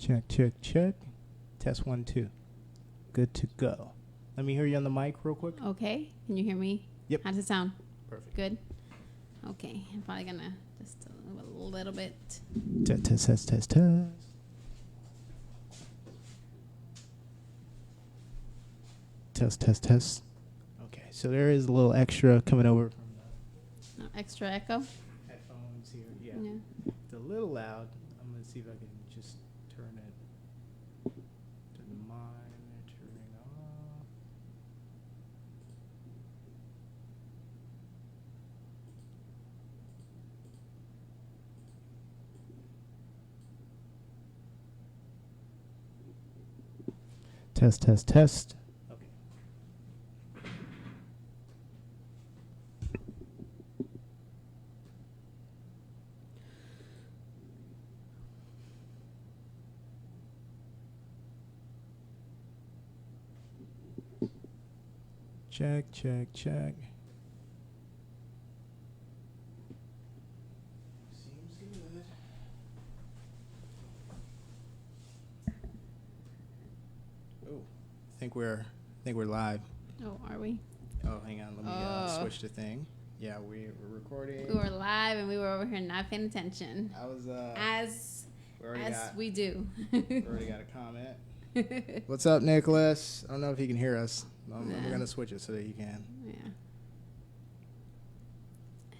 Check, check, check. Test 1, 2. Good to go. Let me hear you on the mic real quick. Okay. Can you hear me? Yep. How does it sound? Perfect. Good? Okay. I'm probably going to just a little bit. Test, test, test, test, test. Test, test, test. Okay, so there is a little extra coming over from the Extra echo? headphones here. Yeah. Yeah. It's a little loud. I'm going to see if I can just turn it to the monitoring off. Test, test, test. Okay. Check, check, check. Seems good. Oh, I think we're live. Oh, are we? Oh, hang on, let me switch the thing. Yeah, we're recording. We were live and we were over here not paying attention. I was As we do. we already got a comment. What's up, Nicholas? I don't know if he can hear us. We're gonna switch it so that you can. Yeah.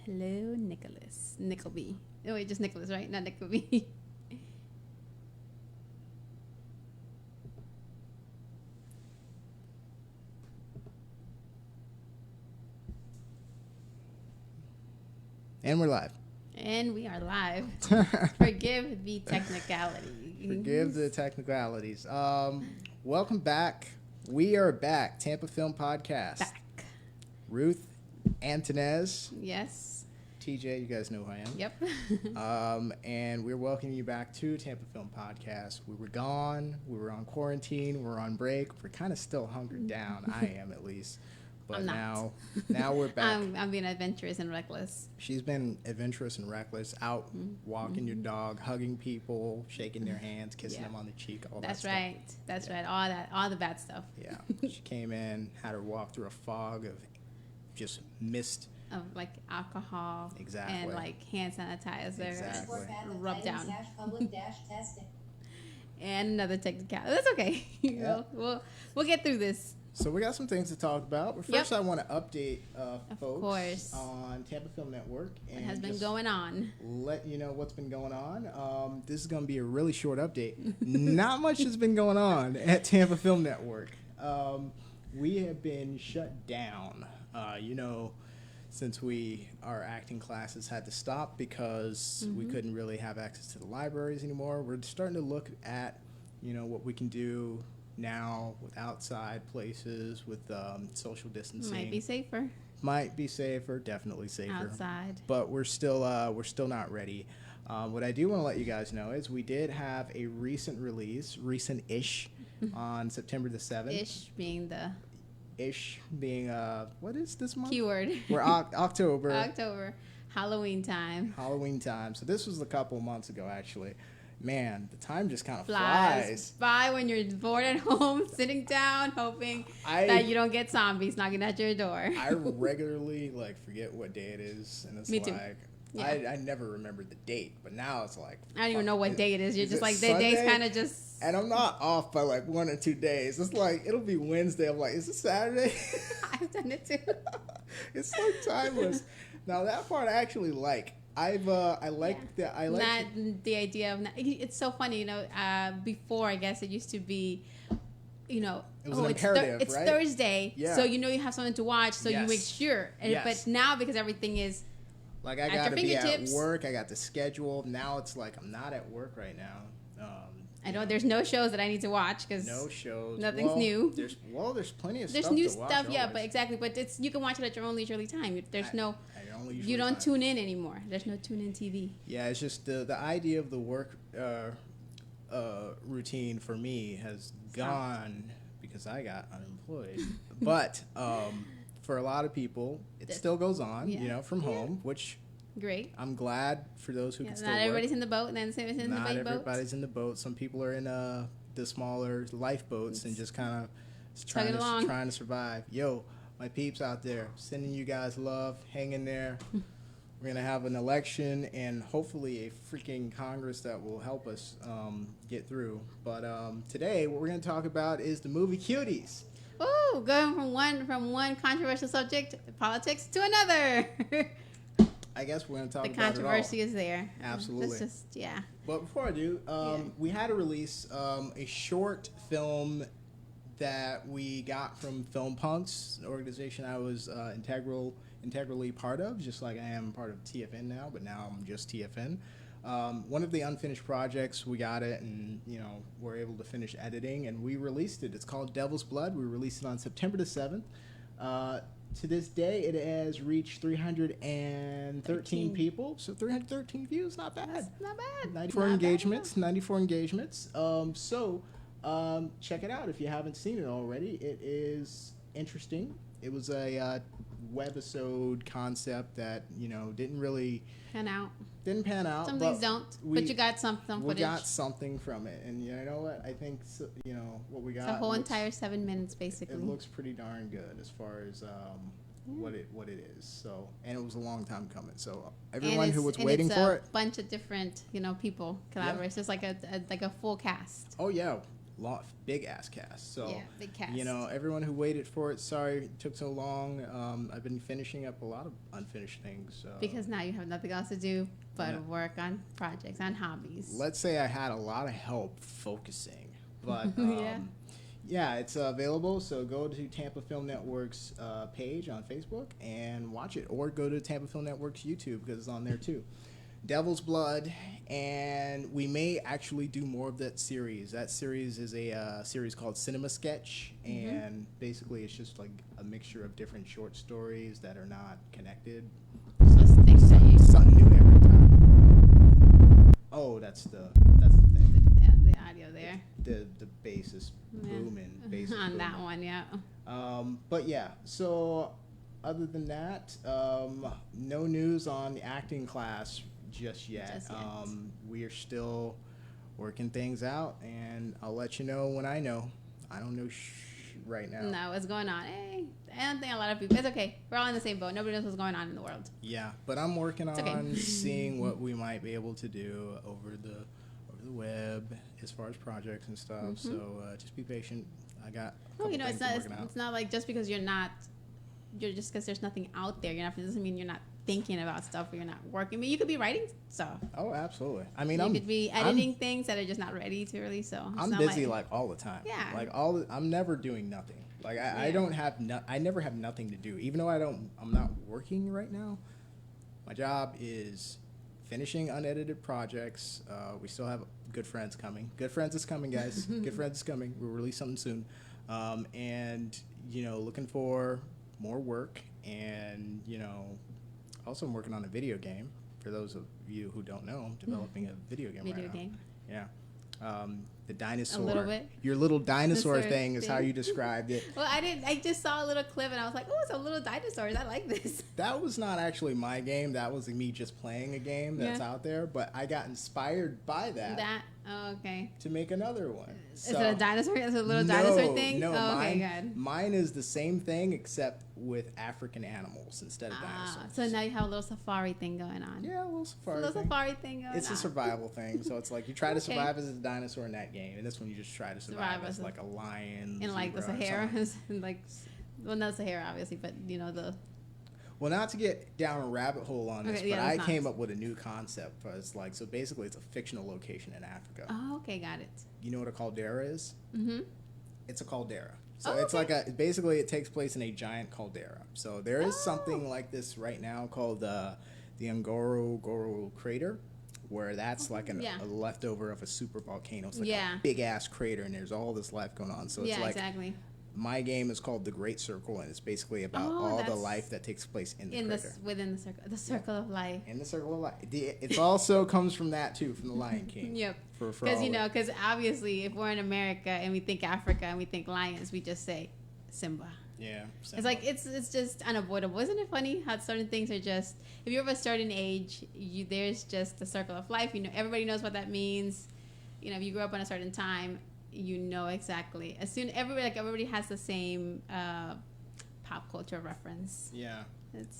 Hello, Nicholas. Nickleby. Oh, wait, just Nicholas, right? Not Nickleby. And we're live. And we are live. Forgive the technicality. Forgive the technicalities. Welcome back. We are back. Tampa Film Podcast. Back. Ruth Antunez. Yes. TJ, you guys know who I am. Yep. And we're welcoming you back to Tampa Film Podcast. We were gone. We were on quarantine. We're on break. We're kind of still hunkered down. I am, at least. But I'm not. now we're back. I'm being adventurous and reckless. She's been adventurous and reckless, out walking your dog, hugging people, shaking their hands, kissing them on the cheek, all that stuff. That's right. All the bad stuff. Yeah. She came in, had her walk through a fog of just mist. Of like alcohol. Exactly. And like hand sanitizer. Exactly. Rub down. -public-testing. And another technicality. That's okay. Yeah. We'll get through this. So we got some things to talk about. But first, I want to update folks course. on Tampa Film Network. What And has been just going on? let you know what's been going on. This is going to be a really short update. Not much has been going on at Tampa Film Network. We have been shut down. Since our acting classes had to stop because we couldn't really have access to the libraries anymore. We're starting to look at, what we can do now with outside places, with social distancing. Might be safer, definitely safer. Outside. But we're still not ready. What I do want to let you guys know is we did have a recent release, recent-ish, on September the 7th. Ish being What is this month? keyword. We're October. October. Halloween time. So this was a couple months ago, actually. Man, the time just kind of flies by when you're bored at home, sitting down, hoping that you don't get zombies knocking at your door. I regularly forget what day it is, and it's Me too. Yeah. I never remembered the date, but now it's like I don't even know what day it is. You're just like the Sunday? day's kind of just. And I'm not off by 1 or 2 days. It's it'll be Wednesday. I'm like, is it Saturday? I've done it too. It's timeless. Now that part I actually like. I like the idea of it's so funny, before I guess it used to be, it was an imperative, it's right? Thursday, yeah. So you have something to watch, so Yes. you make sure. Yes. But now because everything is I gotta be at work, I got the schedule. Now it's I'm not at work right now. I know there's no shows that I need to watch because no shows. Nothing's new. There's plenty of there's stuff. There's to new watch stuff, yeah, always. but exactly. But you can watch it at your own leisurely time. You don't time. tune in anymore. There's no tune in TV. Yeah, it's just the idea of the work routine for me has gone because I got unemployed. But for a lot of people, it still goes on, from home, which Great. I'm glad for those who can still not work. Everybody's in the boat, and then same as in the big boat. Not everybody's in the boat. Some people are in the smaller lifeboats and just kind of trying to survive. Yo, my peeps out there, sending you guys love. Hang in there. We're going to have an election and hopefully a freaking Congress that will help us get through. But today, what we're going to talk about is the movie Cuties. Ooh, going from one controversial subject, politics, to another. I guess we're going to talk about it all. The controversy is there. Absolutely. It's just, yeah. But before I do, we had to release a short film that we got from Film Punks, an organization I was integrally part of, just like I am part of TFN now, but now I'm just TFN. One of the unfinished projects, we got it, and we're able to finish editing, and we released it. It's called Devil's Blood. We released it on September the 7th. To this day, it has reached 313 people, so 313 views, not bad. That's not bad. 94 engagements. Check it out if you haven't seen it already. It is interesting. It was a webisode concept that didn't really pan out. Some things don't, but you got some footage. We got something from it, and you know what? I think what we got. It's a whole entire 7 minutes, basically. It looks pretty darn good as far as what it is. So, and it was a long time coming. So everyone who was waiting for it. A bunch of different people collaborators. It's like a full cast. Oh yeah. Big ass cast. So big cast. Everyone who waited for it, sorry it took so long. I've been finishing up a lot of unfinished things. Because now you have nothing else to do but work on projects, on hobbies. Let's say I had a lot of help focusing, but it's available. So go to Tampa Film Network's page on Facebook and watch it, or go to Tampa Film Network's YouTube because it's on there too. Devil's Blood, and we may actually do more of that series. That series is a series called Cinema Sketch, and basically it's just like a mixture of different short stories that are not connected. Something new every time. Oh, that's the thing. Yeah, the audio there. The bass is booming. Bass is on booming. that one, yeah. But yeah, so other than that, no news on the acting class just yet. We are still working things out, and I'll let you know when I know. I don't know right now. No, what's going on? Hey, I don't think a lot of people. It's okay. We're all in the same boat. Nobody knows what's going on in the world. Yeah, but I'm working on seeing what we might be able to do over the web as far as projects and stuff. So just be patient. I got. It's not like just because you're just because there's nothing out there. It doesn't mean you're not thinking about stuff or you're not working. I mean, you could be writing stuff. Oh, absolutely. I mean, you could be editing things that are just not ready to release. So I'm busy like all the time. Yeah. I'm never doing nothing. Like I never have nothing to do. Even though I'm not working right now. My job is finishing unedited projects. We still have Good Friends coming. Good Friends is coming, guys. Good Friends is coming. We'll release something soon. And looking for more work, and also I'm working on a video game. For those of you who don't know, I'm developing a video game. Yeah. The dinosaur. A little bit. Your little dinosaur thing is how you described it. Well, I just saw a little clip and I was like, oh, it's a little dinosaurs. I like this. That was not actually my game. That was me just playing a game that's out there. But I got inspired by that. Oh, okay. To make another one. Is it a dinosaur? Is it a little dinosaur thing? No, okay, good. Mine is the same thing except with African animals instead of dinosaurs. So now you have a little safari thing going on. Yeah, a little safari thing going on. It's a survival thing. So it's like you try to survive as a dinosaur in that game, and this one you just try to survive as like a lion. In like the Sahara. Well, not Sahara, obviously, but Well, not to get down a rabbit hole on this, but I came up with a new concept. So basically it's a fictional location in Africa. Oh, okay, got it. You know what a caldera is? Mm-hmm. It's a caldera. So it's like basically it takes place in a giant caldera. So there is something like this right now called the Ngorongoro crater, where that's like a leftover of a super volcano. It's like a big ass crater, and there's all this life going on. So it's like exactly. My game is called The Great Circle, and it's basically about all the life that takes place in the crater. Within the circle of life. In the circle of life. It also comes from that, too, from The Lion King. Yep. Because obviously, if we're in America and we think Africa and we think lions, we just say Simba. Yeah. It's like it's just unavoidable. Isn't it funny how certain things are just, if you're of a certain age, there's just the circle of life. You know, everybody knows what that means. You know, if you grew up in a certain time, you know exactly. As soon everybody has the same pop culture reference. Yeah.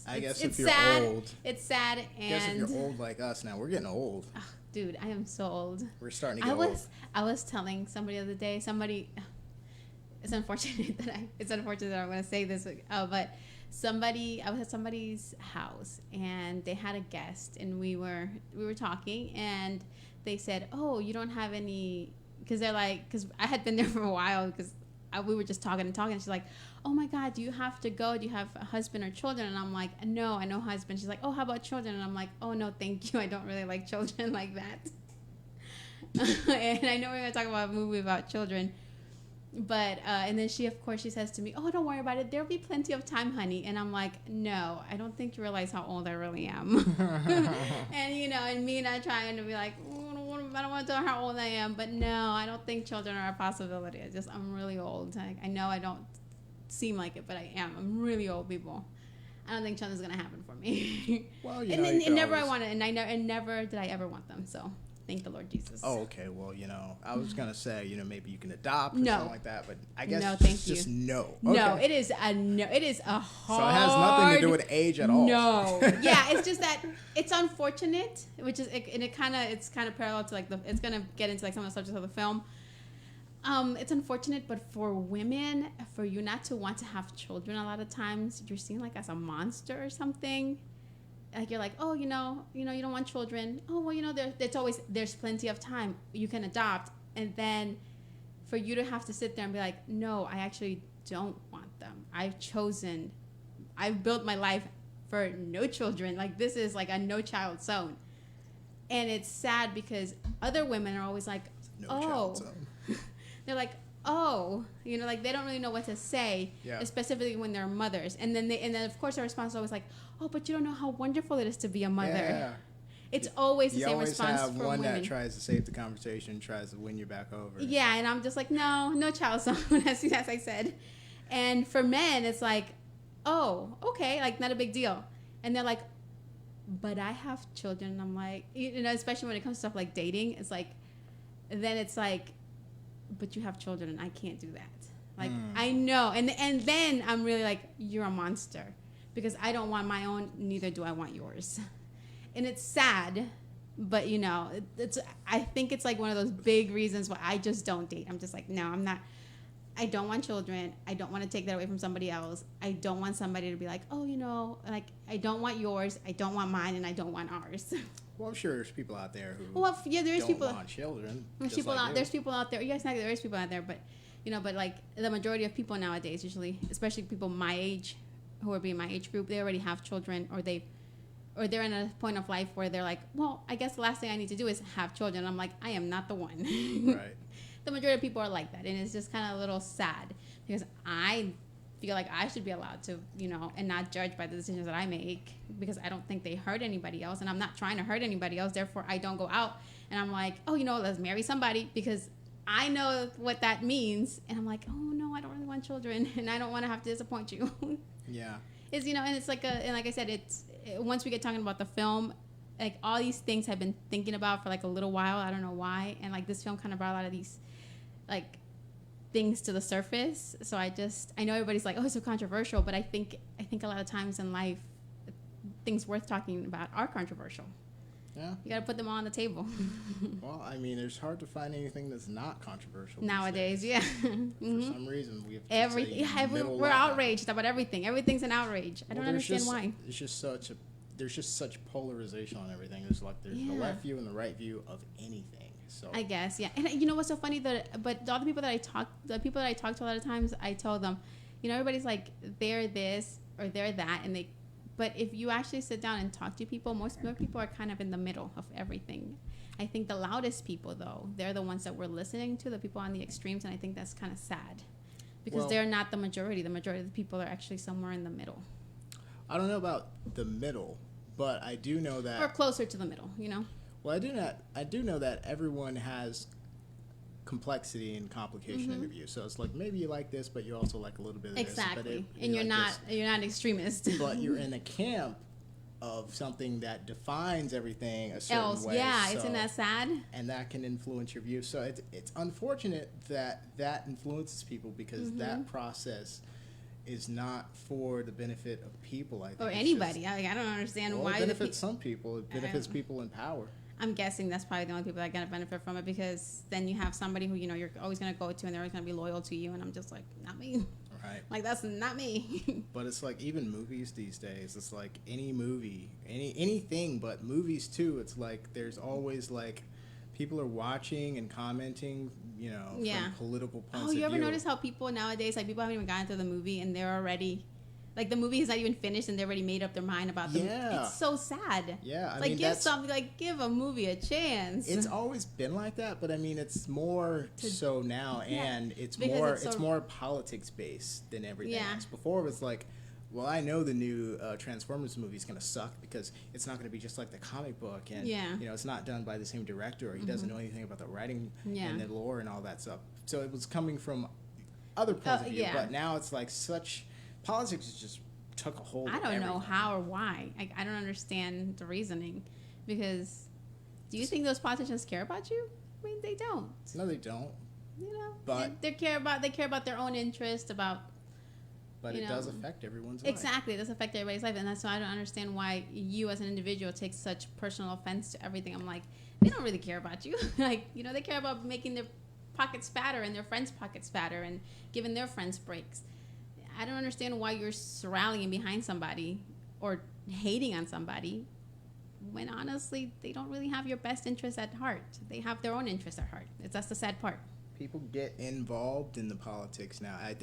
I guess if you're sad. old. It's sad, and I guess if you're old like us now, we're getting old. Oh, dude, I am so old. We're starting to get old. I was telling somebody the other day. It's unfortunate that I'm going to say this, but I was at somebody's house and they had a guest, and we were talking, and they said, "Oh, you don't have any," because I had been there for a while, because we were just talking. And she's like, "Oh my God, do you have to go? Do you have a husband or children?" And I'm like, "No, I know husband." She's like, "Oh, how about children?" And I'm like, "Oh no, thank you. I don't really like children like that." And I know we're going to talk about a movie about children. But, and then she says to me, "Oh, don't worry about it. There'll be plenty of time, honey." And I'm like, "No, I don't think you realize how old I really am." And, and me not trying to be like, I don't want to tell her how old I am. But no, I don't think children are a possibility. I'm really old. I know I don't seem like it, but I am. I'm really old, people. I don't think children's going to happen for me. Well, never did I ever want them, so... Thank the Lord Jesus. Oh, okay. Well, I was going to say, maybe you can adopt or something like that, but I guess no, just no. Okay. No, it is a no. It is a hard... So it has nothing to do with age at all. No. Yeah, it's just that it's unfortunate, it's kind of parallel to it's going to get into some of the subjects of the film. It's unfortunate, but for women, for you not to want to have children, a lot of times you're seen as a monster or something. You're like, "Oh, you don't want children. Oh, well, there's plenty of time. You can adopt." And then for you to have to sit there and be like, "No, I actually don't want them. I've built my life for no children. This is a no child zone." And it's sad because other women are always like, no child zone. They're like, "Oh," they don't really know what to say, specifically when they're mothers. And then of course our response is always like, "Oh, but you don't know how wonderful it is to be a mother." Yeah. It's always the same response from women. You always have one that tries to save the conversation, tries to win you back over. Yeah, and I'm just like, no child zone, as I said. And for men, it's like, "Oh, okay, not a big deal." And they're like, "But I have children." And I'm like, especially when it comes to stuff like dating, it's like, then it's like, "But you have children and I can't do that." I know. And then I'm really like, "You're a monster. Because I don't want my own, neither do I want yours." And it's sad, but I think it's one of those big reasons why I just don't date. I'm just like, no, I'm not. I don't want children. I don't want to take that away from somebody else. I don't want somebody to be like, "Oh, I don't want yours, I don't want mine, and I don't want ours." Well, I'm sure there's people out there who there's don't want children. There's people out there. Yes, there is people out there, but the majority of people nowadays, usually, especially people my age, who are being my age group, they already have children, or they're in a point of life where they're like, "Well, I guess the last thing I need to do is have children." I'm like, I am not the one. Right. The majority of people are like that, and it's just kind of a little sad because I feel like I should be allowed to, and not judged by the decisions that I make, because I don't think they hurt anybody else, and I'm not trying to hurt anybody else. Therefore, I don't go out and I'm like, "Oh, let's marry somebody," because I know what that means, and I'm like, "Oh no, I don't really want children, and I don't want to have to disappoint you." Yeah. It's and it's and like I said, once we get talking about the film, all these things I've been thinking about for a little while. I don't know why, and this film kind of brought a lot of these things to the surface. So I know everybody's like, "Oh, it's so controversial," but I think a lot of times in life, things worth talking about are controversial. Yeah. You got to put them all on the table. Well, it's hard to find anything that's not controversial nowadays. Yeah. For some reason, we have to we're outraged about everything. Everything's an outrage. I don't understand why. It's just there's just such polarization on everything. There's the left view and the right view of anything. So I guess, yeah. And you know what's so funny, but all the people that I talk to a lot of times, I tell them, everybody's like, they're this or they're that, but if you actually sit down and talk to people, most people are kind of in the middle of everything. I think the loudest people, though, they're the ones that we're listening to, the people on the extremes, and I think that's kind of sad because they're not the majority. The majority of the people are actually somewhere in the middle. I don't know about the middle, but I do know that... Or closer to the middle, Well, I do know that everyone has complexity and complication in the view. So it's like maybe you like this, but you also like a little bit of Exactly. this. And you're not an extremist. But you're in a camp of something that defines everything a certain way. Yeah, so, isn't that sad? And that can influence your view. So it's unfortunate that influences people because that process is not for the benefit of people, I think. Or anybody. I don't understand why. It benefits some people. It benefits people in power. I'm guessing that's probably the only people that are going to benefit from it, because then you have somebody who, you're always going to go to and they're always going to be loyal to you. And I'm just like, not me. Right. Like, that's not me. But it's like even movies these days, it's like any movie, anything but movies too. It's like there's always like people are watching and commenting, from political points of view. Oh, you ever notice how people nowadays, like, people haven't even gotten through the movie and they're already, like, the movie is not even finished and they already made up their mind about the movie. It's so sad. Yeah, I mean, give a movie a chance. It's always been like that, but I mean, it's more so now, and it's more politics based than everything else. Before it was like, well, I know the new Transformers movie is going to suck because it's not going to be just like the comic book, and it's not done by the same director, or he doesn't know anything about the writing and the lore and all that stuff. So it was coming from other points of view, but now it's like politics just took a hold of everything. I don't know how or why. I don't understand the reasoning, because do you think those politicians care about you? I mean, they don't. No, they don't. But they care about their own interest, But it does affect everyone's life. Exactly. It does affect everybody's life. And that's why I don't understand why you as an individual take such personal offense to everything. I'm like, they don't really care about you. They care about making their pockets fatter and their friends' pockets fatter and giving their friends breaks. I don't understand why you're rallying behind somebody or hating on somebody when honestly they don't really have your best interest at heart. They have their own interest at heart. That's the sad part. People get involved in the politics now. I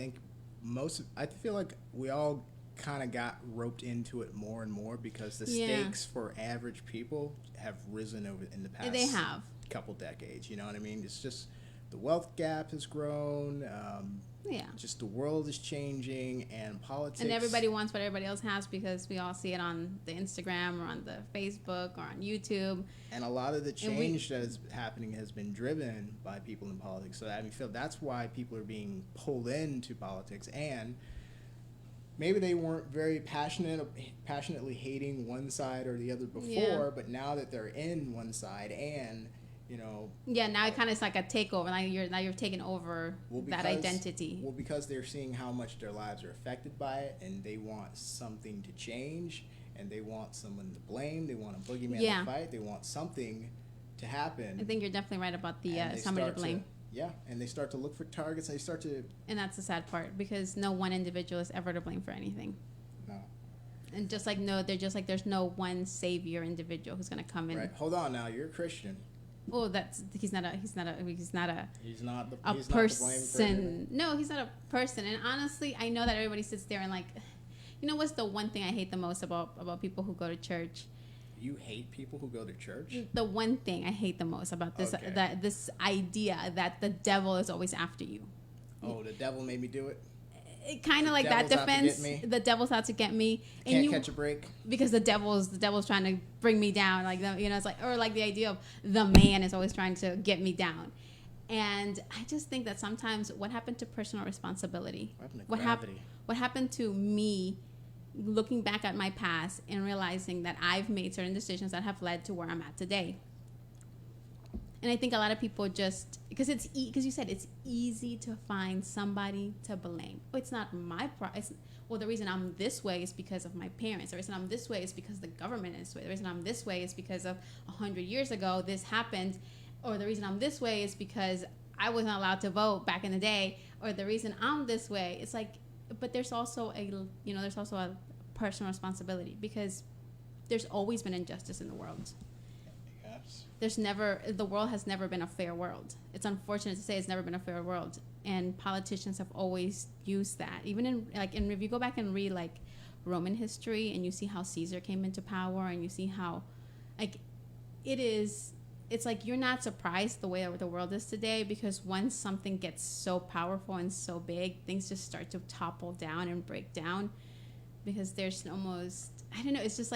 feel like we all kind of got roped into it more and more because the stakes for average people have risen over in the past couple decades. You know what I mean? It's just the wealth gap has grown. Just the world is changing, and politics. And everybody wants what everybody else has because we all see it on the Instagram or on the Facebook or on YouTube. And a lot of the change that is happening has been driven by people in politics. So I feel that's why people are being pulled into politics, and maybe they weren't very passionately hating one side or the other before, but now that they're in one side and now it kind of is like a takeover. Now you're taking over that identity. Well, because they're seeing how much their lives are affected by it, and they want something to change, and they want someone to blame. They want a boogeyman to fight. They want something to happen. I think you're definitely right about the somebody to blame. And they start to look for targets. And they start to. And that's the sad part, because no one individual is ever to blame for anything. No. And there's no one savior individual who's going to come in. Right. Hold on now. You're a Christian. Oh, he's not a person. No, he's not a person. And honestly, I know that everybody sits there and what's the one thing I hate the most about people who go to church? You hate people who go to church? The one thing I hate the most about this this idea that the devil is always after you. Oh, the devil made me do it? Kind of like that defense. The devil's out to get me. Can't catch a break because the devil's trying to bring me down. It's like, or like the idea of the man is always trying to get me down. And I just think that sometimes what happened to personal responsibility? What happened to me looking back at my past and realizing that I've made certain decisions that have led to where I'm at today? And I think a lot of people just, because you said it's easy to find somebody to blame. Oh, it's not my problem. Well, the reason I'm this way is because of my parents. The reason I'm this way is because the government is this way. The reason I'm this way is because of 100 years ago this happened. Or the reason I'm this way is because I wasn't allowed to vote back in the day. Or the reason I'm this way. It's like, but there's also a personal responsibility, because there's always been injustice in the world. The world has never been a fair world. It's unfortunate to say it's never been a fair world, and politicians have always used that. Even if you go back and read Roman history, and you see how Caesar came into power, and you see how it's like you're not surprised the way the world is today, because once something gets so powerful and so big, things just start to topple down and break down, because there's almost, I don't know, it's just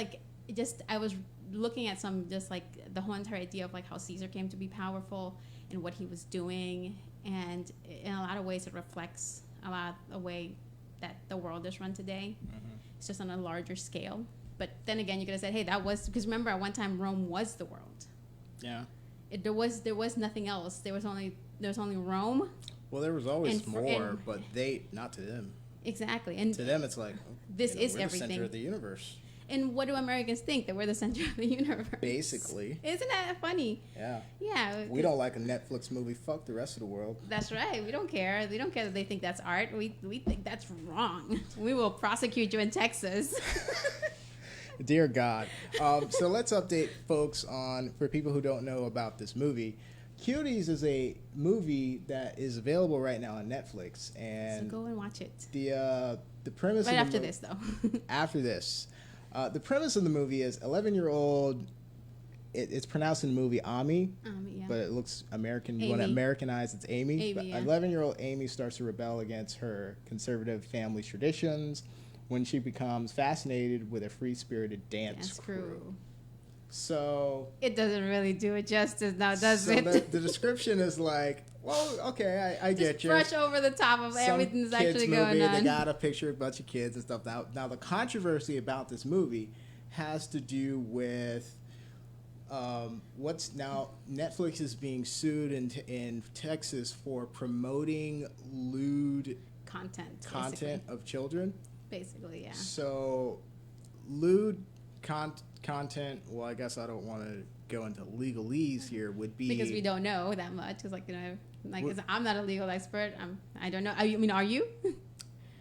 I was looking at some, just the whole entire idea of how Caesar came to be powerful, and what he was doing. And in a lot of ways, it reflects a lot of the way that the world is run today. It's just on a larger scale. But then again, you could have said, hey, that was, because remember at one time Rome was the world. Yeah. There was nothing else. There was only Rome. Well, there was always more, but not to them. Exactly. And to them, it's like, this is we're everything. the center of the universe. And what do Americans think? That we're the center of the universe? Basically. Isn't that funny? Yeah. Yeah. We don't like a Netflix movie. Fuck the rest of the world. That's right. We don't care. We don't care that they think that's art. We think that's wrong. We will prosecute you in Texas. Dear God. So let's update folks for people who don't know about this movie. Cuties is a movie that is available right now on Netflix, and so go and watch it. The premise right after this, though. After this, the premise of the movie is 11-year-old. It's pronounced in the movie Amy, Yeah. but it looks American. You Amy. want to Americanize, it's Amy. But yeah. 11-year-old Amy starts to rebel against her conservative family traditions when she becomes fascinated with a free-spirited dance crew. So it doesn't really do it justice now, does it? The description is like, well, okay, I get you. Brush over the top of everything that's actually going on. They got a picture of a bunch of kids and stuff. Now the controversy about this movie has to do with what's now Netflix is being sued in Texas for promoting lewd content of children. Basically, yeah. So lewd content, well, I guess I don't want to go into legalese here, would be because we don't know that much. Because I'm not a legal expert. I don't know. Are you?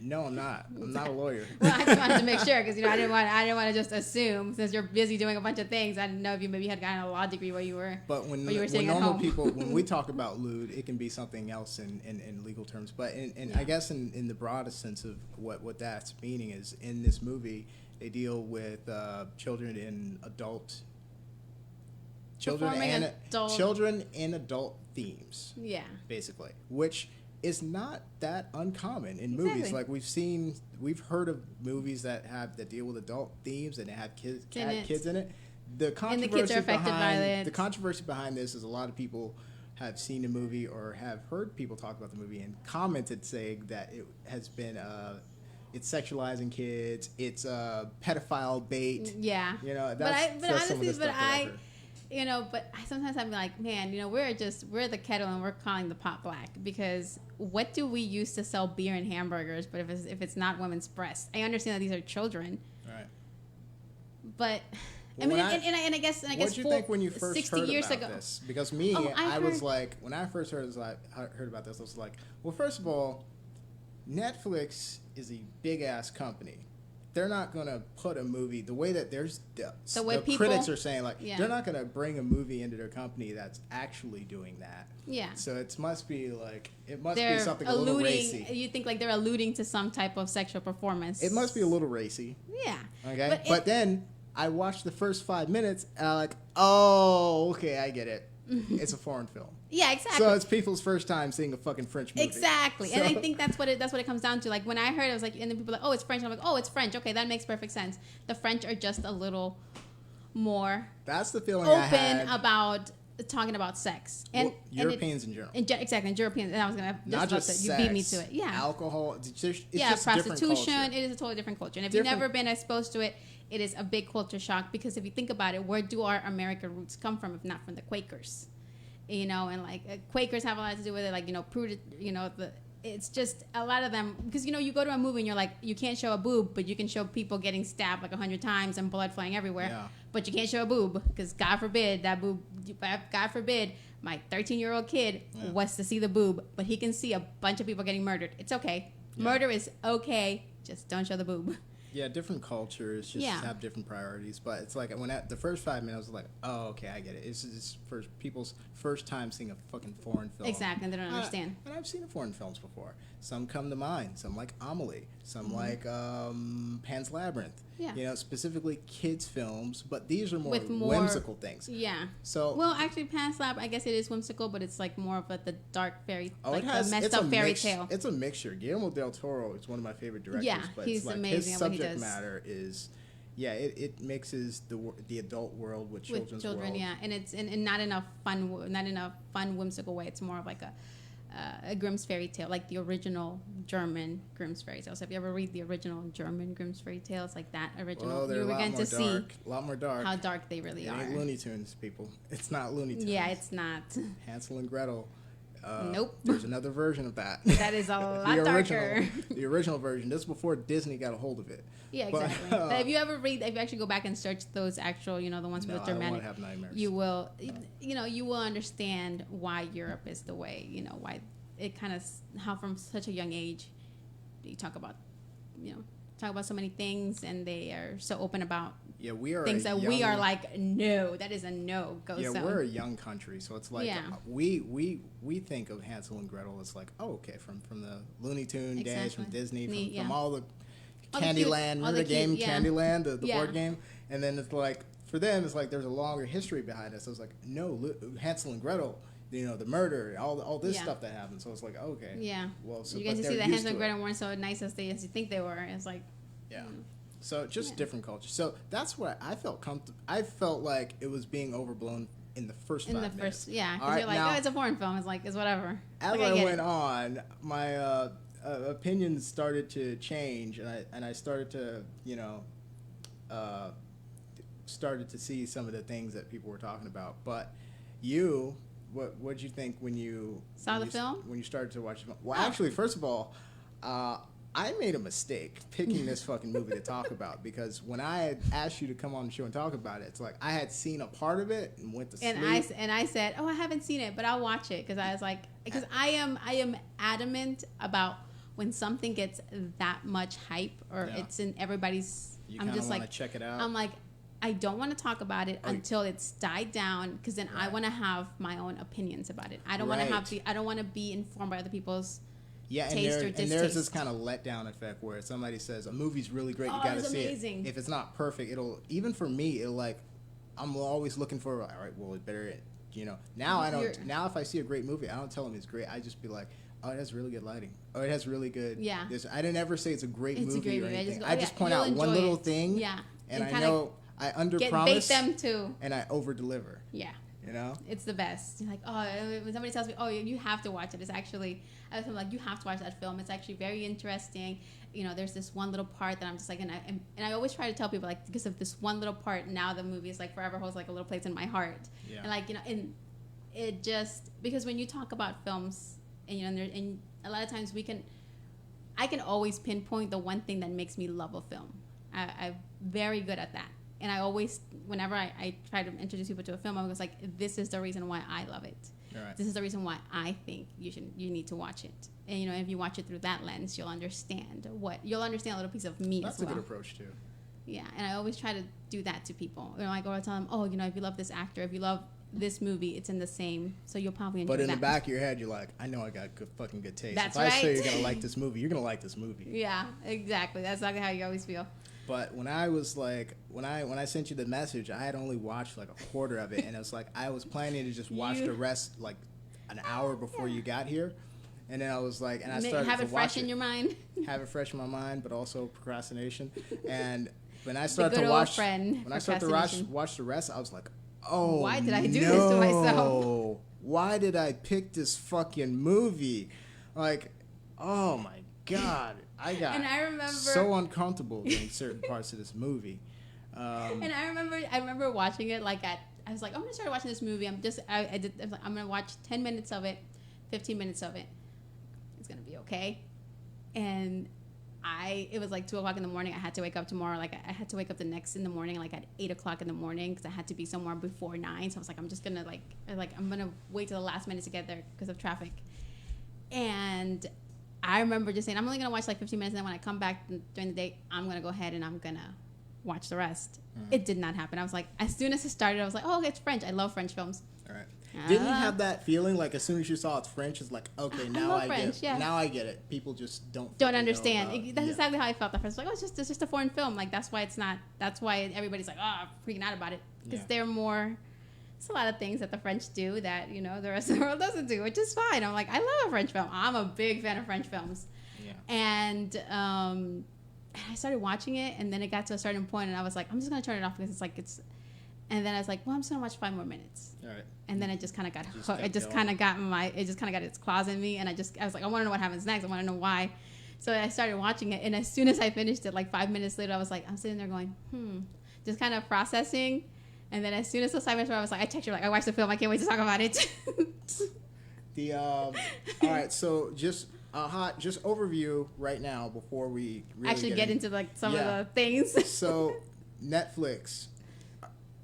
No, I'm not. I'm not a lawyer. Well, I just wanted to make sure because I didn't want to just assume since you're busy doing a bunch of things. I didn't know if you maybe had gotten a law degree where you were. But when normal people, when we talk about lewd, it can be something else in legal terms. But I guess in the broadest sense of what that's meaning is in this movie. They deal with children in adult themes. Yeah. Basically, which is not that uncommon in movies. Like we've heard of movies that deal with adult themes and they have kids in it. The controversy behind this is a lot of people have seen the movie or have heard people talk about the movie and commented saying that it has been it's sexualizing kids. It's pedophile bait. Yeah. But sometimes I'm like, man, we're the kettle and we're calling the pot black because what do we use to sell beer and hamburgers? But if it's not women's breasts, I understand that these are children. Right. But I guess what did you think when you first 60 heard years about ago? this? Because I was like, when I first heard about this, I was like, well, first of all, Netflix is a big ass company. They're not going to put a movie the way that critics are saying, like, they're not going to bring a movie into their company that's actually doing that. Yeah. So it must be something a little racy. You think like they're alluding to some type of sexual performance. It must be a little racy. Yeah. Okay. But then I watched the first 5 minutes and I'm like, oh, okay, I get it. It's a foreign film. Yeah, exactly. So it's people's first time seeing a fucking French movie. Exactly. So. And I think that's what it comes down to. Like when I heard it, I was like, and then people were like, oh, it's French. And I'm like, oh, it's French. Okay, that makes perfect sense. The French are just a little more that's the feeling open I had. About talking about sex. And Europeans in general. Exactly, and Europeans. And I was gonna not just sex, you beat me to it. Yeah. Alcohol. It's just prostitution. It is a totally different culture. And if you've never been exposed to it, it is a big culture shock because if you think about it, where do our American roots come from if not from the Quakers? And like Quakers have a lot to do with it, like it's just a lot of them because you go to a movie and you're like you can't show a boob but you can show people getting stabbed like 100 times and blood flying everywhere, but you can't show a boob because God forbid my 13-year-old kid wants to see the boob, but he can see a bunch of people getting murdered. It's okay. Murder is okay, just don't show the boob. Yeah, different cultures just have different priorities. But it's like the first 5 minutes, I was like, oh, okay, I get it. It's for people's first time seeing a fucking foreign film. Exactly, and they don't understand. And I've seen foreign films before. Some come to mind. Some like Amelie. Some like Pan's Labyrinth. Yeah. Specifically kids' films. But these are more whimsical things. Yeah. So well, actually, Pan's Labyrinth, I guess it is whimsical, but it's like more of the dark fairy, the messed up fairy tale. It's a mixture. Guillermo del Toro is one of my favorite directors. Yeah, but he's amazing his at what he does. subject matter is Yeah, it mixes the adult world with children's children, world. yeah, and it's in not in a fun, whimsical way. It's more of like a Grimm's fairy tale, like the original German Grimm's fairy tale. So if you ever read the original German Grimm's fairy tales, like that original, Well, you were going to see a lot more dark. how dark they really are. It ain't Looney Tunes, people. It's not Looney Tunes. Yeah, it's not. Hansel and Gretel. Nope. There's another version of that. That is a lot darker. The original version. This is before Disney got a hold of it. Yeah, exactly. But if you actually go back and search those actual, the ones with the Germanic, I don't want to have nightmares. you will, you will understand why Europe is the way, why it kind of, how from such a young age, you talk about so many things, and they are so open about we are things that we are like, no, that is a no go. Yeah, we're a young country, so it's like we think of Hansel and Gretel as like, oh, okay, from the Looney Tune days, from Disney, from all the Candyland, remember the game Candyland, the board game, and then it's like for them it's like there's a longer history behind it. So it's like no, Hansel and Gretel, the murder, all this stuff that happened. So it's like okay, well, so you get to see that Hansel and Gretel weren't so nice as you think they were. It's like So just different culture. So that's where I felt comfortable. I felt like it was being overblown in the first 5 minutes. Because you're like, now, it's a foreign film. It's like, it's whatever. As I went on, my opinions started to change, and I started to, started to see some of the things that people were talking about. But what did you think when you saw the film? When you started to watch the film? Well, actually, first of all, I made a mistake picking this fucking movie to talk about, because when I had asked you to come on the show and talk about it, it's like I had seen a part of it and went to sleep. And I said, I haven't seen it, but I'll watch it, because I was like, because I am adamant about when something gets that much hype or it's in everybody's. I'm just like, check it out. I'm like, I don't want to talk about it until it's died down, because then I want to have my own opinions about it. I don't want to I don't want to be informed by other people's. Yeah, and there's this kind of letdown effect where somebody says a movie's really great, you got to see it. If it's not perfect, even for me, I'm always looking for, all right, well, it better, now if I see a great movie, I don't tell them it's great. I just be like, oh, it has really good lighting. Oh, it has really good. Yeah. I didn't ever say it's a great movie or anything. I just point out one little thing. Yeah. And I know I under-promise. Bait them too. And I over-deliver. Yeah. It's the best. You're like, when somebody tells me, you have to watch it. It's actually, I'm like, you have to watch that film. It's actually very interesting. There's this one little part that I'm just like, and I always try to tell people, like, because of this one little part, now the movie is like forever holds like a little place in my heart. Yeah. And like, and it just, because when you talk about films, and and a lot of times I can always pinpoint the one thing that makes me love a film. I'm very good at that. And I always, whenever I try to introduce people to a film, I was like, this is the reason why I love it. Right. This is the reason why I think you need to watch it. And, if you watch it through that lens, you'll understand a little piece of me as well. That's a good approach, too. Yeah, and I always try to do that to people. I tell them, if you love this actor, if you love this movie, it's in the same, so you'll probably enjoy that. But in the back of your head, you're like, I know I got fucking good taste. That's if I say you're going to like this movie, you're going to like this movie. Yeah, exactly. That's exactly how you always feel. But when I was like, when I sent you the message, I had only watched like a quarter of it, and it's like I was planning to just watch the rest like an hour before you got here, and then I was like, and I started have to it fresh in your mind. Have it fresh in my mind, but also procrastination. And when I started to watch, watch the rest, I was like, oh, why did I do this to myself? Why did I pick this fucking movie? Like, oh my God. I remember so uncomfortable in certain parts of this movie. And I remember watching it I was like, I'm gonna start watching this movie. I'm gonna watch 10 minutes of it, 15 minutes of it. It's gonna be okay. And it was like 2:00 in the morning. I had to wake up tomorrow. Like I had to wake up the next in the morning, like at 8:00 in the morning, because I had to be somewhere before 9. So I was like, I'm just gonna I'm gonna wait till the last minute to get there because of traffic. And I remember just saying, I'm only going to watch like 15 minutes, and then when I come back during the day, I'm going to go ahead and I'm going to watch the rest. Mm-hmm. It did not happen. I was like, as soon as it started, I was like, oh, it's French. I love French films. All right. Didn't you have that feeling, like as soon as you saw it's French, it's like, okay, now I get it. Yeah. Now I get it. People just don't understand. That's exactly how I felt at first. Like, it's just a foreign film. Like, that's why everybody's like, freaking out about it. Because they're more... It's a lot of things that the French do that, the rest of the world doesn't do, which is fine. I'm like, I love a French film. I'm a big fan of French films. Yeah. And I started watching it, and then it got to a certain point, and I was like, I'm just gonna turn it off because it's. And then I was like, well, I'm just gonna watch 5 more minutes. All right. And then it just kind of got Just hooked. kept It just going. kind of got its claws in me, and I was like, I want to know what happens next. I want to know why. So I started watching it, and as soon as I finished it, like 5 minutes later, I was like, I'm sitting there going, just kind of processing. And then as soon as those 5 minutes were, I was like, I texted her like, I watched the film. I can't wait to talk about it. All right, so just overview right now before we really Actually get into like some of the things. So Netflix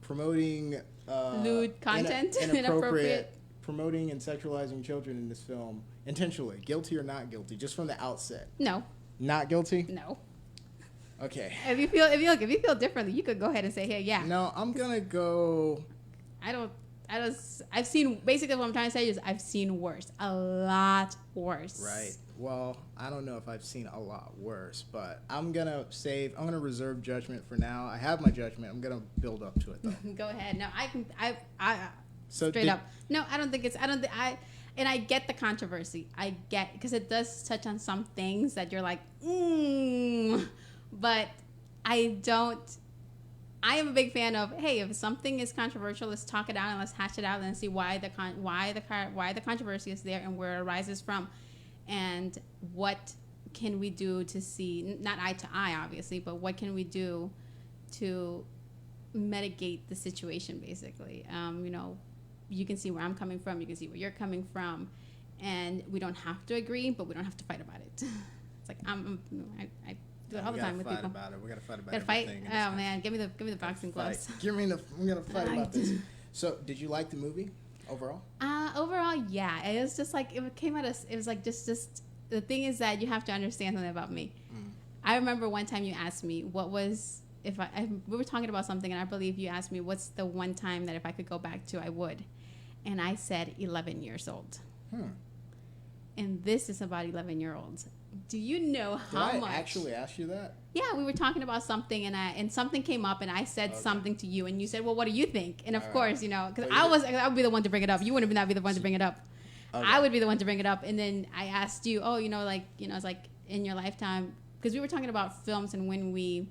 promoting lewd content, inappropriate, promoting and sexualizing children in this film intentionally, guilty or not guilty, just from the outset. No. Not guilty? No. Okay. If you feel differently, you could go ahead and say, hey, yeah. No, I'm gonna go. I've seen, basically what I'm trying to say is I've seen worse, a lot worse. Right. Well, I don't know if I've seen a lot worse, but I'm gonna reserve judgment for now. I have my judgment. I'm gonna build up to it though. Go ahead. No, So straight up. No, and I get the controversy. I get, because it does touch on some things that you're like, but I am a big fan of, hey, if something is controversial, let's talk it out and let's hash it out and see why the controversy is there and where it arises from, and what can we do to see, not eye to eye, obviously, but what can we do to mitigate the situation, basically. You can see where I'm coming from, you can see where you're coming from, and we don't have to agree, but we don't have to fight about it. It's like I do it all the time with people. We gotta fight about Gotta everything. fight? Oh man, give me the boxing gloves. We're gonna fight about this. So, did you like the movie overall? Overall, yeah. It was just like it came out of. It was like just the thing is that you have to understand something about me. I remember one time you asked me what was we were talking about something, and I believe you asked me what's the one time that if I could go back to I would, and I said 11 years old. And this is about 11-year-olds. Do you know how much? Did I actually ask you that? Yeah, we were talking about something, and something came up, and I said something to you, and you said, "Well, what do you think?" And of course, because I would be the one to bring it up. You wouldn't be the one to bring it up. Okay. I would be the one to bring it up, and then I asked you, it's like in your lifetime, because we were talking about films and when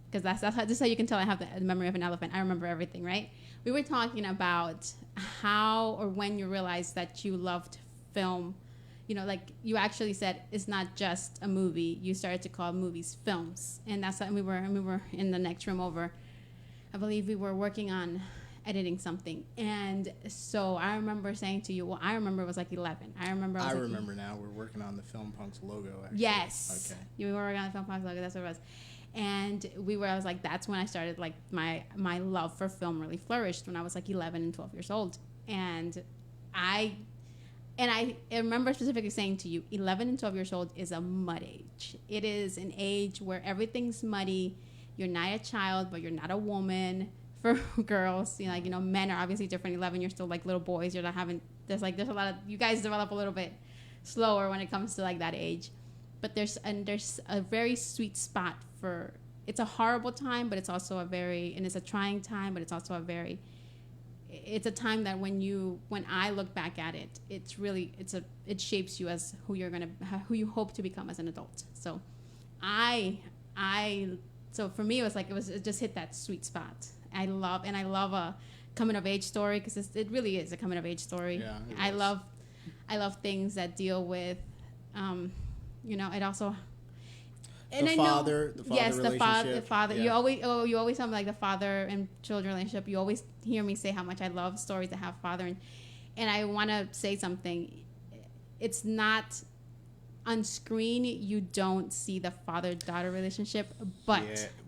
because that's how you can tell I have the memory of an elephant. I remember everything, right? We were talking about how or when you realized that you loved film. Like you actually said, it's not just a movie. You started to call movies films, and that's what we were in the next room over. I believe we were working on editing something, and so I remember saying to you, well, I remember it was like 11. I remember now. We're working on the Film Punks logo. Actually. Yes. Okay. You were working on the Film Punks logo. That's what it was. And I was like, that's when I started, like, my love for film really flourished, when I was like 11 and 12 years old. And I remember specifically saying to you, 11 and 12 years old is a mud age. It is an age where everything's muddy. You're not a child, but you're not a woman. For girls, men are obviously different. 11, you're still like little boys. You're not having, there's a lot of, you guys develop a little bit slower when it comes to like that age. But there's a very sweet spot for, it's a horrible time, but it's also it's a trying time, but it's also it's a time that when I look back at it, it shapes you as who who you hope to become as an adult. So so for me, it just hit that sweet spot. I love a coming of age story, because it really is a coming of age story. Yeah, I love things that deal with, it also. And the father relationship. The father. Yeah. You always tell me like the father and children relationship. You always hear me say how much I love stories that have father, and I want to say something. It's not on screen. You don't see the father-daughter relationship, but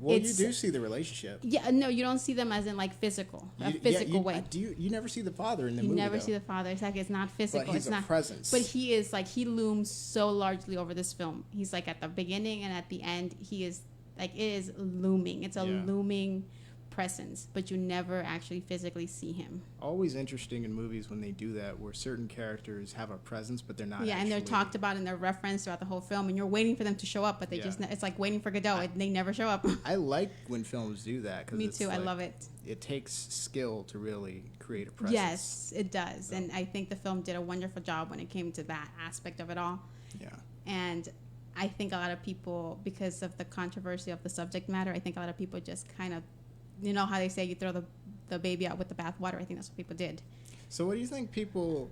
you do see the relationship. Yeah, no, you don't see them as in like physical way. You never see the father in the movie. You never see the father. It's like it's not physical. But he's it's not presence. But he is like, he looms so largely over this film. He's like at the beginning and at the end. He is like, it is looming. It's a looming presence, but you never actually physically see him. Always interesting in movies when they do that, where certain characters have a presence, but they're not. Yeah, and they're talked about and they're referenced throughout the whole film, and you're waiting for them to show up, but it's like waiting for Godot. They never show up. I like when films do that. Me too. I love it. It takes skill to really create a presence. Yes, it does. So. And I think the film did a wonderful job when it came to that aspect of it all. Yeah. And I think a lot of people, because of the controversy of the subject matter, I think a lot of people just kind of, you know how they say you throw the baby out with the bathwater. I think that's what people did. So what do you think people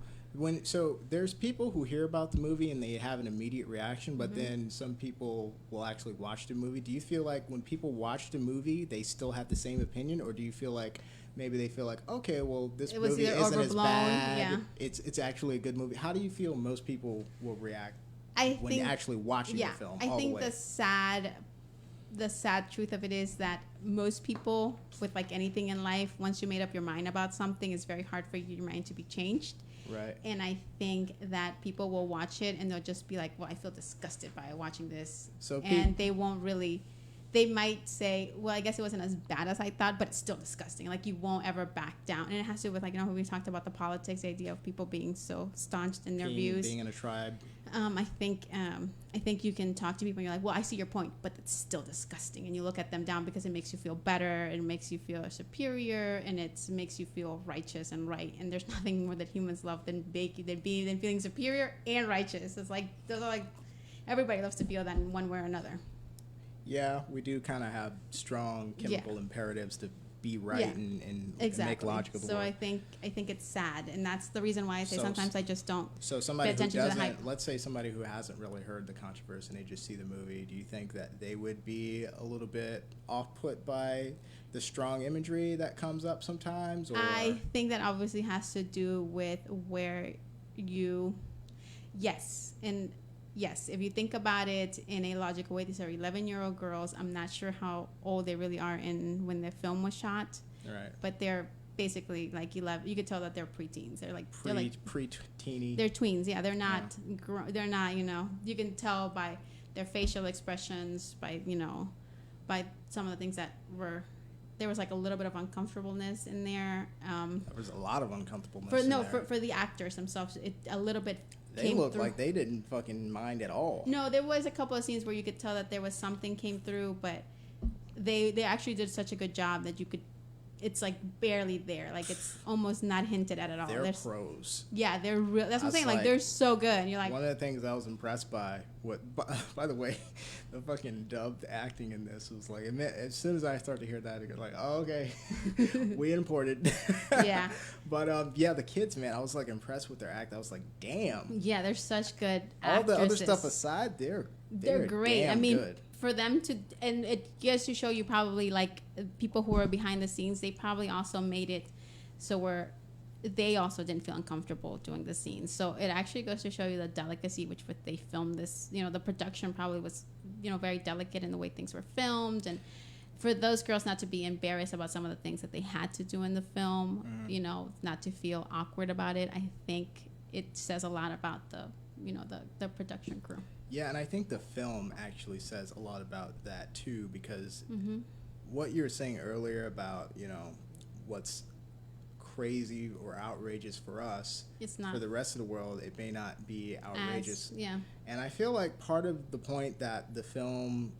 there's people who hear about the movie and they have an immediate reaction, but then some people will actually watch the movie. Do you feel like when people watch the movie they still have the same opinion, or do you feel like maybe they feel like, okay, well, this movie isn't overblown, as bad, yeah, it's actually a good movie? How do you feel most people will react when you're actually watching the film I all think the way? the sad truth of it is that most people, with like anything in life, once you made up your mind about something, it's very hard for your mind to be changed. Right. And I think that people will watch it and they'll just be like, well, I feel disgusted by watching this. And they won't really, they might say, well, I guess it wasn't as bad as I thought, but it's still disgusting. Like, you won't ever back down. And it has to do with, like, you know, we talked about the politics, the idea of people being so staunched in their views. Being in a tribe. I think you can talk to people and you're like, well, I see your point, but it's still disgusting. And you look at them down because it makes you feel better. It makes you feel superior, and it makes you feel righteous and right. And there's nothing more that humans love than feeling superior and righteous. It's like, those are like, everybody loves to feel that in one way or another. Yeah, we do kind of have strong chemical imperatives to be right and make logical. So I think it's sad, and that's the reason why I say sometimes I just don't. So somebody pay attention who to the hype. doesn't, let's say somebody who hasn't really heard the controversy and they just see the movie, do you think that they would be a little bit off-put by the strong imagery that comes up sometimes? Or? I think that obviously has to do with where you, yes, if you think about it in a logical way, these are 11-year-old girls. I'm not sure how old they really are when the film was shot. Right. But they're basically like 11. You could tell that they're preteens. They're like pre-teeny. They're tweens. Yeah, they're not. Yeah. They're not. You know, you can tell by their facial expressions, by some of the things that were. There was like a little bit of uncomfortableness in there. There was a lot of uncomfortableness. For the actors themselves, a little bit. They looked like they didn't fucking mind at all. No, there was a couple of scenes where you could tell that there was something came through, but they actually did such a good job that you could. It's like barely there. Like, it's almost not hinted at all. They're pros. Yeah, they're real. That's what I'm saying. Like, they're so good. And you're like, one of the things I was impressed by. By the way, the fucking dubbed acting in this was like, as soon as I started to hear that, it was like, oh, okay, we imported. Yeah. But the kids, man, I was like impressed with their act. I was like, damn. Yeah, they're such good actresses. All the other stuff aside, they're great. Damn good. For them to, and it goes to show you probably like people who are behind the scenes, they probably also made it so they also didn't feel uncomfortable doing the scenes. So it actually goes to show you the delicacy which they filmed this. You know, the production probably was, very delicate in the way things were filmed, and for those girls not to be embarrassed about some of the things that they had to do in the film, not to feel awkward about it. I think it says a lot about the production crew. Yeah, and I think the film actually says a lot about that too, because what you were saying earlier about, what's crazy or outrageous for us, it's not. For the rest of the world, it may not be outrageous. Yeah. And I feel like part of the point that the film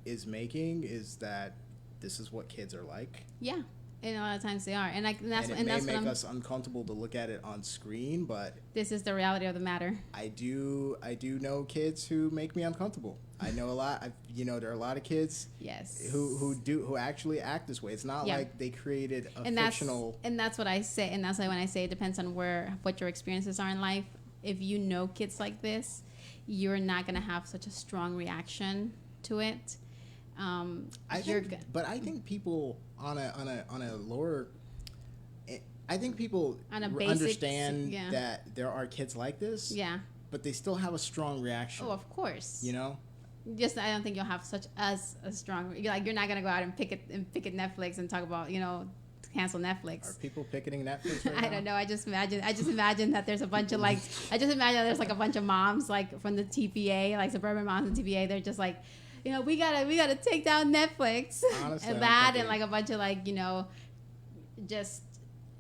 is making is that this is what kids are like. Yeah. And a lot of times they are, and it may make us uncomfortable to look at it on screen, but this is the reality of the matter. I do know kids who make me uncomfortable. I know a lot. There are a lot of kids. Yes. Who actually act this way. It's not like they created a fictional. And that's what I say. And that's why when I say it depends on what your experiences are in life. If you know kids like this, you're not gonna have such a strong reaction to it. I think people on a lower. I think people understand that there are kids like this. Yeah. But they still have a strong reaction. Oh, of course. Just I don't think you'll have such a strong. You're not gonna go out and picket Netflix and talk about cancel Netflix. Are people picketing Netflix right now? I don't know. I just imagine that there's a bunch of there's like a bunch of moms like from the TPA, like suburban moms in TPA. They're just like, we gotta take down Netflix. Honestly, and that and like a bunch of just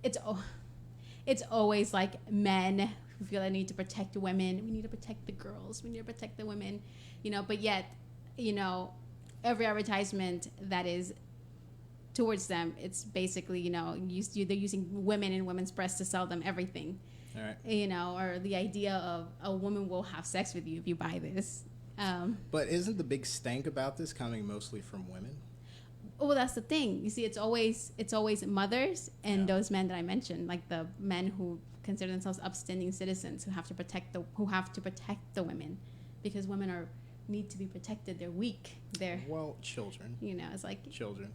it's always like men who feel they need to protect women. We need to protect the girls. We need to protect the women. But yet, every advertisement that is towards them, it's basically, they're using women and women's breasts to sell them everything. All right. Or the idea of a woman will have sex with you if you buy this. But isn't the big stank about this coming mostly from women? Well, that's the thing. You see, it's always mothers and those men that I mentioned, like the men who consider themselves upstanding citizens who have to protect the women, because women need to be protected. They're weak. They're children. It's like children.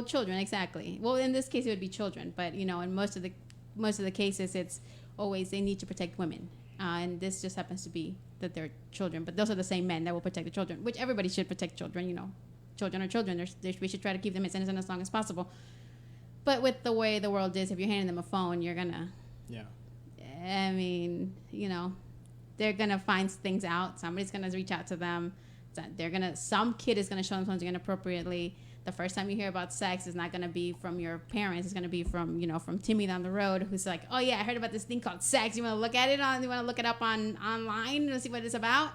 Children, exactly. Well, in this case, it would be children, but in most of the cases, it's always they need to protect women, and this just happens to be that they're children. But those are the same men that will protect the children, which everybody should protect children. Children are children. We should try to keep them as innocent as long as possible. But with the way the world is, if you're handing them a phone, you're gonna. Yeah. I mean, they're gonna find things out. Somebody's gonna reach out to them. Some kid is gonna show them something inappropriately. The first time you hear about sex is not gonna be from your parents. It's gonna be from from Timmy down the road, who's like, oh yeah, I heard about this thing called sex. You want to look at it you want to look it up online to see what it's about.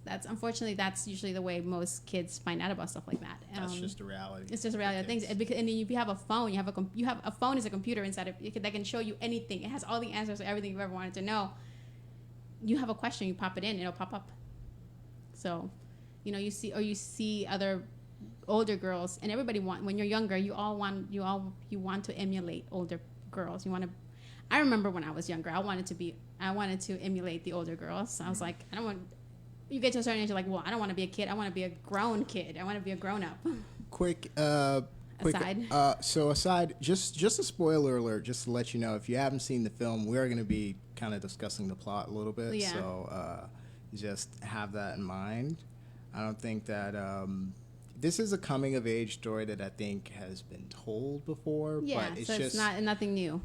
That's unfortunately that's usually the way most kids find out about stuff like that. That's just a reality. It's just a reality of things. And then if you have a phone, you have a phone is a computer inside of it that can show you anything. It has all the answers to everything you've ever wanted to know. You have a question, you pop it in, it'll pop up. So, you see other older girls, and everybody when you're younger, you want to emulate older girls. I remember when I was younger, I wanted to emulate the older girls. I was like, I don't want. You get to a certain age, you're like, well, I don't want to be a kid. I want to be a grown kid. I want to be a grown up. Quick aside. Aside, just a spoiler alert, just to let you know, if you haven't seen the film, we are going to be kind of discussing the plot a little bit. Yeah. So just have that in mind. I don't think that this is a coming of age story that I think has been told before. Yeah, but it's nothing new.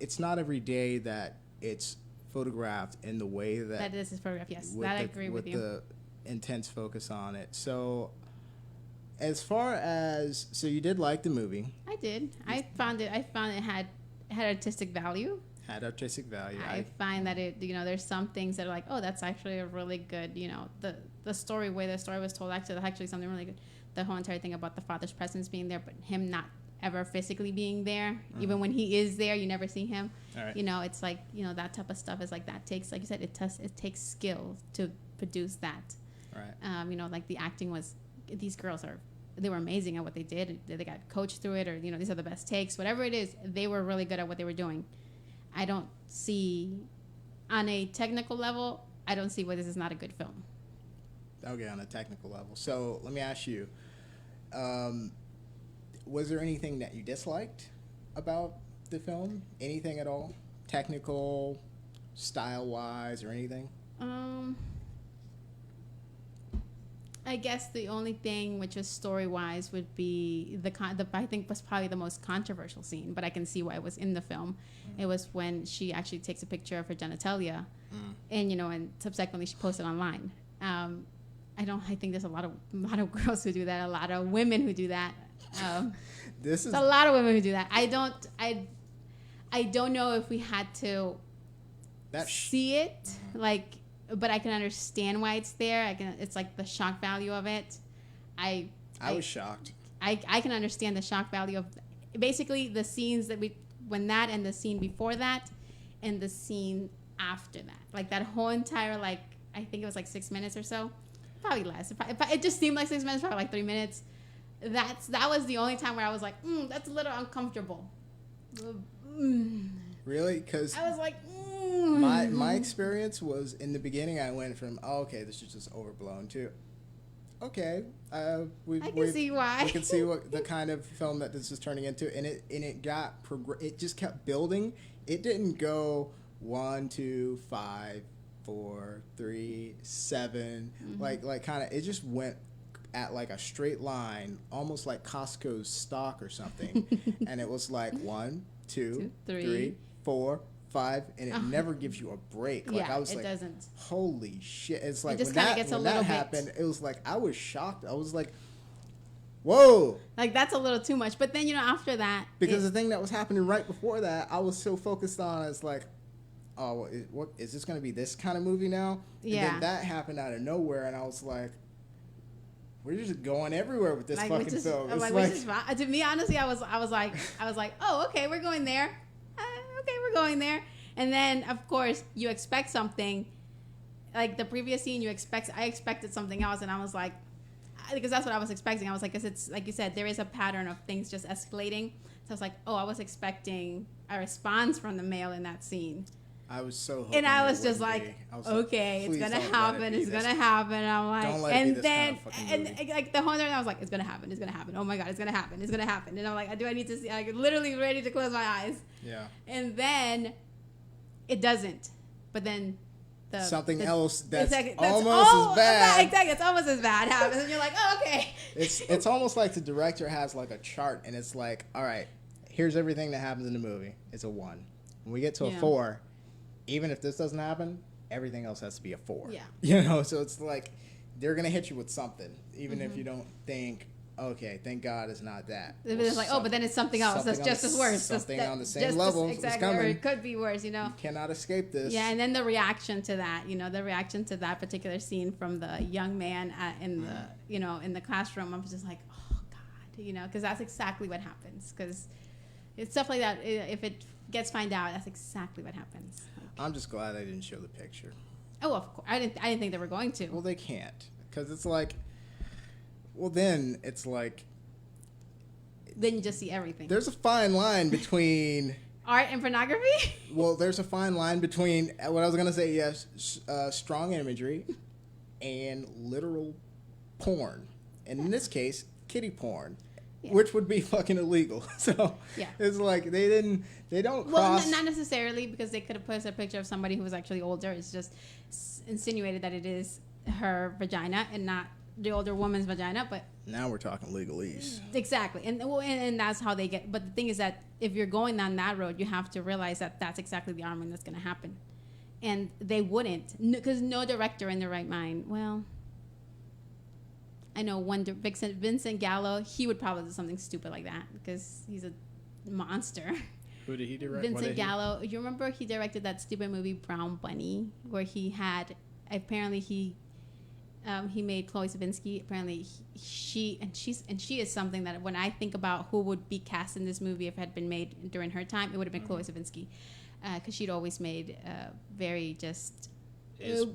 It's not every day that it's photographed in the way that this is photographed. Yes, that I agree with you. With the intense focus on it. So, as far as you did like the movie? I did. I found it had artistic value. I find that it there's some things that are like, oh, that's actually a really good the story way the story was told actually something really good. The whole entire thing about the father's presence being there, but him not ever physically being there. Even when he is there, you never see him. Right. It's like that type of stuff is like that takes, like you said, it takes skill to produce that. Right. Like the acting was, these girls they were amazing at what they did. They got coached through it, or these are the best takes, whatever it is, they were really good at what they were doing. I don't see, on a technical level, I don't see why this is not a good film. Okay, on a technical level. So let me ask you, was there anything that you disliked about the film? Anything at all? Technical, style-wise, or anything? I guess the only thing, which is story-wise, would be I think was probably the most controversial scene, but I can see why it was in the film. It was when she actually takes a picture of her genitalia, and and subsequently she posts it online. I think there's a lot of girls who do that, a lot of women who do that. There's a lot of women who do that. I don't know if we had to see it, but I can understand why it's there. It's like the shock value of it. I was shocked. I can understand the shock value of basically the scenes when that and the scene before that and the scene after that. Like that whole entire I think it was like 6 minutes or so. Probably less. It just seemed like 6 minutes, probably like 3 minutes. That was the only time where I was like, that's a little uncomfortable. Really? Because I was like, my experience was in the beginning. I went from okay, this is just overblown to okay. I can see why. We can see what the kind of film that this is turning into, and it just kept building. It didn't go 1, 2, 5, 4, 3, 7. Like kind of. It just went at like a straight line, almost like Costco's stock or something. And it was like 1, 2, 3, 4, 5, and it never gives you a break. Like I was like, doesn't. Holy shit! It's like when that happened, it was like I was shocked. I was like, whoa! Like that's a little too much. But then after that, because the thing that was happening right before that, I was so focused on is like, oh, what is this going to be? This kind of movie now? And then that happened out of nowhere, and I was like, we're just going everywhere with this fucking film. It's to me, honestly, I was like, oh, okay, we're going there. Okay, we're going there. And then, of course, you expect something like the previous scene, I expected something else, and I was like, because that's what I was expecting. I was like, because it's like you said, there is a pattern of things just escalating. So I was like, oh, I was expecting a response from the male in that scene. I was so hoping. And I was just like, okay, it's gonna happen. It's gonna happen. I'm like, don't let it be this kind of fucking movie. and like the whole time I was like, it's gonna happen. It's gonna happen. Oh my god, it's gonna happen. It's gonna happen. And I'm like, do I need to see? Like literally ready to close my eyes. Yeah. And then it doesn't. But then something else that's almost as bad. Exactly, it's almost as bad happens, and you're like, oh, okay. It's almost like the director has like a chart, and it's like, all right, here's everything that happens in the movie. It's a 1. When we get to a 4, even if this doesn't happen, everything else has to be a 4. Yeah. You know, so it's like they're gonna hit you with something, even if you don't think, okay, thank God it's not that. It's like, oh, but then it's something else that's just as worse. Something on the same level is coming. Or it could be worse, you know. You cannot escape this. Yeah, and then the reaction to that, the reaction to that particular scene from the young man in the classroom, I was just like, oh God, because that's exactly what happens. Because it's stuff like that. If it gets found out, that's exactly what happens. I'm just glad I didn't show the picture. Oh, of course, I didn't think they were going to. Well, they can't, because it's like. Well, then it's like. Then you just see everything. There's a fine line between art and pornography. Well, there's a fine line between what I was gonna say. Yes, strong imagery and literal porn, and in this case, kiddie porn, which would be fucking illegal. So it's like they don't cross. Well, not necessarily, because they could have posted a picture of somebody who was actually older. It's just insinuated that it is her vagina and not the older woman's vagina. But now we're talking legalese. Exactly, and that's how they get. But the thing is that if you're going down that road, you have to realize that that's exactly the arming that's going to happen, and they wouldn't, because no director in their right mind. Well, I know Vincent Gallo, he would probably do something stupid like that because he's a monster. Who did he direct? Vincent Gallo. You remember he directed that stupid movie Brown Bunny, where he had apparently he made Chloe Sevigny. Apparently she is something that when I think about who would be cast in this movie if it had been made during her time, it would have been Chloe Sevigny, because she'd always made very just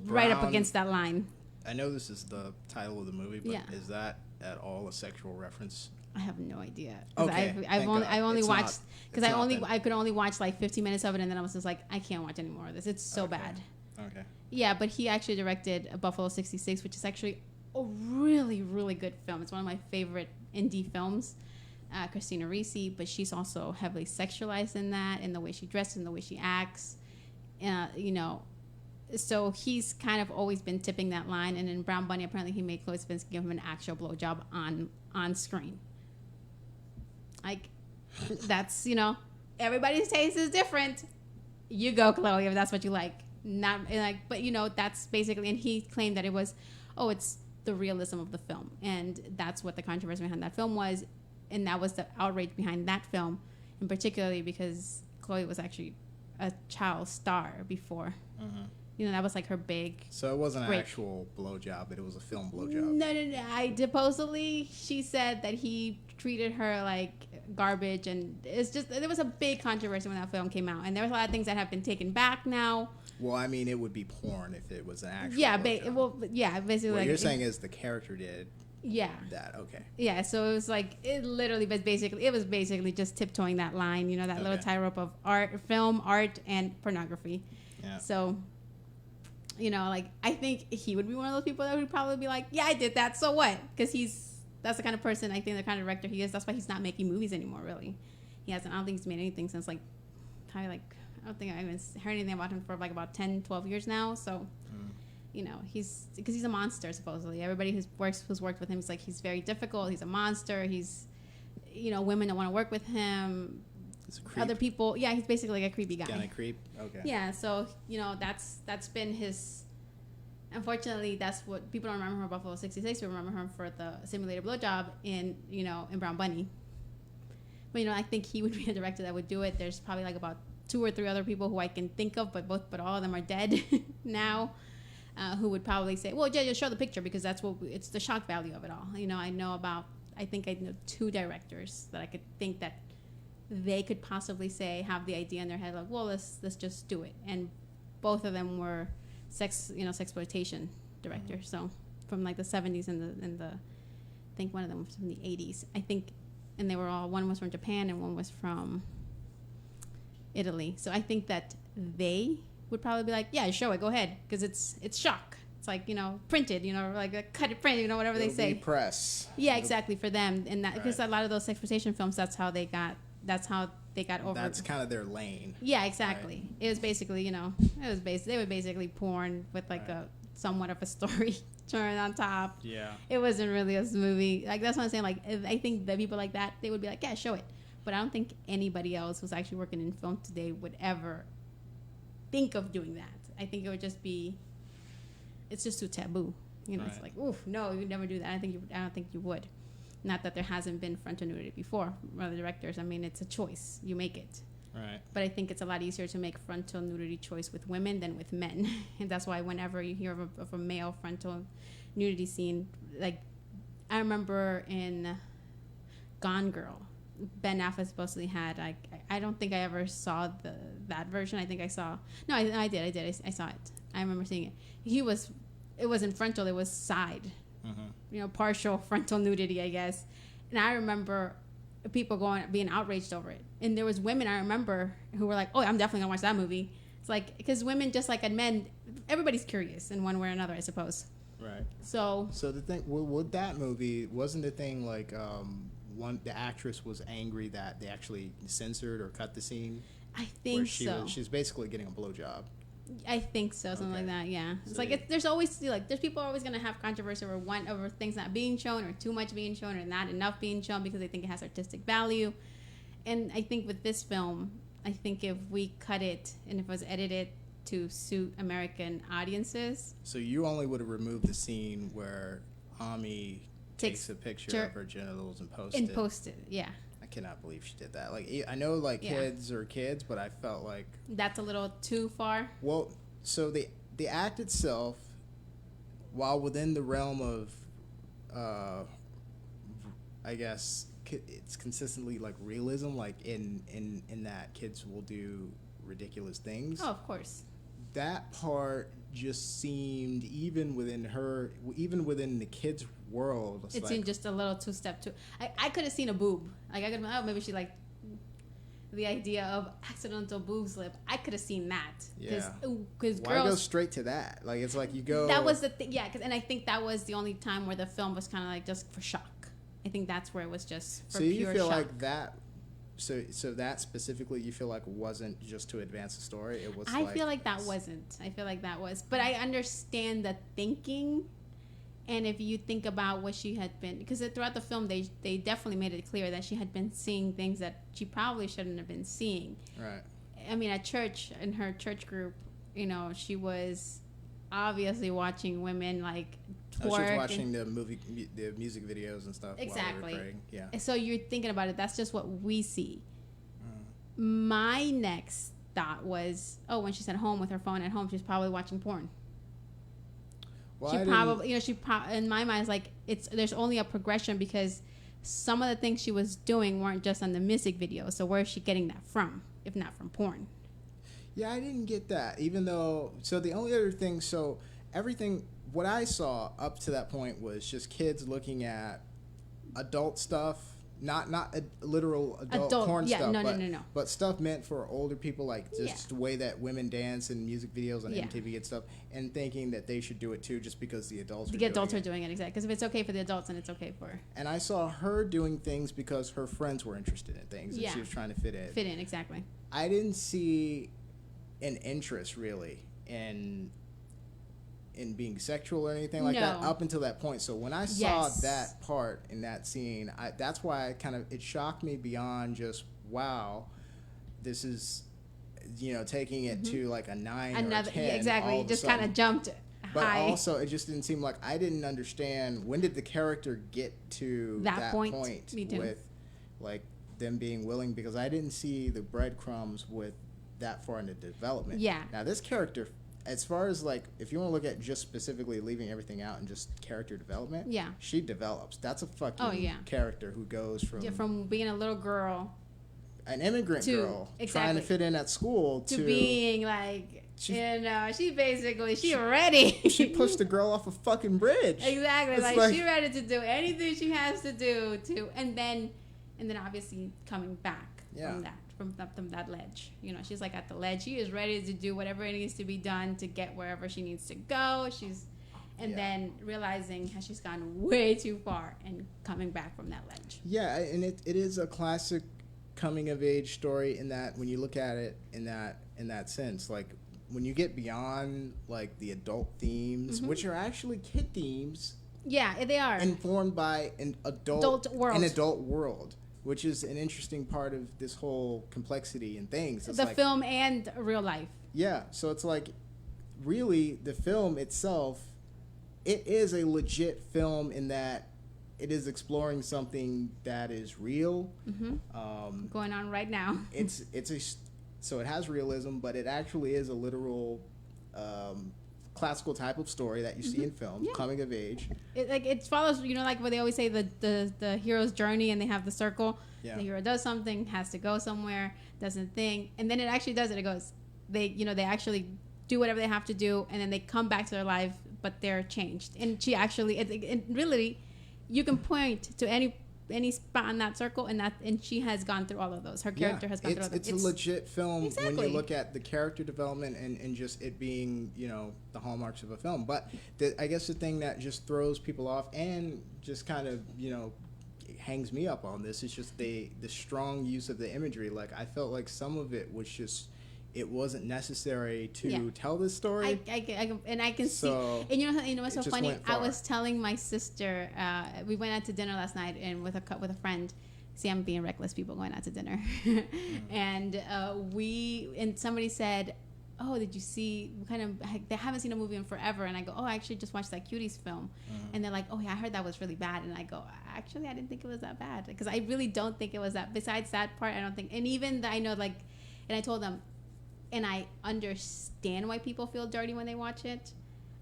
right up against that line. I know this is the title of the movie, but is that at all a sexual reference? I have no idea. Okay, I could only watch like 15 minutes of it, and then I was just like, I can't watch any more of this. It's so bad. Okay. Yeah, but he actually directed Buffalo 66, which is actually a really, really good film. It's one of my favorite indie films. Christina Ricci, but she's also heavily sexualized in that, in the way she dresses, in the way she acts. So he's kind of always been tipping that line. And in Brown Bunny, apparently he made Chloe Sevigny give him an actual blowjob on screen. Like, that's, everybody's taste is different. You go, Chloe, if that's what you like. Not like, but that's basically, and he claimed that it was, it's the realism of the film, and that's what the controversy behind that film was, and that was the outrage behind that film, and particularly because Chloe was actually a child star before. That was like her big. So it wasn't an actual blowjob, but it was a film blowjob. No. Supposedly she said that he treated her like garbage, and it's just, there was a big controversy when that film came out, and there was a lot of things that have been taken back now. Well, I mean, it would be porn if it was an actual. Basically. What you're saying is the character did. Yeah. That okay. Yeah, so it was like it was basically just tiptoeing that line, that little tightrope of film, art, and pornography. Yeah. So, like I think he would be one of those people that would probably be like, yeah, I did that, so what? Because that's the kind of person, I think, the kind of director he is. That's why he's not making movies anymore. Really, I don't think he's made anything since I don't think I even heard anything about him for like about 10, 12 years now. So, he's a monster, supposedly. Everybody who's worked with him is like, he's very difficult. He's a monster. He's, women don't want to work with him. He's a creep. Other people. Yeah, he's basically like a creepy guy. Kind of creep. Okay. Yeah. So, that's been his, unfortunately, that's what people don't remember him for Buffalo 66. We remember him for the simulated blowjob in Brown Bunny. But, I think he would be a director that would do it. There's probably like about 2 or 3 other people who I can think of, but all of them are dead now, who would probably say, well, yeah, just show the picture, because that's it's the shock value of it all. I think I know 2 directors that I could think that they could possibly say, have the idea in their head, like, well, let's just do it. And both of them were sexploitation director. Mm-hmm. So from like the 70s and the I think one of them was from the 80s. I think, and they were all, one was from Japan and one was from Italy. So I think that they would probably be like, yeah, show it, go ahead, because it's shock. It's like, printed, like a cut it print, whatever It'll they say. be press. Yeah, exactly, for them. And that, because Right. a lot of those sexploitation films, that's how they got over. That's kind of their lane. Yeah, exactly. Right. It was basically, they were basically porn with like Right. a somewhat of a story turn on top. Yeah. It wasn't really a movie. Like, that's what I'm saying. Like, I think that people like that, they would be like, yeah, show it. But I don't think anybody else who's actually working in film today would ever think of doing that. I think it would just be, it's just too taboo. Right. It's like, oof, no, you would never do that. I don't think you would. Not that there hasn't been frontal nudity before from other directors. I mean, it's a choice. You make it. Right. But I think it's a lot easier to make frontal nudity choice with women than with men. And that's why whenever you hear of a male frontal nudity scene, like, I remember in Gone Girl, Ben Affleck supposedly had, I don't think I ever saw that version. I think I saw, no, I did. I saw it. I remember seeing it. It wasn't frontal, it was side. Mm-hmm. Partial frontal nudity, I guess. And I remember people being outraged over it. And there was women I remember who were like, oh, I'm definitely gonna watch that movie. It's like, because women, just like men, everybody's curious in one way or another, I suppose. Right. So the thing with that movie, wasn't the thing like the actress was angry that they actually censored or cut the scene? I think so. She's basically getting a blowjob. I think so, something like that. Yeah, it's like there's always there's people always gonna have controversy over things not being shown, or too much being shown, or not enough being shown because they think it has artistic value. And I think with this film, I think if we cut it and if it was edited to suit American audiences, so you only would have removed the scene where Ami takes a picture of her genitals and posts it. Yeah. I cannot believe she did that. Like, I know, like, kids are kids, but I felt like that's a little too far. Well, so the act itself, while within the realm of, I guess it's consistently like realism, like in that kids will do ridiculous things. Oh, of course. That part just seemed, even within the kids' world, it seemed just a little two-step too. I could have seen a boob. Like, I could have, maybe she like the idea of accidental boob slip. I could have seen that. Yeah. Because why go straight to that? Like, it's like you go. That was the thing. Yeah. And I think that was the only time where the film was kind of like just for shock. I think that's where it was just for pure shock. So you feel like that. So that specifically, you feel like wasn't just to advance the story. It was. I feel like that wasn't. I feel like that was. But I understand the thinking, and if you think about what she had been, because throughout the film they definitely made it clear that she had been seeing things that she probably shouldn't have been seeing. Right. I mean, at church, in her church group, she was obviously watching women like twerk. She was watching the music videos and stuff. Exactly. While we were praying. Yeah. So you're thinking about it. That's just what we see. My next thought was, when she's at home with her phone at home, she's probably watching porn. Well, she probably, in my mind, it's like there's only a progression because some of the things she was doing weren't just on the music video. So where is she getting that from, if not from porn? Yeah, I didn't get that. Even though, so the only other thing, everything, what I saw up to that point was just kids looking at adult stuff, not a literal adult porn stuff, no. But stuff meant for older people, like just the way that women dance in music videos on MTV and stuff, and thinking that they should do it too, just because the adults are doing it, exactly. Because if it's okay for the adults, then it's okay for. And I saw her doing things because her friends were interested in things, and she was trying to fit in. Fit in, exactly. I didn't see an interest really in being sexual or anything like that up until that point. So when I saw that part in that scene, that's why it shocked me beyond just, wow, this is, taking it to like a 9 or a 10. Exactly. You just kind of jumped but high. Also, it just didn't seem like, I didn't understand, when did the character get to that point with like them being willing, because I didn't see the breadcrumbs with that far into development. Yeah. Now this character, as far as like, if you want to look at just specifically leaving everything out and just character development, she develops. That's a fucking character who goes from being a little girl, an immigrant girl trying to fit in at school to being like she basically ready. She pushed the girl off a fucking bridge. Exactly. Like she ready to do anything she has to do to, and then obviously coming back from that ledge. You know, she's like at the ledge. She is ready to do whatever it needs to be done to get wherever she needs to go. Then realizing how she's gone way too far and coming back from that ledge. Yeah, and it is a classic coming of age story in that when you look at it in that sense, like when you get beyond like the adult themes, which are actually kid themes. Yeah, they are informed by an adult world, which is an interesting part of this whole complexity and things. It's the film and real life. Yeah, so it's like really the film itself, it is a legit film in that it is exploring something that is real. Going on right now. So it has realism, but it actually is a literal classical type of story that you see in film, coming of age. It follows, you know, like what they always say, the hero's journey, and they have the circle. Yeah. The hero does something, has to go somewhere, doesn't think, and then it actually does it. It goes, they actually do whatever they have to do, and then they come back to their life, but they're changed. And she actually, it really, you can point to any spot on that circle, and she has gone through all of those. Her character has gone through all of those. It's a legit film exactly. when you look at the character development and just it being, you know, the hallmarks of a film. But I guess the thing that just throws people off and just kind of, you know, hangs me up on this is just the strong use of the imagery. Like, I felt like some of it was just, it wasn't necessary to tell this story. I can see. And you know what's so funny? I was telling my sister, we went out to dinner last night, and with a friend. See, I'm being reckless, people going out to dinner. And somebody said, "Oh, did you see? They haven't seen a movie in forever." And I go, "Oh, I actually just watched that Cuties film." And they're like, "Oh yeah, I heard that was really bad." And I go, "Actually, I didn't think it was that bad, because I really don't think it was that. Besides that part, I don't think." And even I know, like, and I told them. And I understand why people feel dirty when they watch it.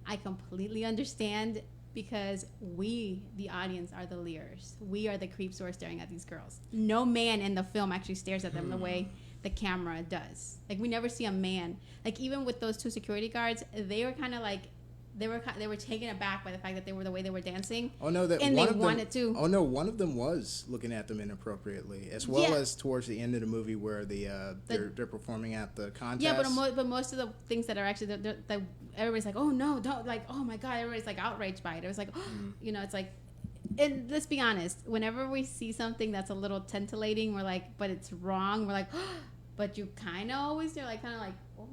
I completely understand, because we, the audience, are the leers. We are the creeps who are staring at these girls. No man in the film actually stares at them the way the camera does. Like, we never see a man. Like, even with those two security guards, they were kind of like, they were taken aback by the fact that they were the way they were dancing. Oh no, and they wanted to. Oh no, one of them was looking at them inappropriately, as well as towards the end of the movie where they're performing at the contest. Yeah, but most of the things that are actually everybody's like, oh no, don't, like, oh my god, everybody's like outraged by it. It was like, you know, it's like, and let's be honest, whenever we see something that's a little titillating, we're like, but it's wrong. We're like, but you kind of always do, like, kind of like, oh.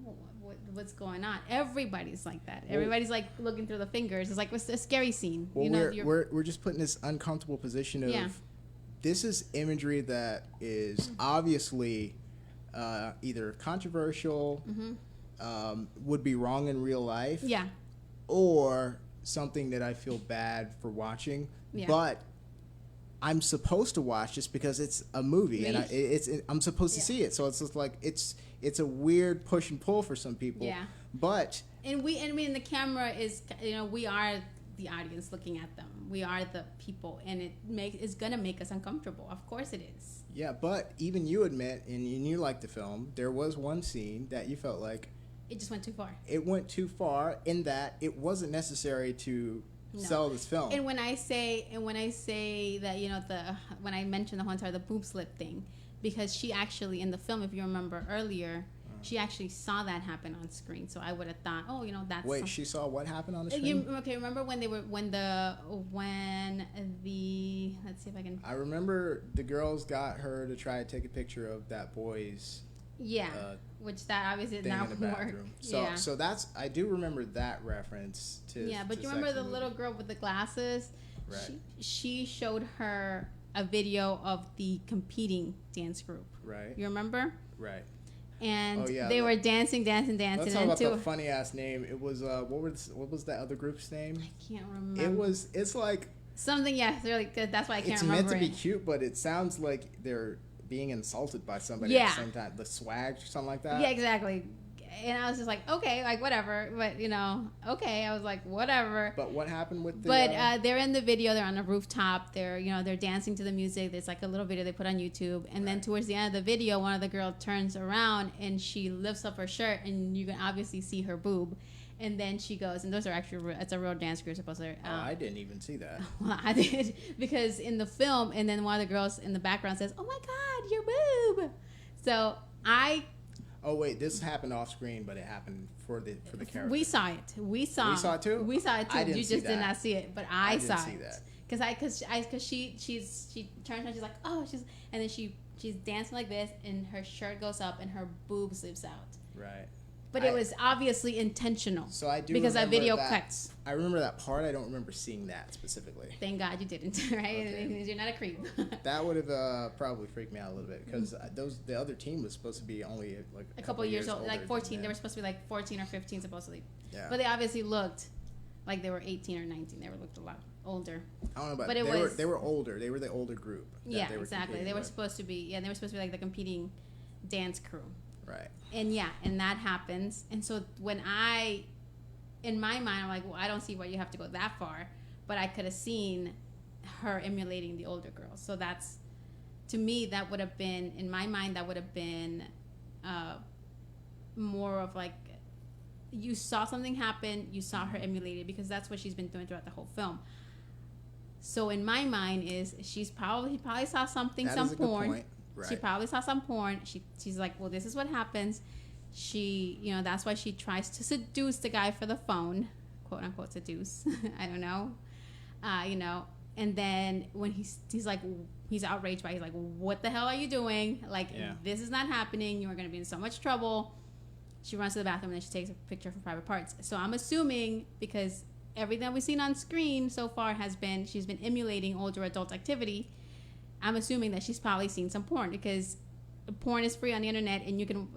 What's going on? Everybody's like that. Everybody's like looking through the fingers. It's like it's a scary scene. Well, you know, we're just put in this uncomfortable position of this is imagery that is obviously either controversial, would be wrong in real life, or something that I feel bad for watching, but I'm supposed to watch just because it's a movie and I'm supposed to see it. So it's just like it's a weird push and pull for some people. Yeah. But the camera is, you know, we are the audience looking at them. We are the people, and it's gonna make us uncomfortable. Of course it is. Yeah, but even you admit, and you like the film, there was one scene that you felt like it just went too far. It went too far in that it wasn't necessary to sell this film. And when I say that, you know, when I mentioned the whole entire the boob slip thing, because she actually in the film, if you remember earlier, she actually saw that happen on screen. So I would have thought, oh, you know, that's she saw what happened on the screen? Remember when let's see if I can. I remember the girls got her to try to take a picture of that boy's. Yeah, which that obviously did not work. So that's, I do remember that reference to. Yeah, but you remember the little girl with the glasses? Right. She showed her a video of the competing dance group. Right. You remember? Right. And they were dancing. Let's talk about the funny ass name. It was what was that other group's name? I can't remember. It's like something. Yeah, really good. That's why I can't remember. It's meant to be cute, but it sounds like they're being insulted by somebody at the same time. The swag or something like that. Yeah, exactly. And I was just like, okay, like whatever. But okay. I was like, whatever. But what happened with the? But they're in the video. They're on a rooftop. They're dancing to the music. There's like a little video they put on YouTube. And then towards the end of the video, one of the girls turns around and she lifts up her shirt, and you can obviously see her boob. And then she goes, and those are actually, it's a real dance crew supposed to. I didn't even see that. Well, I did, because in the film, and then one of the girls in the background says, "Oh my God, your boob." So Oh wait, this happened off screen, but it happened for the character. We saw it. We saw it too. We saw it too. I didn't You see just that. did not see it, but I saw didn't it. see that. Because she turns around, she's like, oh, and then she's dancing like this, and her shirt goes up, and her boob slips out. Right. But it was obviously intentional. So I do, because that video that, cuts. I remember that part. I don't remember seeing that specifically. Thank God you didn't, right? Okay. You're not a creep. That would have probably freaked me out a little bit, because the other team was supposed to be only like a couple years old, like 14. Than They were supposed to be like 14 or 15 supposedly. Yeah. But they obviously looked like they were 18 or 19. They looked a lot older. I don't know, but they were older. They were the older group. Yeah, exactly. They were supposed to be. Yeah, they were supposed to be like the competing dance crew. Right. And and that happens. And so when in my mind, I'm like, well, I don't see why you have to go that far. But I could have seen her emulating the older girls. So that's, to me, that would have been, in my mind, that would have been more of like, you saw something happen, you saw her emulate it, because that's what she's been doing throughout the whole film. So in my mind he probably saw something, some porn. Point. Right. She probably saw some porn. She's like, well, this is what happens. She, that's why she tries to seduce the guy for the phone, quote unquote seduce. I don't know, And then when he's like, he's outraged by, he's like, what the hell are you doing? Like, This is not happening. You are going to be in so much trouble. She runs to the bathroom, and then she takes a picture for private parts. So I'm assuming, because everything we've seen on screen so far she's been emulating older adult activity. I'm assuming that she's probably seen some porn, because porn is free on the internet, and you can,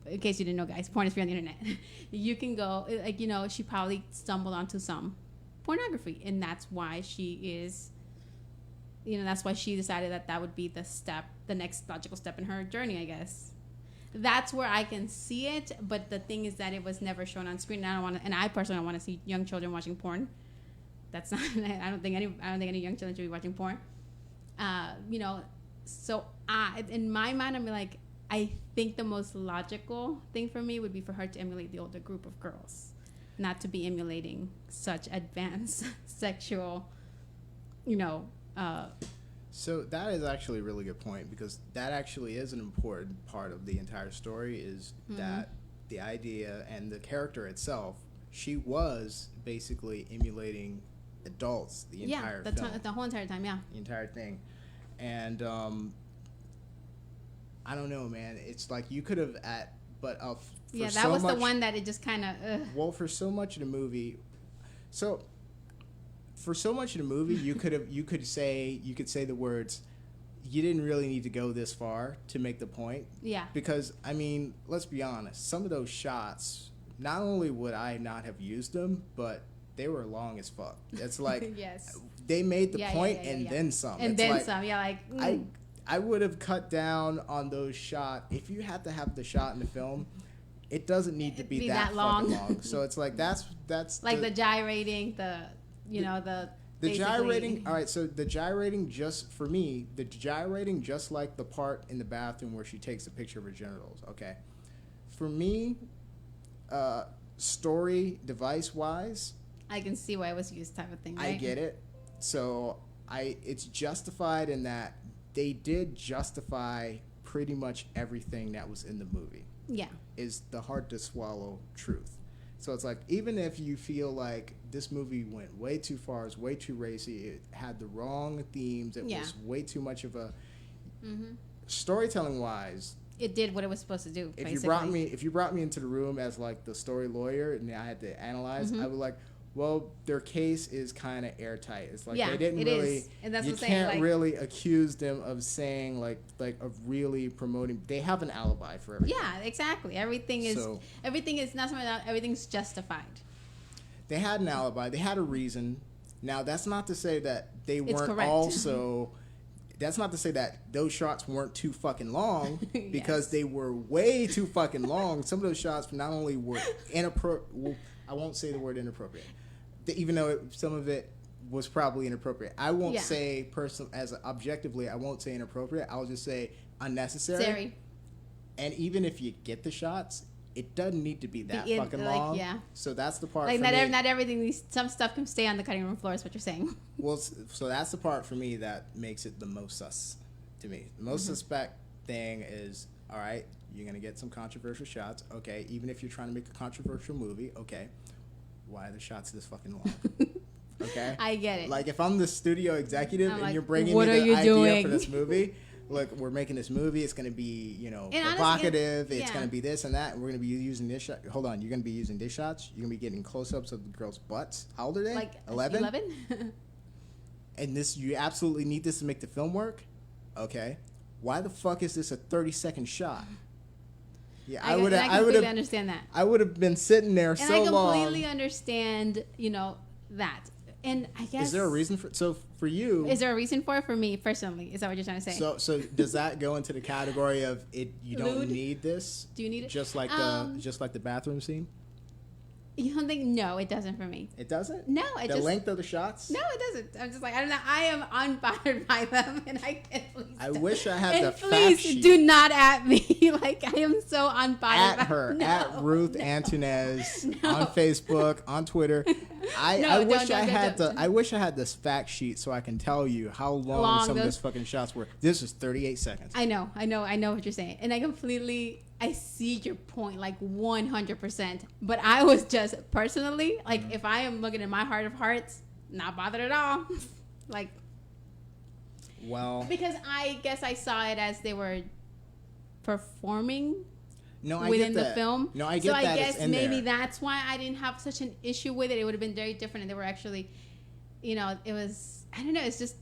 in case you didn't know, guys, porn is free on the internet. You can go, she probably stumbled onto some pornography, and that's why she is, that's why she decided that would be the next logical step in her journey, I guess. That's where I can see it, but the thing is that it was never shown on screen, and I personally don't want to see young children watching porn. That's not, I don't think any young children should be watching porn. So in my mind, I'm like, I think the most logical thing for me would be for her to emulate the older group of girls, not to be emulating such advanced sexual, So that is actually a really good point, because that actually is an important part of the entire story, is that the idea and the character itself, she was basically emulating adults the entire film. The whole entire time, yeah. The entire thing. And I don't know, man. It's like you could have that was the one that it just kind of. Well, for so much of the movie, you could say the words, you didn't really need to go this far to make the point. Yeah. Because I mean, let's be honest. Some of those shots, not only would I not have used them, but they were long as fuck. It's like yes. They made the point and then some. And it's then like, some. Yeah, like. I would have cut down on those shots. If you have to have the shot in the film, it doesn't need to be that long. So it's like that's like the gyrating, the gyrating. All right, so the gyrating just for me, just like the part in the bathroom where she takes a picture of her genitals. Okay, for me, story device wise, I can see why it was used, type of thing. Right? I get it. So it's justified in that they did justify pretty much everything that was in the movie. Yeah. Is the hard to swallow truth. So it's like, even if you feel like this movie went way too far, it's way too racy, it had the wrong themes, it was way too much of a storytelling wise, it did what it was supposed to do. If you brought me into the room as like the story lawyer and I had to analyze, I would like, well, their case is kind of airtight. It's like they didn't really. And that's you can't really accuse them of saying like of really promoting. They have an alibi for everything. Yeah, exactly. Everything is not something that everything's justified. They had an alibi. They had a reason. Now that's not to say that they weren't also that's not to say that those shots weren't too fucking long, because Yes. they were way too fucking long. Some of those shots not only were inappropriate, well, I won't say the word inappropriate, even though some of it was probably inappropriate. I won't say objectively, I won't say inappropriate. I'll just say unnecessary. Sorry. And even if you get the shots, it doesn't need to be that fucking like, long. yeah. So that's the part. Like for me. not everything. Some stuff can stay on the cutting room floor. Is what you're saying. Well, so that's the part for me that makes it the most sus to me. The most suspect thing is, all right, you're gonna get some controversial shots. Okay, even if you're trying to make a controversial movie, okay, why are the shots this fucking long? Okay, I get it. Like if I'm the studio executive and like, you're bringing what me are the you idea doing? for this movie. Look, we're making this movie. It's going to be, And provocative. honestly, It's going to be this and that. And we're going to be using this shot. Hold on. You're going to be using this shots. You're going to be getting close-ups of the girls' butts. How old are they? Like 11? 11? And you absolutely need this to make the film work? Okay. Why the fuck is this a 30-second shot? Yeah, I completely understand that. I would have been sitting there And so long. I completely understand, that. And I guess... Is there a reason for... So, for you... Is there a reason for it? For me, personally? Is that what you're trying to say? So does that go into the category of you don't Lewd? need this? Do you need it? Just like the bathroom scene? You don't think? No, it doesn't for me. It doesn't? No, The length of the shots? No, it doesn't. I'm just like, I don't know. I am unbothered by them, and I can't please. I wish I had the fact please sheet. do not at me. Like, I am so unbothered At by her, no, at Ruth no. Antunez No. I Facebook, on Twitter. I wish I had this fact sheet so I can tell you how long some of those fucking shots were. This is 38 seconds. I know what you're saying, and I see your point, like 100%. But I was just personally, like, if I am looking at my heart of hearts, not bothered at all. Like, well, because I guess I saw it as they were performing. No, I within get the that. film. No, I get so that. I guess it's in maybe there. that's why I didn't have such an issue with it. It would have been very different, and they were actually, it was, I don't know. It's just,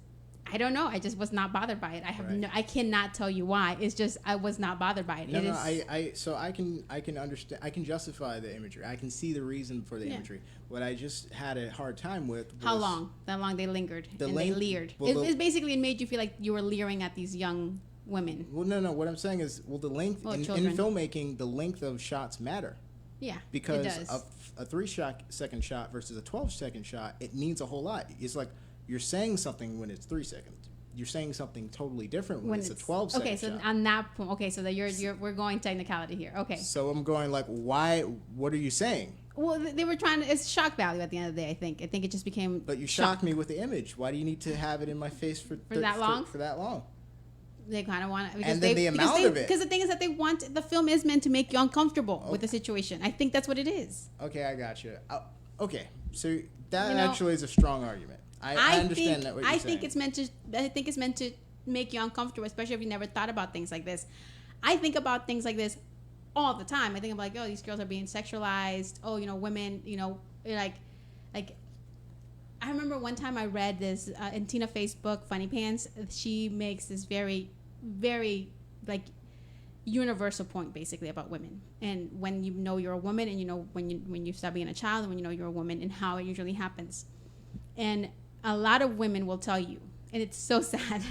I don't know. I just was not bothered by it. I have Right. I cannot tell you why. It's just I was not bothered by it. No, I can understand. I can justify the imagery. I can see the reason for the imagery. What I just had a hard time with was how long? That long they lingered The and length- they leered. well, It basically made you feel like you were leering at these young women. Well, no. What I'm saying is, the length in children. filmmaking, the length of shots matter. Yeah, Because it does. a 3-second shot versus a 12-second shot, it means a whole lot. It's like you're saying something when it's 3 seconds. You're saying something totally different when it's a 12-second okay, so shot. on that point, okay, so that we're going technicality here. Okay. So I'm going like, why? What are you saying? Well, they were trying to. It's shock value at the end of the day. I think it just became. But you shocked me with the image. Why do you need to have it in my face for that long? For that long? They kind of want to. And then the amount of it. Because the thing is that the film is meant to make you uncomfortable with the situation. I think that's what it is. Okay, I got you. Okay, so that You know, actually is a strong argument. I understand that. What you're I saying. think it's meant to make you uncomfortable, especially if you never thought about things like this. I think about things like this all the time. I think I'm like, oh, these girls are being sexualized. Oh, women, like. I remember one time I read this in Tina Facebook, Funny Pants. She makes this very, very like universal point basically about women and when you know you're a woman and when you stop being a child and when you know you're a woman and how it usually happens. And a lot of women will tell you, and it's so sad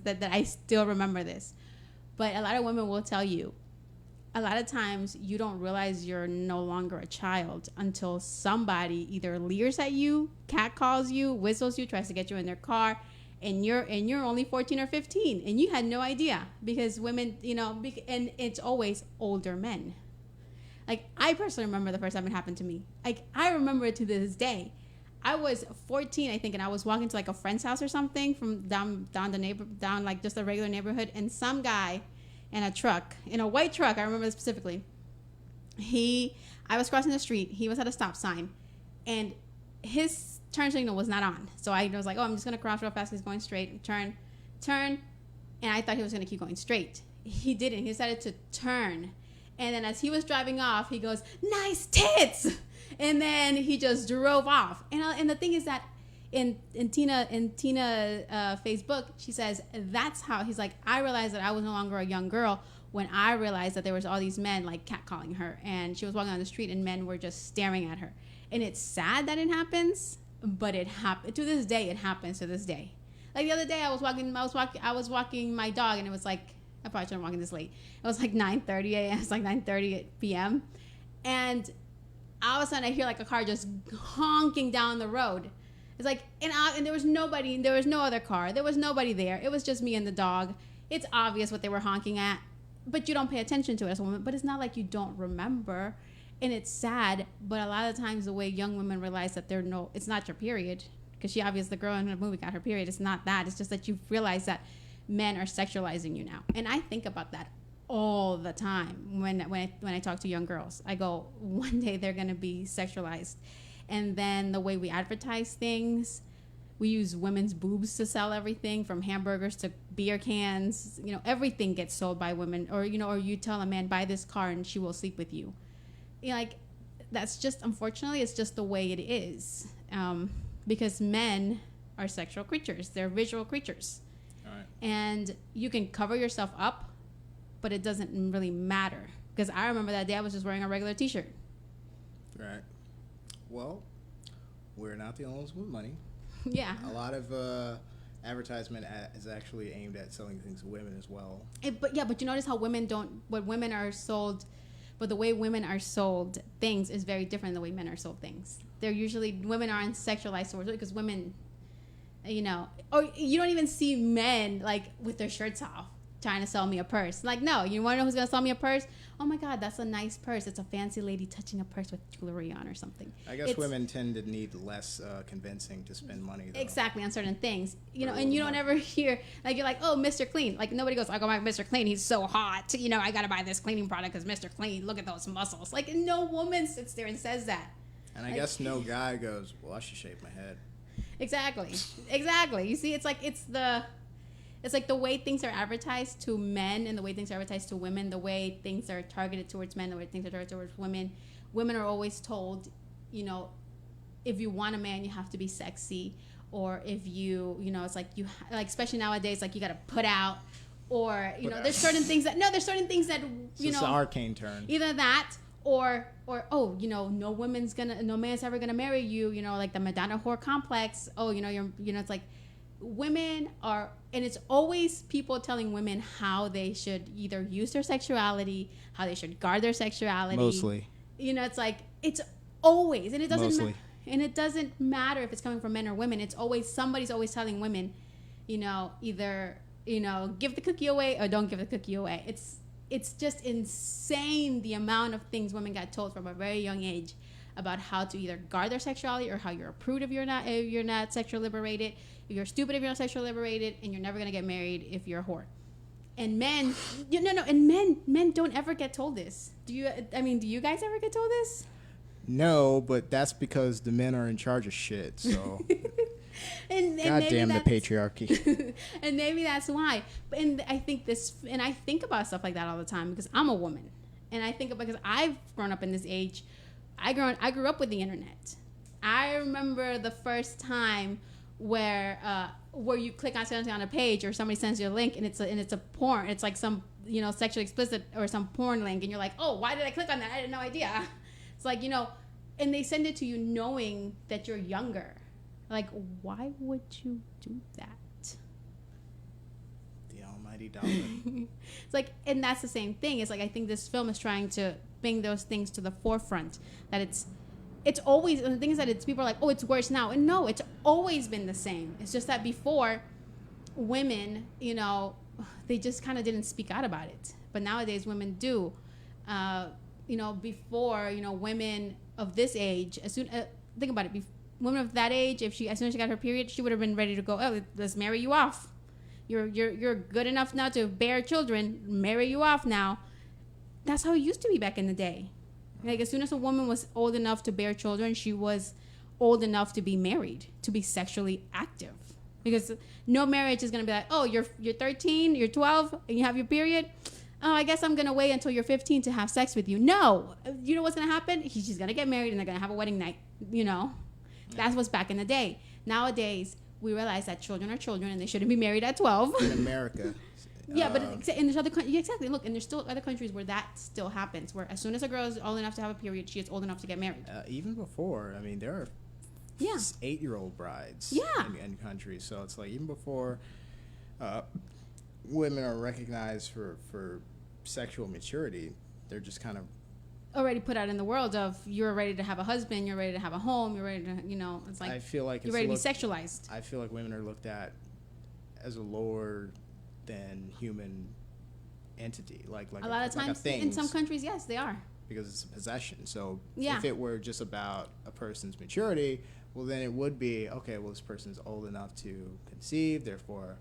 that I still remember this, but a lot of women will tell you, a lot of times you don't realize you're no longer a child until somebody either leers at you, catcalls you, whistles you, tries to get you in their car, and you're only 14 or 15 and you had no idea, because women, and it's always older men. Like, I personally remember the first time it happened to me. Like, I remember it to this day. I was 14, I think, and I was walking to like a friend's house or something from down like just a regular neighborhood, and some guy in a white truck, I remember this specifically. I was crossing the street. He was at a stop sign, and his turn signal was not on. So I was like, oh, I'm just gonna cross real fast. He's going straight. Turn, and I thought he was gonna keep going straight. He didn't. He decided to turn, and then as he was driving off, he goes, "Nice tits." And then he just drove off. And the thing is that in Tina Facebook, she says that's how he's like, I realized that I was no longer a young girl when I realized that there was all these men like catcalling her, and she was walking on the street and men were just staring at her. And it's sad that it happens, but it happened to this day. It happens to this day. Like the other day, I was walking my dog, and it was like, I probably shouldn't walking this late. It was like 9:30 a.m. It's like 9:30 p.m. And all of a sudden, I hear like a car just honking down the road. It's like, and there was nobody. There was no other car. There was nobody there. It was just me and the dog. It's obvious what they were honking at, but you don't pay attention to it as a woman. But it's not like you don't remember, and it's sad. But a lot of times, the way young women realize that it's not your period, because the girl in the movie got her period. It's not that. It's just that you realize that men are sexualizing you now, and I think about that all the time when I talk to young girls. I go, one day they're gonna be sexualized. And then the way we advertise things, we use women's boobs to sell everything from hamburgers to beer cans. Everything gets sold by women. Or you tell a man, buy this car and she will sleep with you. That's just, unfortunately, it's just the way it is. Because men are sexual creatures. They're visual creatures. All right. And you can cover yourself up, but it doesn't really matter. Because I remember that day I was just wearing a regular t-shirt. Right. Well, we're not the only ones with money. Yeah. A lot of advertisement is actually aimed at selling things to women as well. But you notice how women the way women are sold things is very different than the way men are sold things. Women aren't sexualized towards it because women, or you don't even see men like with their shirts off trying to sell me a purse. Like, no, you want to know who's going to sell me a purse? Oh my God, that's a nice purse. It's a fancy lady touching a purse with jewelry on or something. I guess women tend to need less convincing to spend money, though. Exactly, on certain things. And you don't ever hear, like, you're like, oh, Mr. Clean. Like, nobody goes, I go buy Mr. Clean. He's so hot. I got to buy this cleaning product because Mr. Clean, look at those muscles. Like, no woman sits there and says that. And I guess no guy goes, well, I should shave my head. Exactly. You see, it's like the way things are advertised to men and the way things are advertised to women, the way things are targeted towards men, the way things are targeted towards women. Women are always told, if you want a man, you have to be sexy. Or if it's like especially nowadays, like you got to put out. Or, there's certain things that, It's an arcane term. Either that or no man's ever going to marry you, like the Madonna whore complex. Oh, it's like, women are, and it's always people telling women how they should either use their sexuality, how they should guard their sexuality. Mostly. It's like, it's always, and it doesn't Mostly. And it doesn't matter if it's coming from men or women. It's always, somebody's always telling women, either, give the cookie away or don't give the cookie away. It's just insane the amount of things women got told from a very young age about how to either guard their sexuality or how you're a prude if you're not sexually liberated, if you're stupid if you're not sexually liberated, and you're never gonna get married if you're a whore. And men, men don't ever get told this. Do you guys ever get told this? No, but that's because the men are in charge of shit. So, and God damn the patriarchy. And maybe that's why. And I think about stuff like that all the time because I'm a woman, and I think about, because I've grown up in this age. I grew up with the internet. I remember the first time where you click on something on a page or somebody sends you a link and it's a porn. It's like some sexually explicit or some porn link, and you're like, oh, why did I click on that? I had no idea. It's like, and they send it to you knowing that you're younger. Like, why would you do that? The almighty dollar. It's like, and that's the same thing. It's like, I think this film is trying to bring those things to the forefront, that it's always, and the thing is that people are like, oh, it's worse now. And no, it's always been the same. It's just that before, women, they just kind of didn't speak out about it. But nowadays, women do. Before, women of this age, think about it, women of that age, as soon as she got her period, she would have been ready to go, oh, let's marry you off. You're good enough now to bear children, marry you off now. That's how it used to be back in the day. Like, as soon as a woman was old enough to bear children, she was old enough to be married, to be sexually active. Because no marriage is going to be like, oh, you're 13, you're 12, and you have your period. Oh, I guess I'm going to wait until you're 15 to have sex with you. No. You know what's going to happen? She's going to get married, and they're going to have a wedding night. That's what's back in the day. Nowadays, we realize that children are children, and they shouldn't be married at 12. In America. Yeah, but in there's other countries, exactly. Look, and there's still other countries where that still happens, where as soon as a girl is old enough to have a period, she is old enough to get married. Even before, there are Yeah. 8-year-old brides Yeah. in countries. So it's like even before women are recognized for sexual maturity, they're just kind of already put out in the world of you're ready to have a husband, you're ready to have a home, you're ready to, it's like I feel like you're ready to be sexualized. I feel like women are looked at as a lower than human entity, like a lot of times in some countries, yes, they are, because it's a possession. So yeah. if it were just about a person's maturity, well, then it would be, okay, well, this person's old enough to conceive, therefore,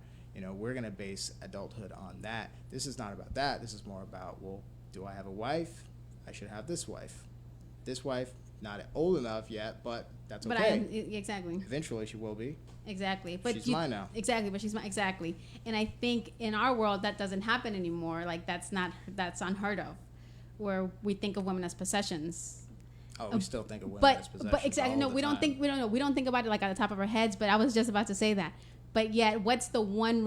we're going to base adulthood on that. This is not about that. This is more about, well, do I have a wife? I should have this wife. This wife, not old enough yet, but that's okay. But exactly. Eventually she will be. Exactly. But she's mine now. Exactly, but she's mine. Exactly. And I think in our world that doesn't happen anymore. Like that's unheard of, where we think of women as possessions. Oh, we still think of women as possessions. But exactly, no, we don't think about it like at the top of our heads. But I was just about to say that. But yet, what's the one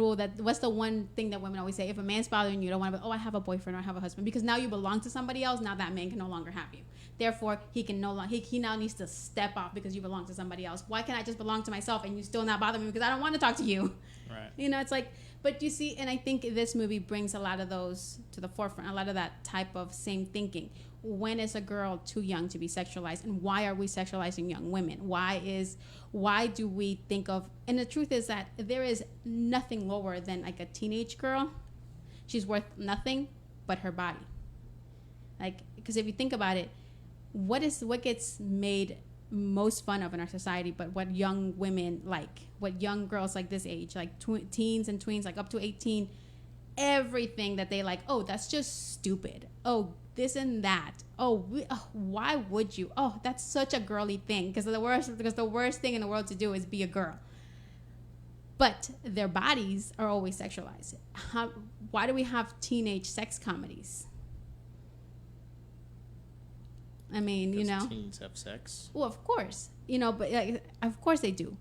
thing that women always say? If a man's bothering you, don't want to be, I have a boyfriend or I have a husband. Because now you belong to somebody else. Now that man can no longer have you. Therefore, he can no longer, he now needs to step off because you belong to somebody else. Why can't I just belong to myself and you still not bother me because I don't want to talk to you? Right. It's like, but you see, and I think this movie brings a lot of those to the forefront, a lot of that type of same thinking. When is a girl too young to be sexualized, and why are we sexualizing young women? Why do we think of, and the truth is that there is nothing lower than like a teenage girl. She's worth nothing but her body. Like, because if you think about it, what gets made most fun of in our society, but what young women like, what young girls like this age, like teens and tweens, like up to 18, everything that they like, oh, that's just stupid. Oh, this and that. Why would you? Oh, that's such a girly thing. Because the worst thing in the world to do is be a girl. But their bodies are always sexualized. Why do we have teenage sex comedies? I mean, teens have sex. Well, of course, but of course they do.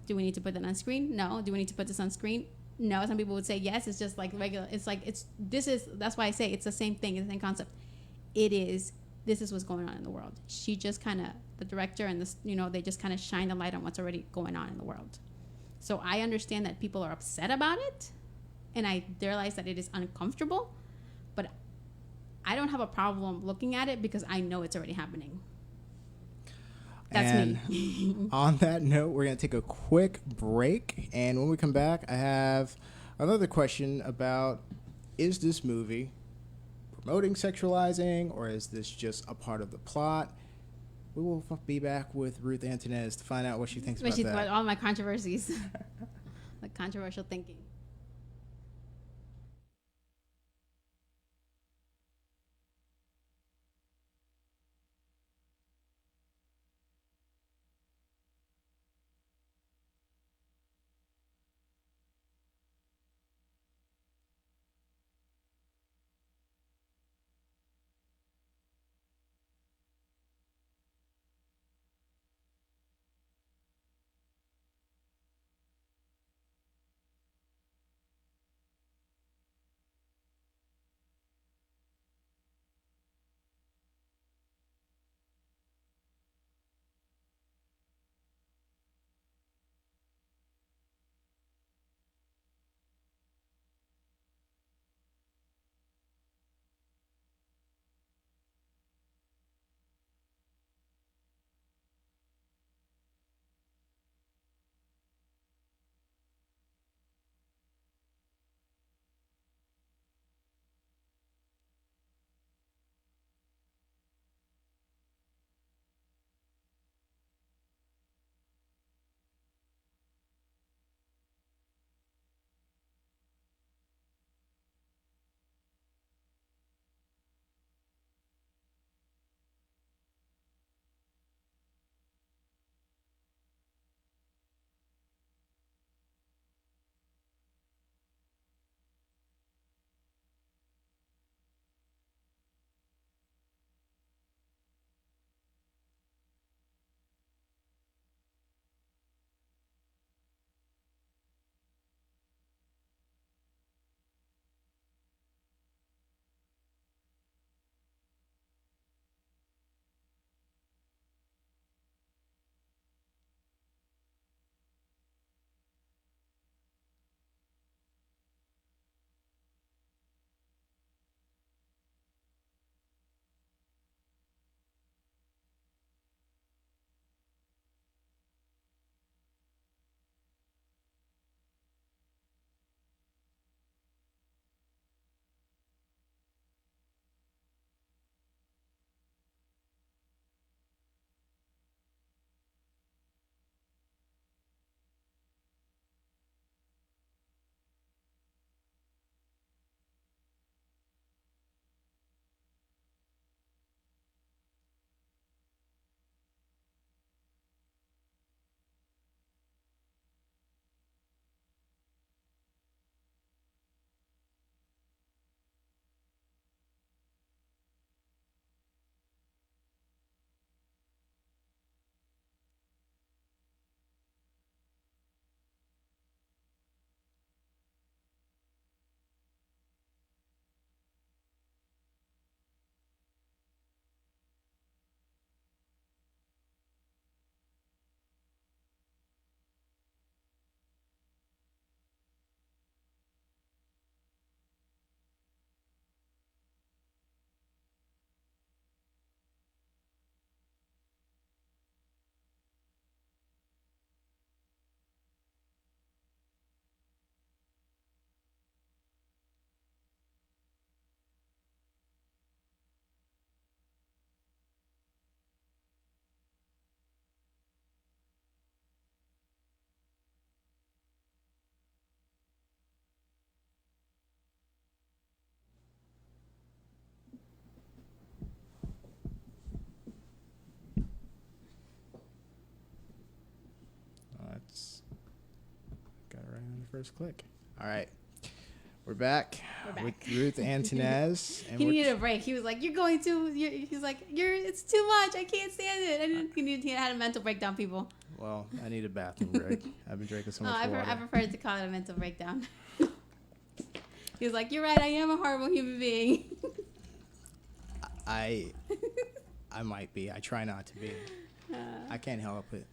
Do we need to put that on screen? No. Do we need to put this on screen? No. Some people would say yes. It's just like regular. It's like that's why I say it's the same thing. It's the same concept. This is what's going on in the world. She just kind of, the director and this, they just kind of shine the light on what's already going on in the world. So I understand that people are upset about it, and I realize that it is uncomfortable, but I don't have a problem looking at it because I know it's already happening. That's me. On that note, we're going to take a quick break, and when we come back, I have another question about, is this movie promoting sexualizing, or is this just a part of the plot? We will be back with Ruth Antunez to find out what she thinks about that. About all my controversies. Like controversial thinking. first click. All right. We're back. We're back. With Ruth Antunez. And He needed a break. He was like, he's like, it's too much. I can't stand it. He had a mental breakdown, people. Well, I need a bathroom break. I've been drinking so much water. I prefer to call it a mental breakdown. He was like, you're right. I am a horrible human being. I might be. I try not to be. I can't help it.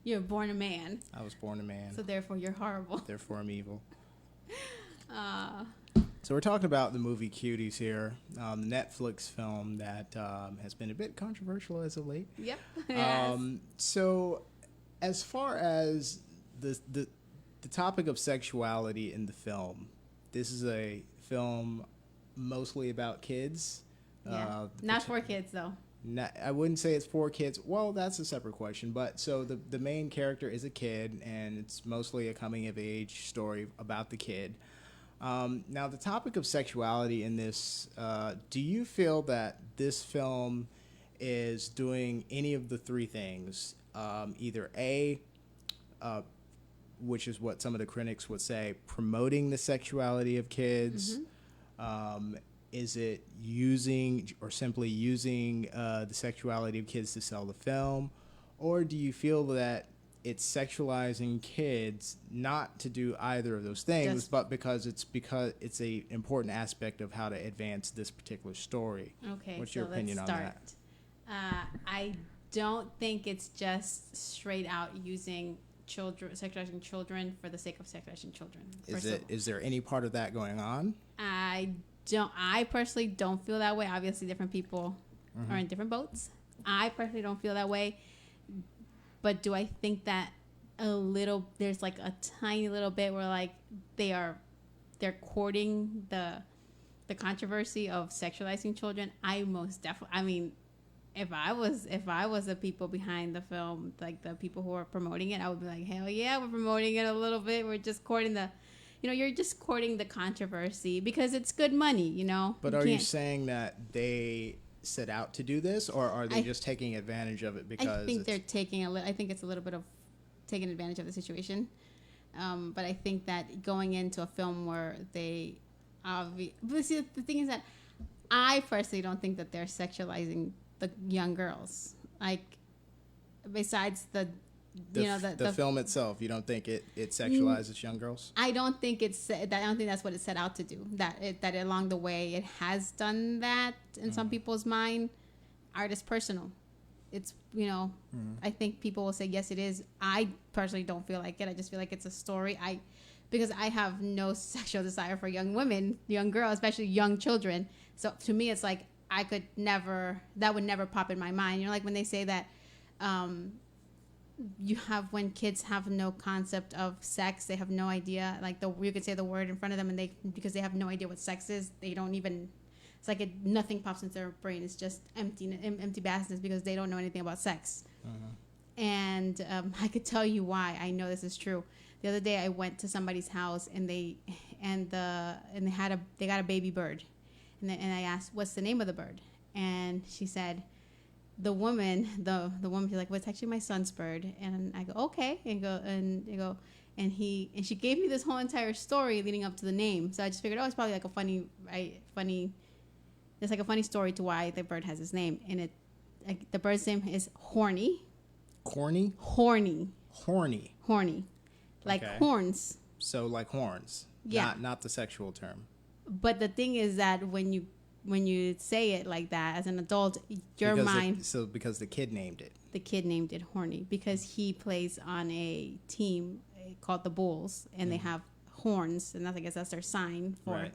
You're born a man. I was born a man. So therefore, you're horrible. Therefore, I'm evil. So we're talking about the movie Cuties here, the Netflix film that has been a bit controversial as of late. Yep. Yes. So as far as the topic of sexuality in the film, this is a film mostly about kids. Yeah. Not for kids, though. I wouldn't say it's for kids. Well, that's a separate question. But so the main character is a kid, and it's mostly a coming-of-age story about the kid. Now, the topic of sexuality in this, do you feel that this film is doing any of the three things? Either A, which is what some of the critics would say, promoting the sexuality of kids. Is it using or simply using the sexuality of kids to sell the film? Or do you feel that it's sexualizing kids not to do either of those things, but because it's a important aspect of how to advance this particular story? Okay, what's your opinion on that? I don't think it's just straight out using sexualizing children for the sake of sexualizing children. Is there any part of that going on? I personally don't feel that way. Obviously, different people are in different boats. I personally don't feel that way. But do I think that there's like a tiny little bit where like they're courting the controversy of sexualizing children? I most definitely. I mean, if I was the people behind the film, like the people who are promoting it, I would be like, hell yeah, we're promoting it a little bit. We're just courting you're just courting the controversy because it's good money, But are you saying that they set out to do this, or are they just taking advantage of it because I think they're taking I think it's a little bit of taking advantage of the situation. But I think that going into a film where they but see, the thing is that I personally don't think that they're sexualizing the young girls. Like, besides the film itself, you don't think it sexualizes young girls? I don't think that's what it set out to do. That along the way it has done that in some people's mind. Art is personal. It's I think people will say yes, it is. I personally don't feel like it. I just feel like it's a story. Because I have no sexual desire for young women, young girls, especially young children. So to me, it's like that would never pop in my mind. Like when they say that. When kids have no concept of sex, they have no idea. Like you could say the word in front of them, and because they have no idea what sex is, they don't even. It's like nothing pops into their brain. It's just empty vastness because they don't know anything about sex. And I could tell you why I know this is true. The other day I went to somebody's house and they got a baby bird, and I asked, "What's the name of the bird?" And she said. The woman, she's like, well, it's actually my son's bird. And I go, okay. And she gave me this whole entire story leading up to the name. So I just figured, it's probably like there's like a funny story to why the bird has his name. And the bird's name is Horny. Corny? Horny. Like horns. So like horns. Yeah. Not the sexual term. But the thing is that when you say it like that as an adult, because the kid named it. The kid named it Horny because he plays on a team called the Bulls, and they have horns, and I guess that's their sign for it.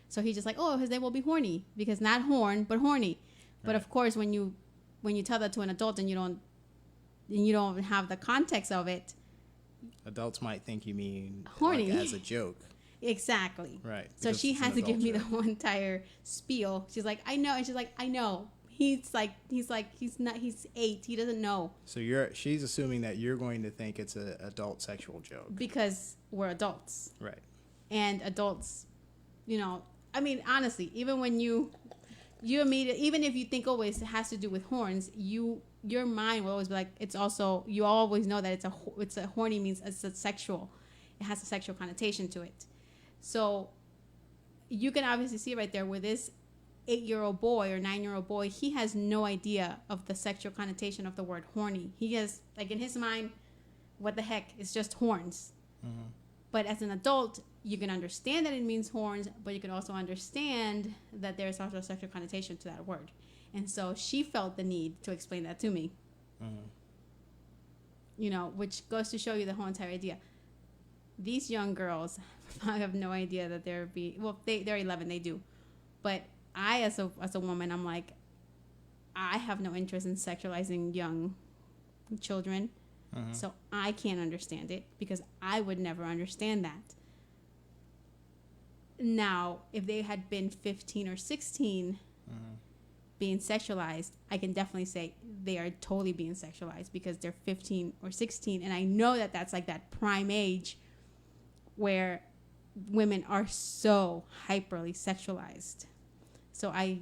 So he's just like, his name will be Horny because not horn, but horny. But of course, when you tell that to an adult and you don't have the context of it, adults might think you mean horny as a joke. Exactly. Right. So she had to give me the whole entire spiel. She's like, I know. And she's like, I know. He's 8. He doesn't know. So she's assuming that you're going to think it's an adult sexual joke. Because we're adults. Right. And adults, I mean, honestly, even when you even if you think always it has to do with horns, your mind will always be like, it's also, you always know that it's a horny means it's a sexual. it has a sexual connotation to it. So you can obviously see right there where this 8-year-old boy or 9-year-old boy, he has no idea of the sexual connotation of the word horny. He has, like, in his mind, what the heck, it's just horns. Mm-hmm. But as an adult, you can understand that it means horns, but you can also understand that there's also a sexual connotation to that word. And so she felt the need to explain that to me. Mm-hmm. You know, which goes to show you the whole entire idea. These young girls have no idea that they're they're 11, they do. But I, as a woman, I'm like, I have no interest in sexualizing young children. Mm-hmm. So I can't understand it because I would never understand that. Now, if they had been 15 or 16 being sexualized, I can definitely say they are totally being sexualized because they're 15 or 16. And I know that that's like that prime age where women are so hyperly sexualized. So I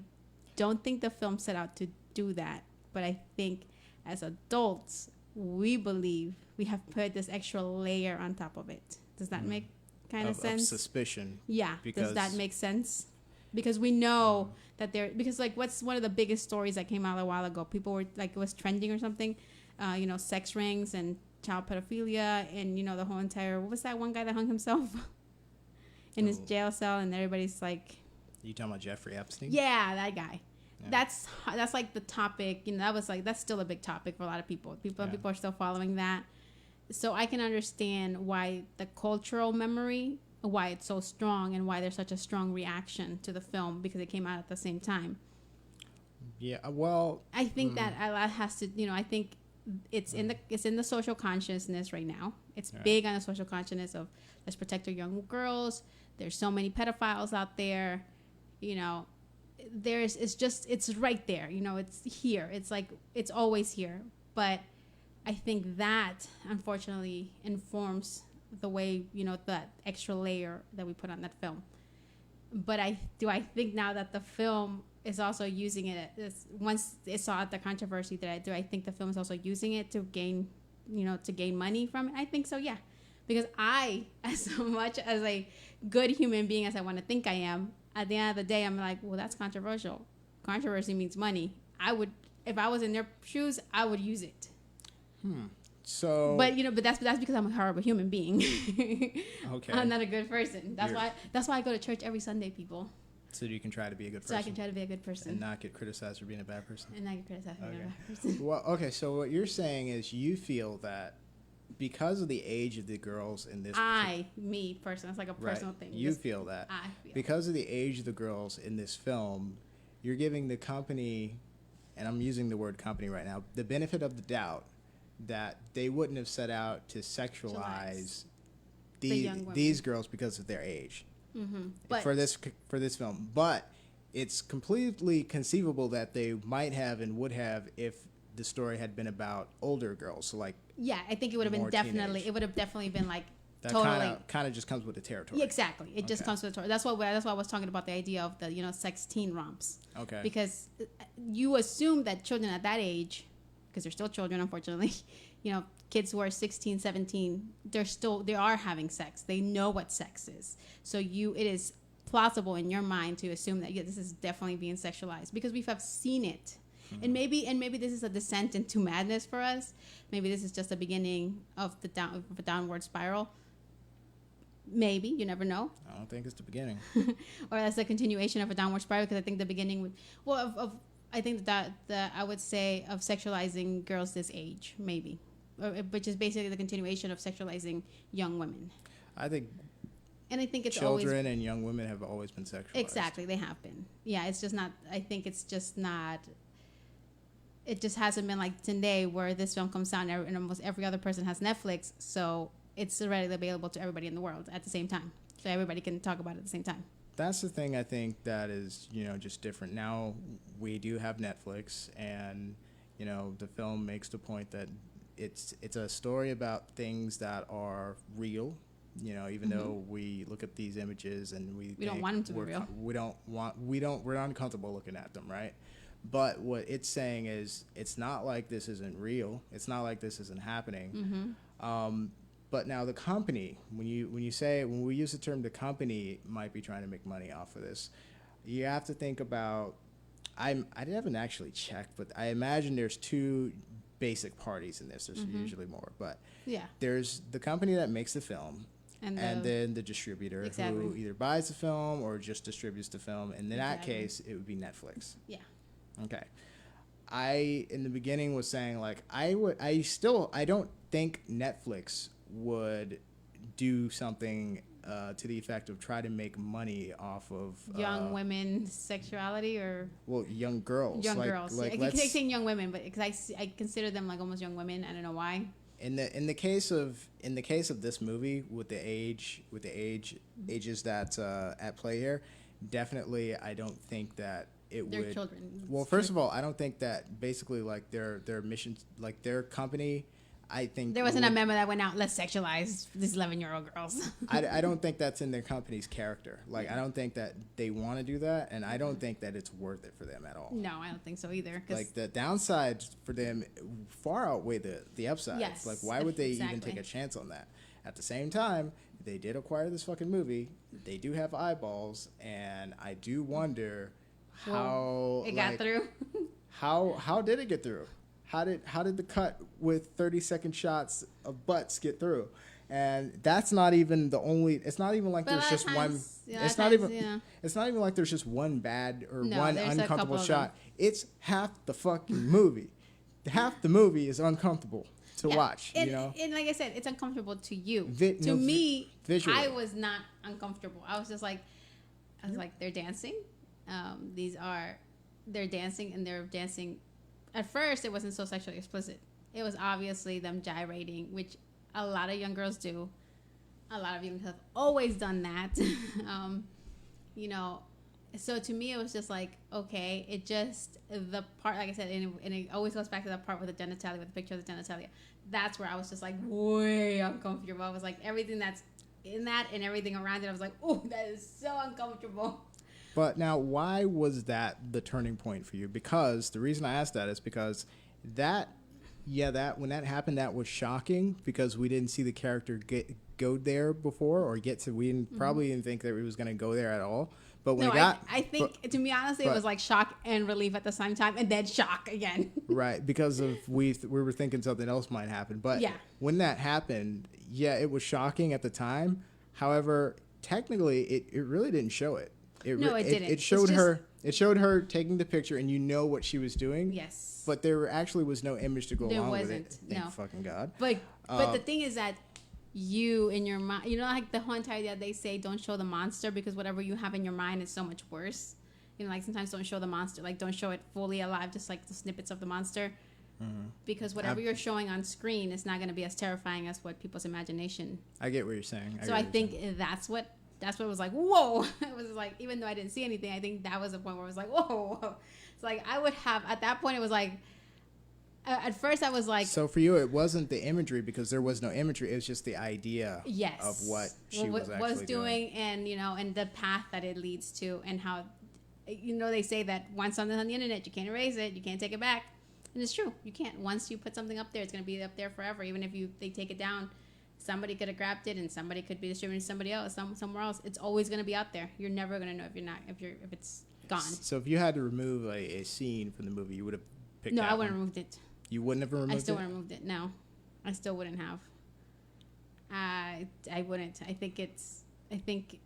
don't think the film set out to do that. But I think as adults, we believe we have put this extra layer on top of it. Does that make kind of sense? Of suspicion. Yeah. Does that make sense? Because we know that because like what's one of the biggest stories that came out a while ago? People were like, it was trending or something, sex rings and child pedophilia and, the whole entire, what was that one guy that hung himself in his jail cell and everybody's like. You talking about Jeffrey Epstein? Yeah, that guy. Yeah. That's like the topic, that's still a big topic for a lot of people. People are still following that. So I can understand why the cultural memory, why it's so strong and why there's such a strong reaction to the film because it came out at the same time. Yeah, well, I think that has to, I think it's in the social consciousness right now. It's big on the social consciousness of let's protect our young girls. There's so many pedophiles out there, it's right there, it's here. It's like, it's always here. But I think that unfortunately informs the way, that extra layer that we put on that film. But I think now that the film is also using it once it saw the controversy do I think the film is also using it to gain money from it? I think so, yeah. Because I, as much as a good human being as I want to think I am, at the end of the day, I'm like, well, that's controversial. Controversy means money. If I was in their shoes, I would use it. So, but that's because I'm a horrible human being. Okay, I'm not a good person. That's why I go to church every Sunday, people. So you can try to be a good person. So I can try to be a good person and not get criticized for being a bad person. And not get criticized for being a bad person. Well, okay. So what you're saying is you feel that because of the age of the girls in this, me personally, it's like a personal thing. You feel that because of the age of the girls in this film, you're giving the company, and I'm using the word company right now, the benefit of the doubt that they wouldn't have set out to sexualize these girls because of their age. Mm-hmm. But for this film, but it's completely conceivable that they might have and would have if the story had been about older girls. So like, yeah, I think it would have been definitely been like that totally kind of just comes with the territory. Yeah, exactly. It just comes with the territory. That's why I was talking about the idea of the sex teen romps. Okay. Because you assume that children at that age, because they're still children, unfortunately, kids who are 16, 17, they are having sex. They know what sex is. So it is plausible in your mind to assume that this is definitely being sexualized because we have seen it. Mm-hmm. And maybe this is a descent into madness for us. Maybe this is just the beginning of a downward spiral. Maybe, you never know. I don't think it's the beginning. Or that's a continuation of a downward spiral because I think the beginning I think that I would say of sexualizing girls this age, maybe, which is basically the continuation of sexualizing young women. I think it's children and young women have always been sexualized. Exactly, they have been. Yeah, it's just not. I think it's just not. It just hasn't been like today where this film comes out and almost every other person has Netflix, so it's already available to everybody in the world at the same time, so everybody can talk about it at the same time. That's the thing I think that is, just different. Now we do have Netflix, and, the film makes the point that it's a story about things that are real, even though we look at these images and we don't want them to be real. We're uncomfortable looking at them, right? But what it's saying is it's not like this isn't real. It's not like this isn't happening. Mm-hmm. But now the company, when we use the term the company might be trying to make money off of this, you have to think about. I haven't actually checked, but I imagine there's two basic parties in this. There's usually more, but there's the company that makes the film, and then the distributor who either buys the film or just distributes the film. And in that case, it would be Netflix. Yeah. Okay. I in the beginning was saying like I don't think Netflix would do something to the effect of try to make money off of young women's sexuality or young girls. Girls. I keep saying young women, but because I consider them like almost young women. I don't know why. In the case of this movie with the ages that's at play here, definitely I don't think that they're children. Well, first of all, I don't think that basically like their mission, like their company. I think there wasn't a memo that went out, let's sexualize these 11-year-old girls. I don't think that's in their company's character. Like, I don't think that they want to do that, and I don't think that it's worth it for them at all. No, I don't think so either. Like, the downsides for them far outweigh the upsides. Yes, like, why would they even take a chance on that? At the same time, they did acquire this fucking movie. They do have eyeballs, and I do wonder how... It got through? How did it get through? How did the cut with 30-second shots of butts get through? And that's not even the only. It's not even like there's just one. It's not even. It's not even like there's just one bad or one uncomfortable shot. It's half the fucking movie. Half the movie is uncomfortable to watch. And, you know. And like I said, it's uncomfortable to you. To me, visually. I was not uncomfortable. I was just like, they're dancing. They're dancing and they're dancing. At first, it wasn't so sexually explicit. It was obviously them gyrating, which a lot of young girls do. A lot of young girls have always done that. You know, so to me, it was just like, okay, it just, the part, like I said, and it always goes back to that part with the genitalia, with the picture of the genitalia. That's where I was just like way uncomfortable. I was like, everything that's in that and everything around it, I was like, oh, that is so uncomfortable. But now, why was that the turning point for you? Because the reason I asked that is because that when that happened, that was shocking because we didn't see the character go there before or get to. We probably didn't think that he was going to go there at all. But when I think to me honestly, it was like shock and relief at the same time, and then shock again. Right, because of we were thinking something else might happen. But when that happened, it was shocking at the time. However, technically, it really didn't show it. It didn't. It showed her. It showed her taking the picture, and you know what she was doing. Yes. But there actually was no image to go along with it. Thank fucking God. But the thing is that you in your mind, you know, like the whole entire day they say, don't show the monster because whatever you have in your mind is so much worse. You know, like sometimes don't show the monster, like don't show it fully alive, just like the snippets of the monster. Mm-hmm. Because whatever you're showing on screen is not going to be as terrifying as what people's imagination. I get what you're saying. I think that's what was like, whoa. It was like, even though I didn't see anything, I think that was a point where I was like, whoa. It's like, I would have, at that point, it was like, at first I was like. So for you, it wasn't the imagery because there was no imagery. It was just the idea of what she was actually doing. And, you know, and the path that it leads to and how, you know, they say that once something's on the internet, you can't erase it. You can't take it back. And it's true. You can't. Once you put something up there, it's going to be up there forever. Even if they take it down. Somebody could have grabbed it, and somebody could be distributing to somebody else, somewhere else. It's always going to be out there. You're never going to know if it's gone. So if you had to remove a scene from the movie, you would have picked. No, I wouldn't have removed it. You wouldn't have removed it. I still wouldn't have removed it. No, I still wouldn't have. I wouldn't. I think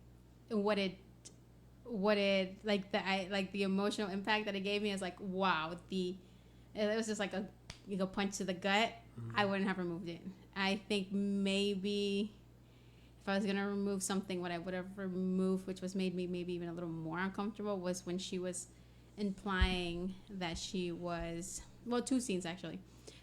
what it like the emotional impact that it gave me is like, wow. It was just like a punch to the gut. Mm-hmm. I wouldn't have removed it. I think maybe if I was going to remove something, what I would have removed, which was made me maybe even a little more uncomfortable, was when she was implying that she was, well, two scenes actually,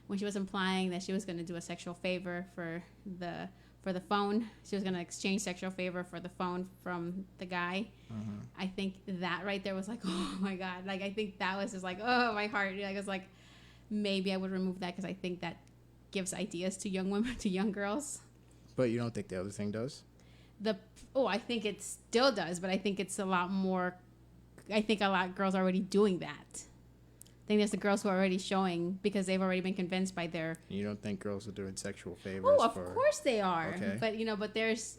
when she was implying that she was going to do a sexual favor for the phone. She was going to exchange sexual favor for the phone from the guy. Mm-hmm. I think that right there was like, oh my God. Like, I think that was just like, oh, my heart. Like, it was like, maybe I would remove that because I think that gives ideas to young women, to young girls. But you don't think the other thing does? I think it still does, but I think it's a lot more. I think a lot of girls are already doing that. I think there's the girls who are already showing because they've already been convinced by their. You don't think girls are doing sexual favors? Oh, of course they are. Okay. But there's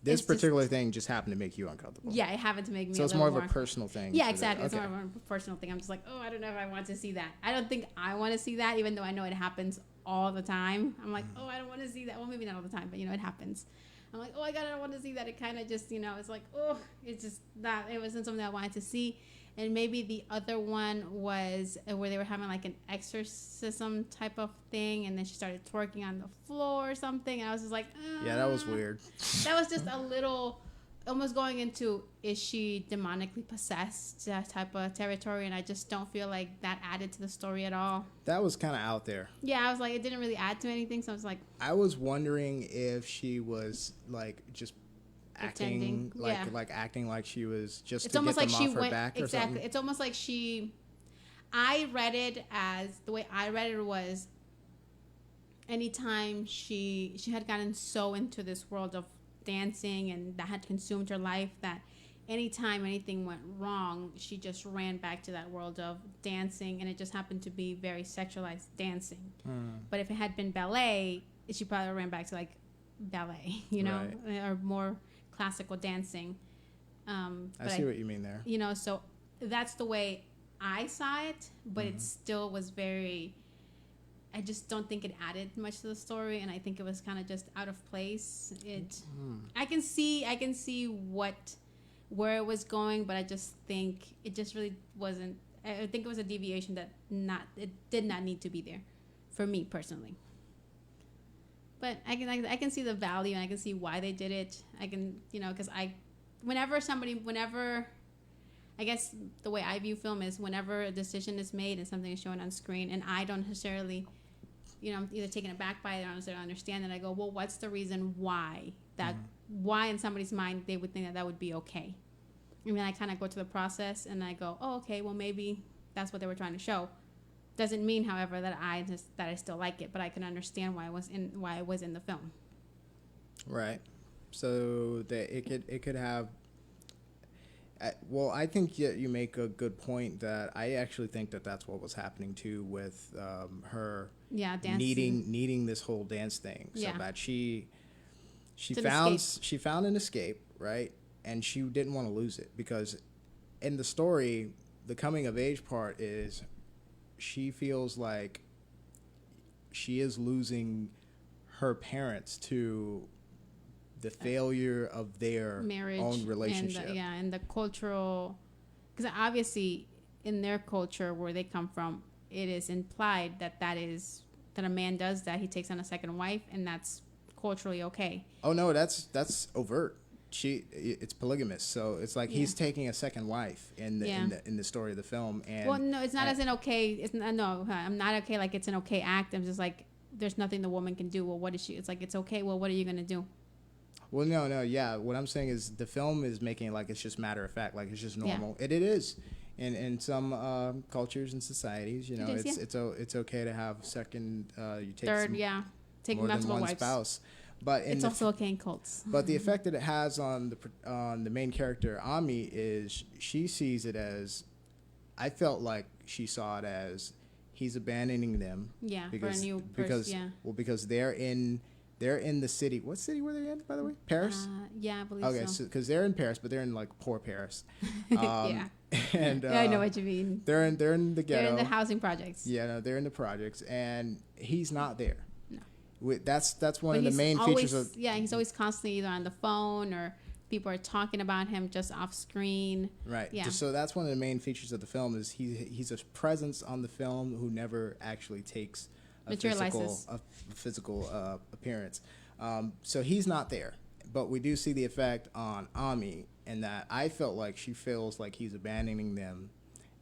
this particular thing just happened to make you uncomfortable. Yeah, it happened to make me. So it's more of a personal thing. Yeah, exactly. It's more of a personal thing. I'm just like, oh, I don't know if I want to see that. I don't think I want to see that, even though I know it happens all the time. I'm like, oh, I don't want to see that. Well, maybe not all the time, but it happens. I'm like, oh, I don't want to see that. It kind of just, it's like, oh, it's just that it wasn't something I wanted to see. And maybe the other one was where they were having like an exorcism type of thing, and then she started twerking on the floor or something, and I was just like, yeah, that was weird. That was just a little, almost going into, is she demonically possessed, that type of territory, and I just don't feel like that added to the story at all. That was kind of out there. Yeah, I was like, it didn't really add to anything, so I was like, I was wondering if she was like just acting acting like she was just to get them off her back or something. It's almost like I read it as, the way I read it was, anytime she had gotten so into this world of dancing and that had consumed her life, that anytime anything went wrong, she just ran back to that world of dancing, and it just happened to be very sexualized dancing. But if it had been ballet, she probably ran back to like ballet, right. Or more classical dancing. I see what you mean there. So that's the way I saw it, but it still was very, I just don't think it added much to the story, and I think it was kind of just out of place. I can see where it was going, but I just think it just really wasn't. I think it was a deviation that it did not need to be there, for me personally. But I can see the value, and I can see why they did it. I can, because whenever I guess the way I view film is whenever a decision is made and something is shown on screen, and I don't necessarily, I'm either taken aback by it or I don't understand it, I go, well, what's the reason why why in somebody's mind they would think that would be okay? And then I kind of go to the process and I go, oh, okay, well, maybe that's what they were trying to show. Doesn't mean, however, that I still like it, but I can understand why it was in the film. Right. So that it could have. Well, I think you make a good point that I actually think that that's what was happening too with her. Yeah, needing this whole dance thing so bad. She found an escape, right, and she didn't want to lose it, because in the story, the coming of age part is, she feels like she is losing her parents to the failure of their marriage, own relationship. And the cultural, because obviously in their culture where they come from, it is implied that a man does that, he takes on a second wife, and that's culturally okay. Oh no, that's overt. It's polygamous, so it's like he's taking a second wife in the story of the film. And well, no, it's not as an okay. It's not, no, I'm not okay. Like, it's an okay act. I'm just like, there's nothing the woman can do. Well, what is she? It's like, it's okay. Well, what are you gonna do? Well, no, yeah. What I'm saying is the film is making it like it's just matter of fact, like it's just normal. It is. In some cultures and societies, it's okay to have second, you take third, take more multiple than one wives. Spouse. But it's also okay in cults. But the effect that it has on the main character, Ami, is she sees it as, I felt like she saw it as, he's abandoning them. Yeah, because, for a new person. Because they're in the city. What city were they in, by the way? Paris? Yeah, I believe so. Okay, because they're in Paris, but they're in like poor Paris. And I know what you mean. They're in the ghetto. They're in the housing projects. Yeah, no, they're in the projects, and he's not there. No. That's one of the main features of. Yeah, he's always constantly either on the phone or people are talking about him just off screen. Right. Yeah. So that's one of the main features of the film, is he's a presence on the film who never actually takes a physical appearance. So he's not there, but we do see the effect on Ami, in that I felt like she feels like he's abandoning them,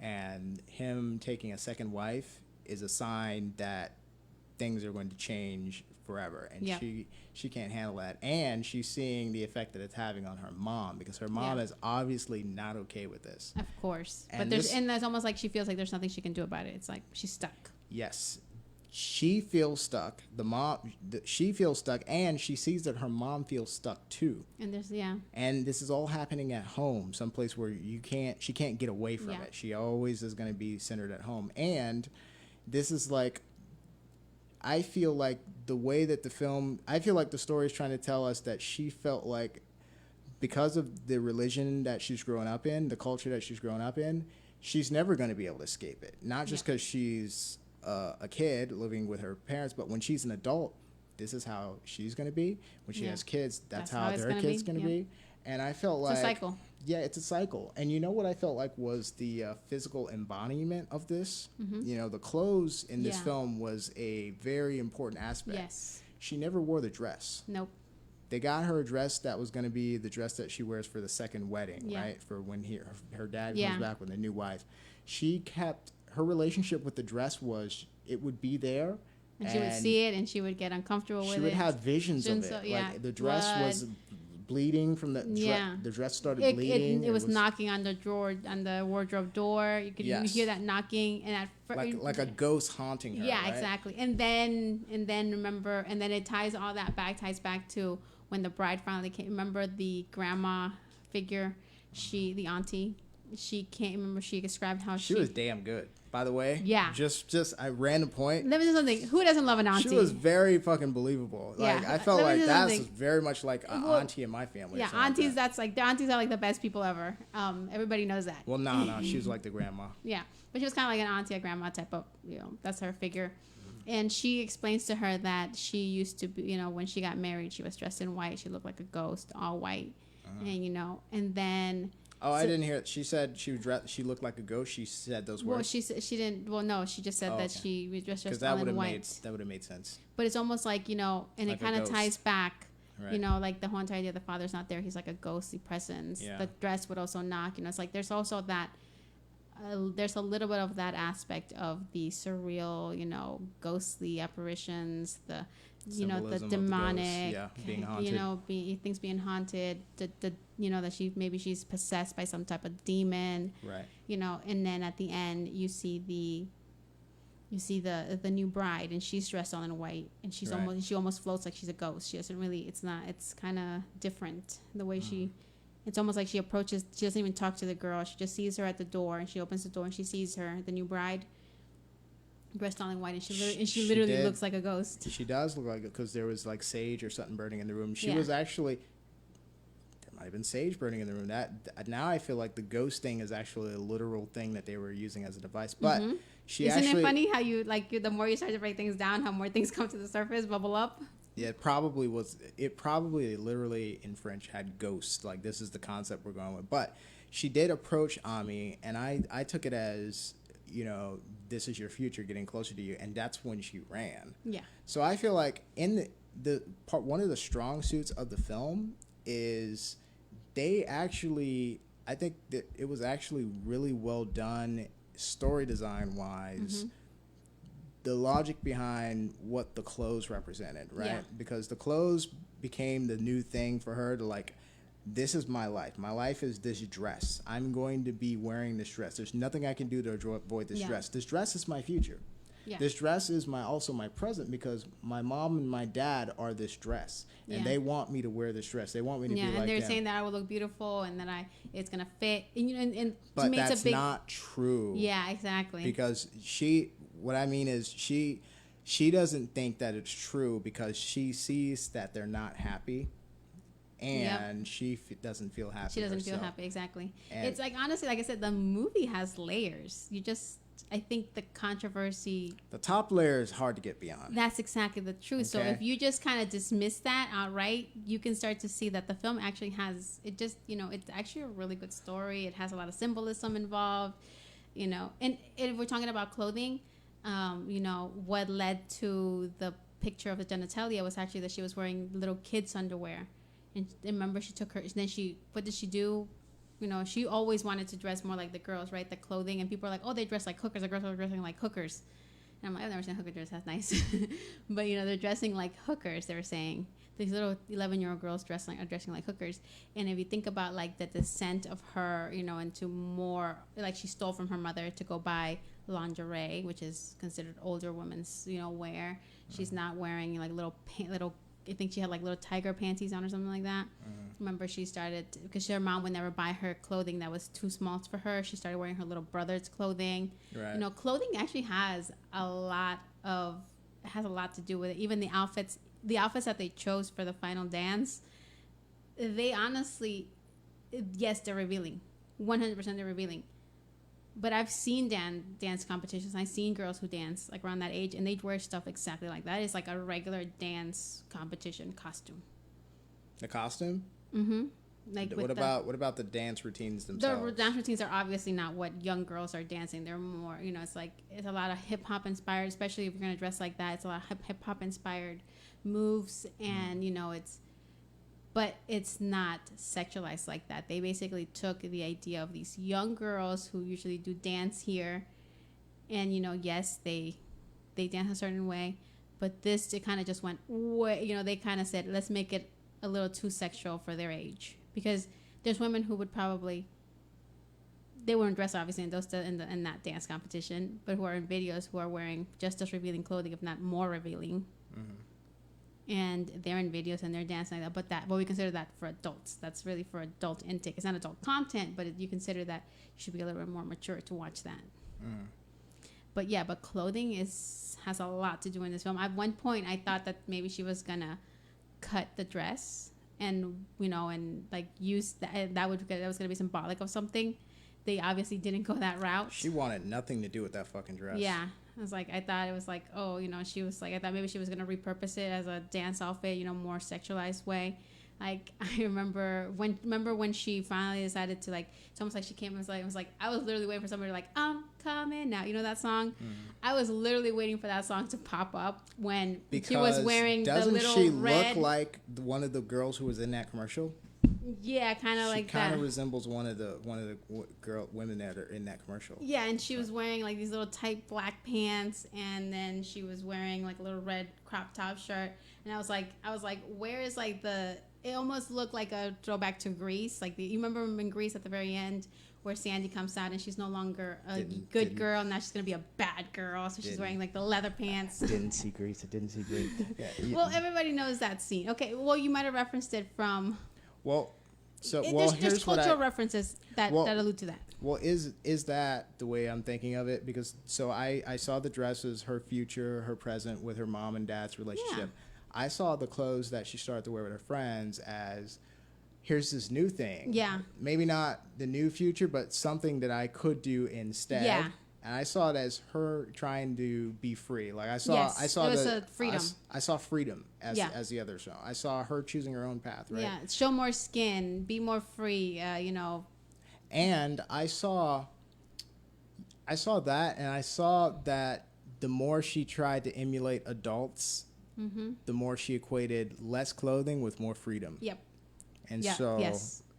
and him taking a second wife is a sign that things are going to change forever, and she can't handle that, and she's seeing the effect that it's having on her mom, because her mom is obviously not okay with this. Of course, and but there's almost like she feels like there's nothing she can do about it. It's like she's stuck. Yes. she feels stuck. She feels stuck, and she sees that her mom feels stuck too. And And this is all happening at home, someplace where she can't get away from it. She always is going to be centered at home. And this is like, I feel like I feel like the story is trying to tell us that she felt like, because of the religion that she's growing up in, the culture that she's growing up in, she's never going to be able to escape it. Not just because she's a kid living with her parents, but when she's an adult, this is how she's going to be. When she has kids, that's how their kids going to be. And I felt like... It's a cycle. Yeah, it's a cycle. And you know what I felt like was the physical embodiment of this? Mm-hmm. You know, the clothes in this film was a very important aspect. Yes. She never wore the dress. Nope. They got her a dress that was going to be the dress that she wears for the second wedding, right? For when her dad comes back with a new wife. She kept... Her relationship with the dress was, it would be there. And she would see it, and she would get uncomfortable with it. She would have visions of it. Like, the dress was bleeding from the... the dress started bleeding. It was knocking on the wardrobe door. You could hear that knocking, and like a ghost haunting her. Yeah, right? Exactly. And then remember, and then it ties all that back, to when the bride finally came. Remember the grandma figure, the auntie. She can't remember. She described how she was damn good. By the way, just a random point. Let me say something. Who doesn't love an auntie? She was very fucking believable. Like, I felt like that's very much like an auntie in my family. Yeah, aunties. That's like, the aunties are like the best people ever. Everybody knows that. Well, no, she was like the grandma. Yeah, but she was kind of like an auntie, a grandma type of. That's her figure. And she explains to her that she used to be, when she got married, she was dressed in white. She looked like a ghost, all white, and then. Oh, I didn't hear it. She said she looked like a ghost. She said those words. Well, she didn't. Well, no, she just said that she was dressed all in white. That would have made sense. But it's almost like, and like it kind of ties back, right. Like the whole entire idea the father's not there. He's like a ghostly presence. Yeah. The dress would also knock. It's like there's also that. There's a little bit of that aspect of the surreal, ghostly apparitions, the the demonic, being haunted. things being haunted, that she's possessed by some type of demon, right? And then at the end you see the new bride, and she's dressed all in white, and she almost floats like she's a ghost. She doesn't really. It's kind of different the way she. It's almost like she approaches. She doesn't even talk to the girl. She just sees her at the door, and she opens the door, and she sees her, the new bride, dressed all in white, and she literally looks like a ghost. She does look like it, because there was like sage or something burning in the room. She was actually. There might have been sage burning in the room. That now I feel like the ghost thing is actually a literal thing that they were using as a device. But Isn't it funny how the more you start to break things down, how more things come to the surface, bubble up? Yeah, it probably was. It probably literally in French had ghosts. Like, this is the concept we're going with. But she did approach Ami, and I took it as, this is your future, getting closer to you, and that's when she ran. Yeah. So I feel like in the part, one of the strong suits of the film is I think that it was actually really well done, story design wise. The logic behind what the clothes represented, right? Yeah. Because the clothes became the new thing for her to like, this is my life. My life is this dress. I'm going to be wearing this dress. There's nothing I can do to avoid this dress. This dress is my future. Yeah. This dress is also my present, because my mom and my dad are this dress, and they want me to wear this dress. They want me to be like them. And they're saying that I will look beautiful, and that it's gonna fit. And but to me, that's not true. Yeah, exactly. Because what I mean is she doesn't think that it's true, because she sees that they're not happy, and she doesn't feel happy. She doesn't feel happy, exactly. And it's like, honestly, like I said, the movie has layers. I think the controversy... The top layer is hard to get beyond. That's exactly the truth. Okay. So if you just kind of dismiss that outright, you can start to see that the film actually has... it's actually a really good story. It has a lot of symbolism involved, And if we're talking about clothing... what led to the picture of the genitalia was actually that she was wearing little kids' underwear. And remember, she took her... Then what did she do? She always wanted to dress more like the girls, right? The clothing. And people are like, oh, they dress like hookers. The girls are dressing like hookers. And I'm like, I've never seen a hooker dress. That's nice. But, you know, they're dressing like hookers, they were saying. These little 11-year-old girls are dressing like hookers. And if you think about, like, the descent of her, you know, into more, like, she stole from her mother to go buy lingerie, which is considered older women's, you know, wear. She's not wearing, like, little, I think she had, like, little tiger panties on or something like that. Remember, she started, because her mom would never buy her clothing that was too small for her. She started wearing her little brother's clothing. Right. You know, clothing actually has a lot to do with it. Even the outfits that they chose for the final dance, they honestly, yes, they're revealing. 100% they're revealing. But I've seen dance competitions. I've seen girls who dance like around that age, and they wear stuff exactly like that. It's like a regular dance competition costume. The costume? Mm-hmm. Like what about the dance routines themselves? The dance routines are obviously not what young girls are dancing. They're more, you know, it's a lot of hip hop inspired, especially if you're gonna dress like that. It's a lot of hip hop inspired moves, and you know, but it's not sexualized like that. They basically took the idea of these young girls who usually do dance here, and you know, yes, they dance a certain way, but it kind of just went way, you know, they kind of said, let's make it a little too sexual for their age, because there's women who would probably, they wouldn't dress obviously in that dance competition, but who are in videos who are wearing just as revealing clothing, if not more revealing. And they're in videos and they're dancing like that, but we consider that for adults. That's really for adult intake. It's not adult content, but you consider that you should be a little bit more mature to watch that. But yeah, but clothing has a lot to do in this film. At one point, I thought that maybe she was gonna cut the dress and, you know, and like use that was gonna be symbolic of something. They obviously didn't go that route. She wanted nothing to do with that fucking dress. Yeah. I thought it was like, oh, you know, she was like, I thought maybe she was going to repurpose it as a dance outfit, you know, more sexualized way. Like, I remember when she finally decided to, like, it's almost like she came and was like, I was literally waiting for somebody to, like, I'm coming now. You know that song? I was literally waiting for that song to pop up when she was wearing the little red. Doesn't she look like one of the girls who was in that commercial? Yeah, kind of like that. She kind of resembles one of the women that are in that commercial. Yeah, and she was wearing like these little tight black pants, and then she was wearing like a little red crop top shirt. And I was like, where is like it almost looked like a throwback to Grease. Like you remember in Grease at the very end where Sandy comes out and she's no longer a good girl, now she's gonna be a bad girl. So she's wearing like the leather pants. Didn't see Grease. Yeah, well, everybody knows that scene. Okay, well you might have referenced it from. There's cultural references that allude to that. Well, is that the way I'm thinking of it? Because I saw the dresses, her future, her present with her mom and dad's relationship. Yeah. I saw the clothes that she started to wear with her friends as, here's this new thing. Yeah. Maybe not the new future, but something that I could do instead. Yeah. And I saw it as her trying to be free. Like I saw freedom. I saw freedom as the other show. I saw her choosing her own path, right? Yeah, show more skin, be more free, you know. And I saw that, and I saw that the more she tried to emulate adults, the more she equated less clothing with more freedom. Yep. And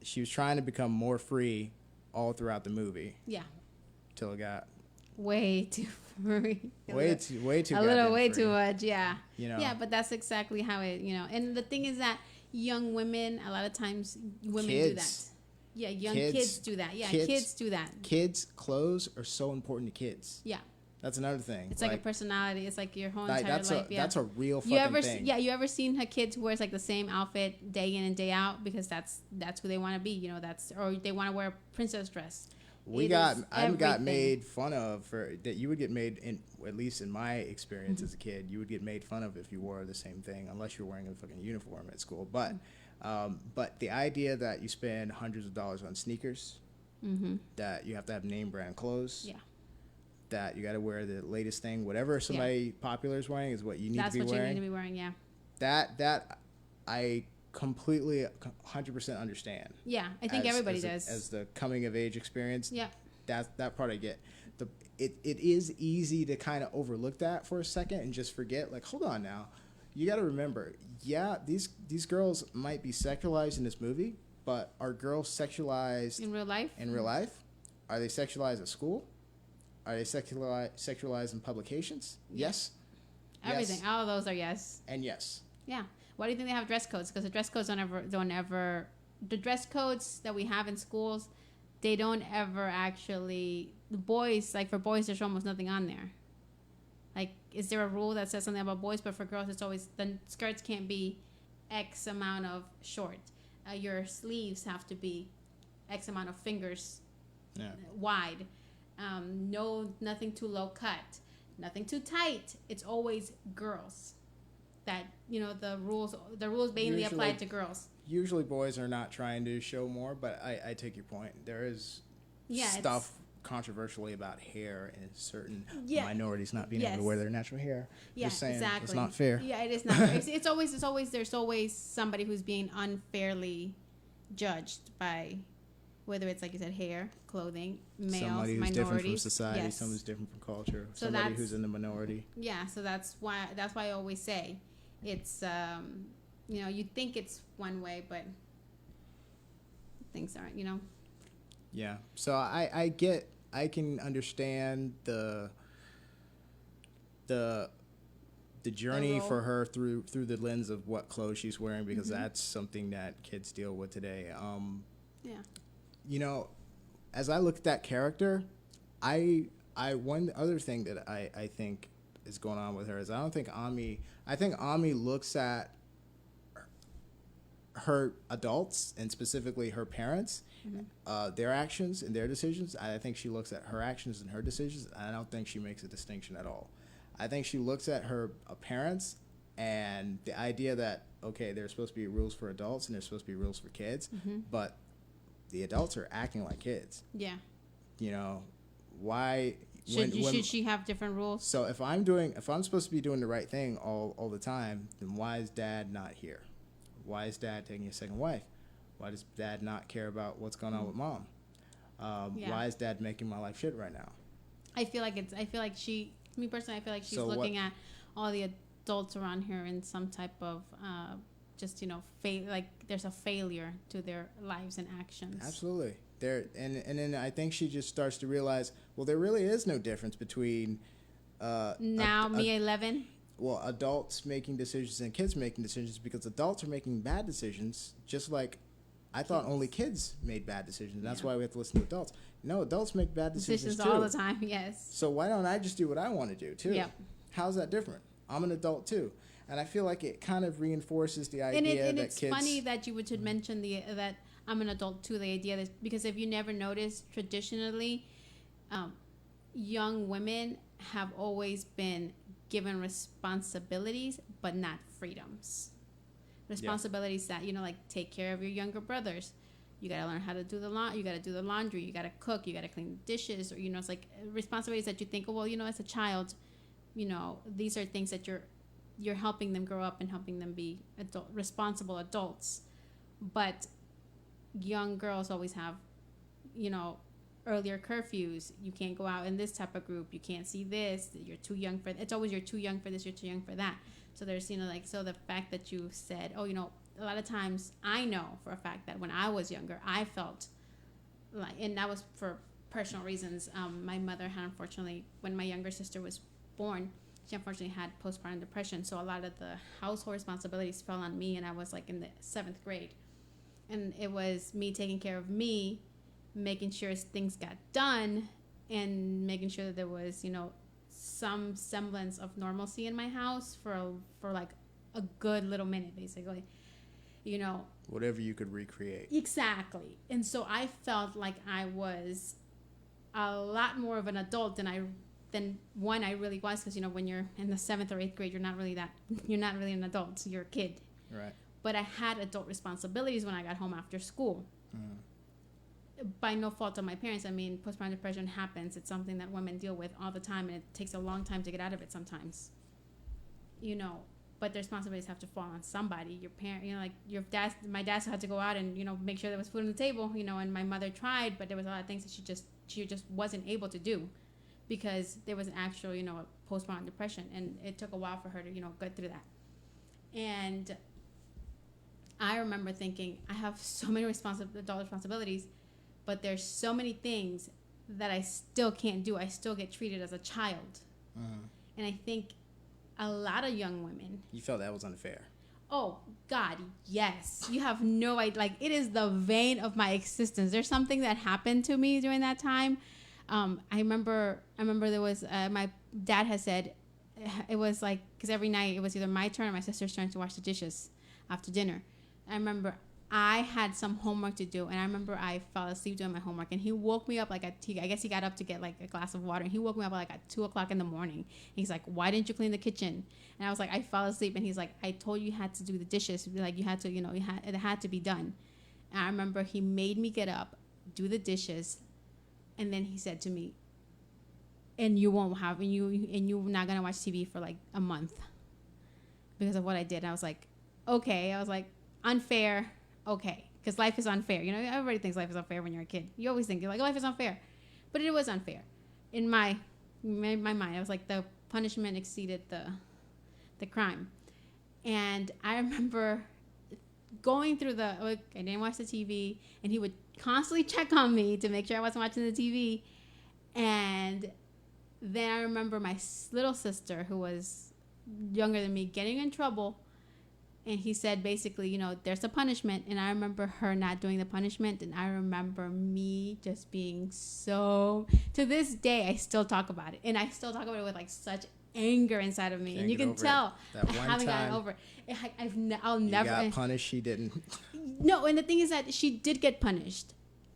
she was trying to become more free all throughout the movie. Yeah. Till it got way too free. Way too a little way free. Too much, yeah. You know. Yeah, but that's exactly how it, you know. And the thing is that young women, a lot of times women do that. Yeah, young kids do that. Yeah, kids do that. Kids' clothes are so important to kids. Yeah. That's another thing. It's like a personality. It's like your whole entire life. That's a real fucking thing. Yeah, you ever seen a kid who wears like the same outfit day in and day out because that's who they want to be. You know, or they want to wear a princess dress. I got made fun of for that. You would get made at least in my experience as a kid, you would get made fun of if you wore the same thing unless you're wearing a fucking uniform at school. But the idea that you spend hundreds of dollars on sneakers, that you have to have name brand clothes, that you got to wear the latest thing, whatever somebody popular is wearing is what you need to be wearing. That's what you need to be wearing. Yeah. That I completely 100% understand. Yeah, I think everybody does. As the coming of age experience. Yeah. That part I get. It is easy to kind of overlook that for a second and just forget, like, hold on now. You got to remember, these girls might be sexualized in this movie, but are girls sexualized in real life? In real life? Are they sexualized at school? Are they sexualized in publications? Yes. Everything. Yes. All of those are yes. And yes. Yeah. Why do you think they have dress codes? Because the dress codes the dress codes that we have in schools, they don't ever actually, the boys, like for boys, there's almost nothing on there. Like, is there a rule that says something about boys? But for girls, it's always, the skirts can't be X amount of short. Your sleeves have to be X amount of fingers wide. Nothing too low cut, nothing too tight. It's always girls. That, the rules mainly apply to girls. Usually boys are not trying to show more, but I take your point. There is stuff controversially about hair and certain minorities not being able to wear their natural hair. Yeah, Just saying, exactly. it's not fair. Yeah, it is not fair. There's always somebody who's being unfairly judged by, whether it's, like you said, hair, clothing, males, somebody who's minorities. different from society, somebody who's different from culture, So somebody who's in the minority. Yeah, so that's why I always say it's you think it's one way, but things aren't. Yeah. So I can understand the journey for her through the lens of what clothes she's wearing, because that's something that kids deal with today. As I look at that character, I one other thing that I think is going on with her is I think Ami looks at her adults, and specifically her parents, their actions and their decisions. I think she looks at her actions and her decisions. I don't think she makes a distinction at all. I think she looks at her parents and the idea that, okay, there's supposed to be rules for adults and there's supposed to be rules for kids, but the adults are acting like kids. Yeah. Why? Should she have different rules? So if I'm supposed to be doing the right thing all the time, then why is Dad not here? Why is Dad taking a second wife? Why does Dad not care about what's going on with Mom? Why is Dad making my life shit right now? Me personally, I feel like she's looking at all the adults around her in some type of like there's a failure to their lives and actions. Absolutely. And then I think she just starts to realize, well, there really is no difference between 11. Well, adults making decisions and kids making decisions, because adults are making bad decisions, just like I thought only kids made bad decisions. And that's why we have to listen to adults. No, adults make bad decisions too. All the time, yes. So why don't I just do what I want to do too? Yep. How's that different? I'm an adult too. And I feel like it kind of reinforces the idea that it's funny that you would mention that I'm an adult too, the idea that, because if you never noticed, traditionally, young women have always been given responsibilities but not freedoms. Responsibilities that like take care of your younger brothers. You gotta learn how to do you gotta do the laundry, you gotta cook, you gotta clean the dishes, or it's like responsibilities that you think, as a child, these are things that you're helping them grow up and helping them be responsible adults. But young girls always have earlier curfews. You can't go out in this type of group. You can't see this. You're too young for it's always you're too young for this, you're too young for that. So there's so the fact that you said, a lot of times I know for a fact that when I was younger, I felt like, and that was for personal reasons. My mother had, unfortunately, when my younger sister was born, she unfortunately had postpartum depression. So a lot of the household responsibilities fell on me, and I was like in the 7th grade, and it was me taking care of me, making sure things got done, and making sure that there was, some semblance of normalcy in my house for like a good little minute, basically. Whatever you could recreate. Exactly. And so I felt like I was a lot more of an adult than I really was, because when you're in the 7th or 8th grade, you're not really an adult, you're a kid. Right. But I had adult responsibilities when I got home after school. By no fault of my parents. I mean, postpartum depression happens. It's something that women deal with all the time, and it takes a long time to get out of it sometimes. But the responsibilities have to fall on somebody. Your parent, like my dad still had to go out and make sure there was food on the table. And my mother tried, but there was a lot of things that she just wasn't able to do, because there was an actual a postpartum depression, and it took a while for her to get through that. And I remember thinking, I have so many adult responsibilities, but there's so many things that I still can't do. I still get treated as a child. And I think a lot of young women. You felt that was unfair. Oh, God, yes. You have no idea. Like, it is the vein of my existence. There's something that happened to me during that time. I remember there was, my dad had said, it was like, because every night it was either my turn or my sister's turn to wash the dishes after dinner. I remember I had some homework to do, and I remember I fell asleep doing my homework, and he woke me up like I guess he got up to get like a glass of water, and he woke me up like at 2:00 in the morning. He's like, "Why didn't you clean the kitchen?" And I was like, "I fell asleep." And he's like, "I told you had to do the dishes. Like you had to, it had to be done." And I remember he made me get up, do the dishes, and then he said to me, "And you're not gonna watch TV for like a month because of what I did." And I was like, "Okay." I was like, "Unfair." Okay, because life is unfair. Everybody thinks life is unfair when you're a kid. You always think you're like, life is unfair, but it was unfair in my mind. I was like, the punishment exceeded the crime. And I remember going through I didn't watch the TV, and he would constantly check on me to make sure I wasn't watching the TV. And then I remember my little sister, who was younger than me, getting in trouble. And he said, basically, there's a punishment. And I remember her not doing the punishment. And I remember me just being to this day, I still talk about it. And I still talk about it with like such anger inside of me. And you can tell I haven't gotten over it. I'll never. You got punished, she didn't. No, and the thing is that she did get punished.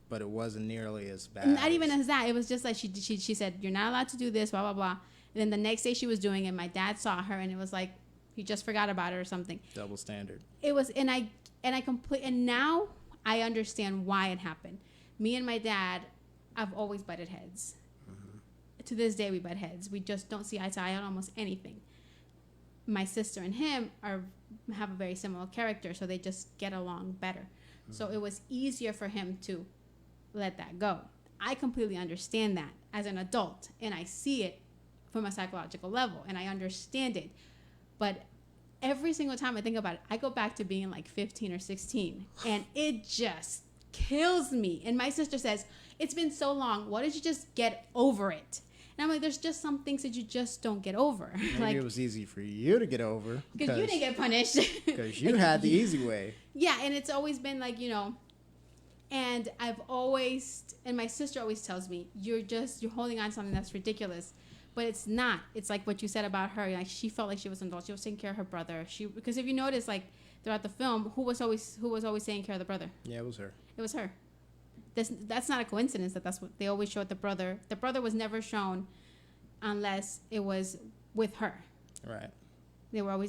But it wasn't nearly as bad. Not even as that. It was just like she said, "You're not allowed to do this, blah, blah, blah." And then the next day she was doing it. My dad saw her, and it was like, he just forgot about it or something. Double standard. It was, and now I understand why it happened. Me and my dad have always butted heads. Mm-hmm. To this day, we butt heads. We just don't see eye to eye on almost anything. My sister and him have a very similar character, so they just get along better. Mm-hmm. So it was easier for him to let that go. I completely understand that as an adult, and I see it from a psychological level, and I understand it. But every single time I think about it, I go back to being like 15 or 16, and it just kills me. And my sister says, "It's been so long. Why don't you just get over it?" And I'm like, there's just some things that you just don't get over. Maybe like, it was easy for you to get over. Because you didn't get punished. Because you had the easy way. Yeah, and it's always been like, and and my sister always tells me, you're holding on to something that's ridiculous. But it's not. It's like what you said about her. Like, she felt like she was an adult. She was taking care of her brother. Because if you notice, like throughout the film, who was always taking care of the brother? Yeah, it was her. It was her. That's not a coincidence that's what they always showed the brother. The brother was never shown unless it was with her. Right.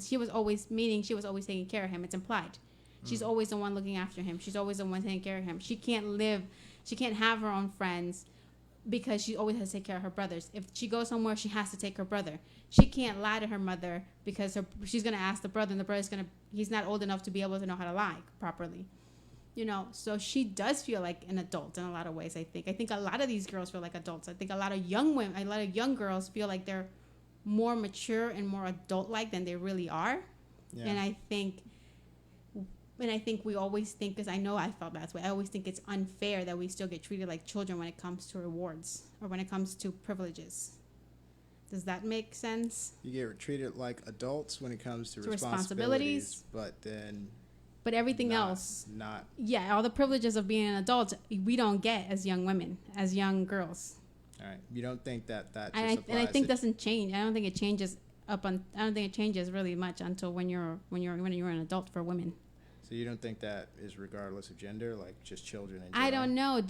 She was always taking care of him. It's implied. She's always the one looking after him. She's always the one taking care of him. She can't have her own friends, because she always has to take care of her brothers. If she goes somewhere, she has to take her brother. She can't lie to her mother because she's going to ask the brother, and the brother's he's not old enough to be able to know how to lie properly. So she does feel like an adult in a lot of ways, I think. I think a lot of these girls feel like adults. I think a lot of young girls feel like they're more mature and more adult-like than they really are. Yeah. And I think we always think, because I know I felt that way, I always think it's unfair that we still get treated like children when it comes to rewards or when it comes to privileges. Does that make sense? You get treated like adults when it comes to responsibilities, but everything else, all the privileges of being an adult, we don't get as young women, as young girls. All right, you don't think that just applies? And I think doesn't change. I don't think it changes I don't think it changes really much until when you're an adult for women. So you don't think that is regardless of gender, like just children in general? I don't know.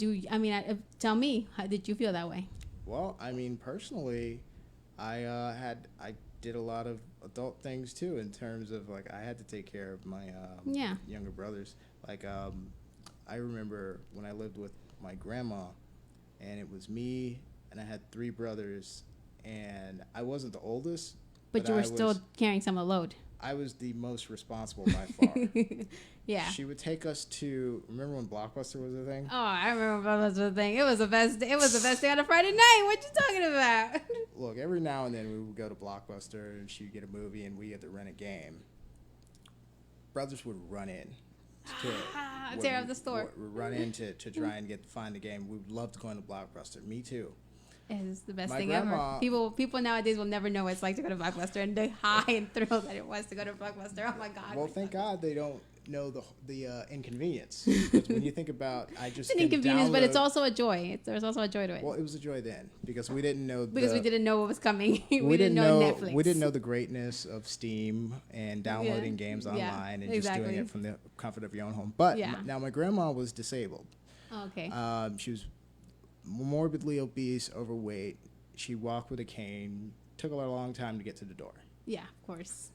Tell me, how did you feel that way? Well, I mean, personally, I did a lot of adult things too, in terms of like I had to take care of my younger brothers. Like I remember when I lived with my grandma, and it was me, and I had 3 brothers, and I wasn't the oldest. But you were still carrying some of the load. I was the most responsible by far. Yeah. She would take us to, remember when Blockbuster was a thing? Oh, I remember Blockbuster was a thing. It was the best day on a Friday night. What you talking about? Look, every now and then we would go to Blockbuster and she would get a movie and we had to rent a game. Brothers would run in tear up the store. We run in to try and find the game. We would love to go into Blockbuster. Me too. It's the best My thing grandma- ever. People nowadays will never know what it's like to go to Blockbuster, and the high and thrill that it was to go to Blockbuster. Oh my God. Well, thank God they don't know the inconvenience. Because when you think about, It's an inconvenience, but it's also a joy. There's also a joy to it. Well, it was a joy then because we didn't know. We didn't know what was coming. We didn't know Netflix. We didn't know the greatness of Steam and downloading games online and just doing it from the comfort of your own home. But now my grandma was disabled. Oh, okay. She was morbidly obese, overweight. She walked with a cane. Took a long time to get to the door. Yeah, of course.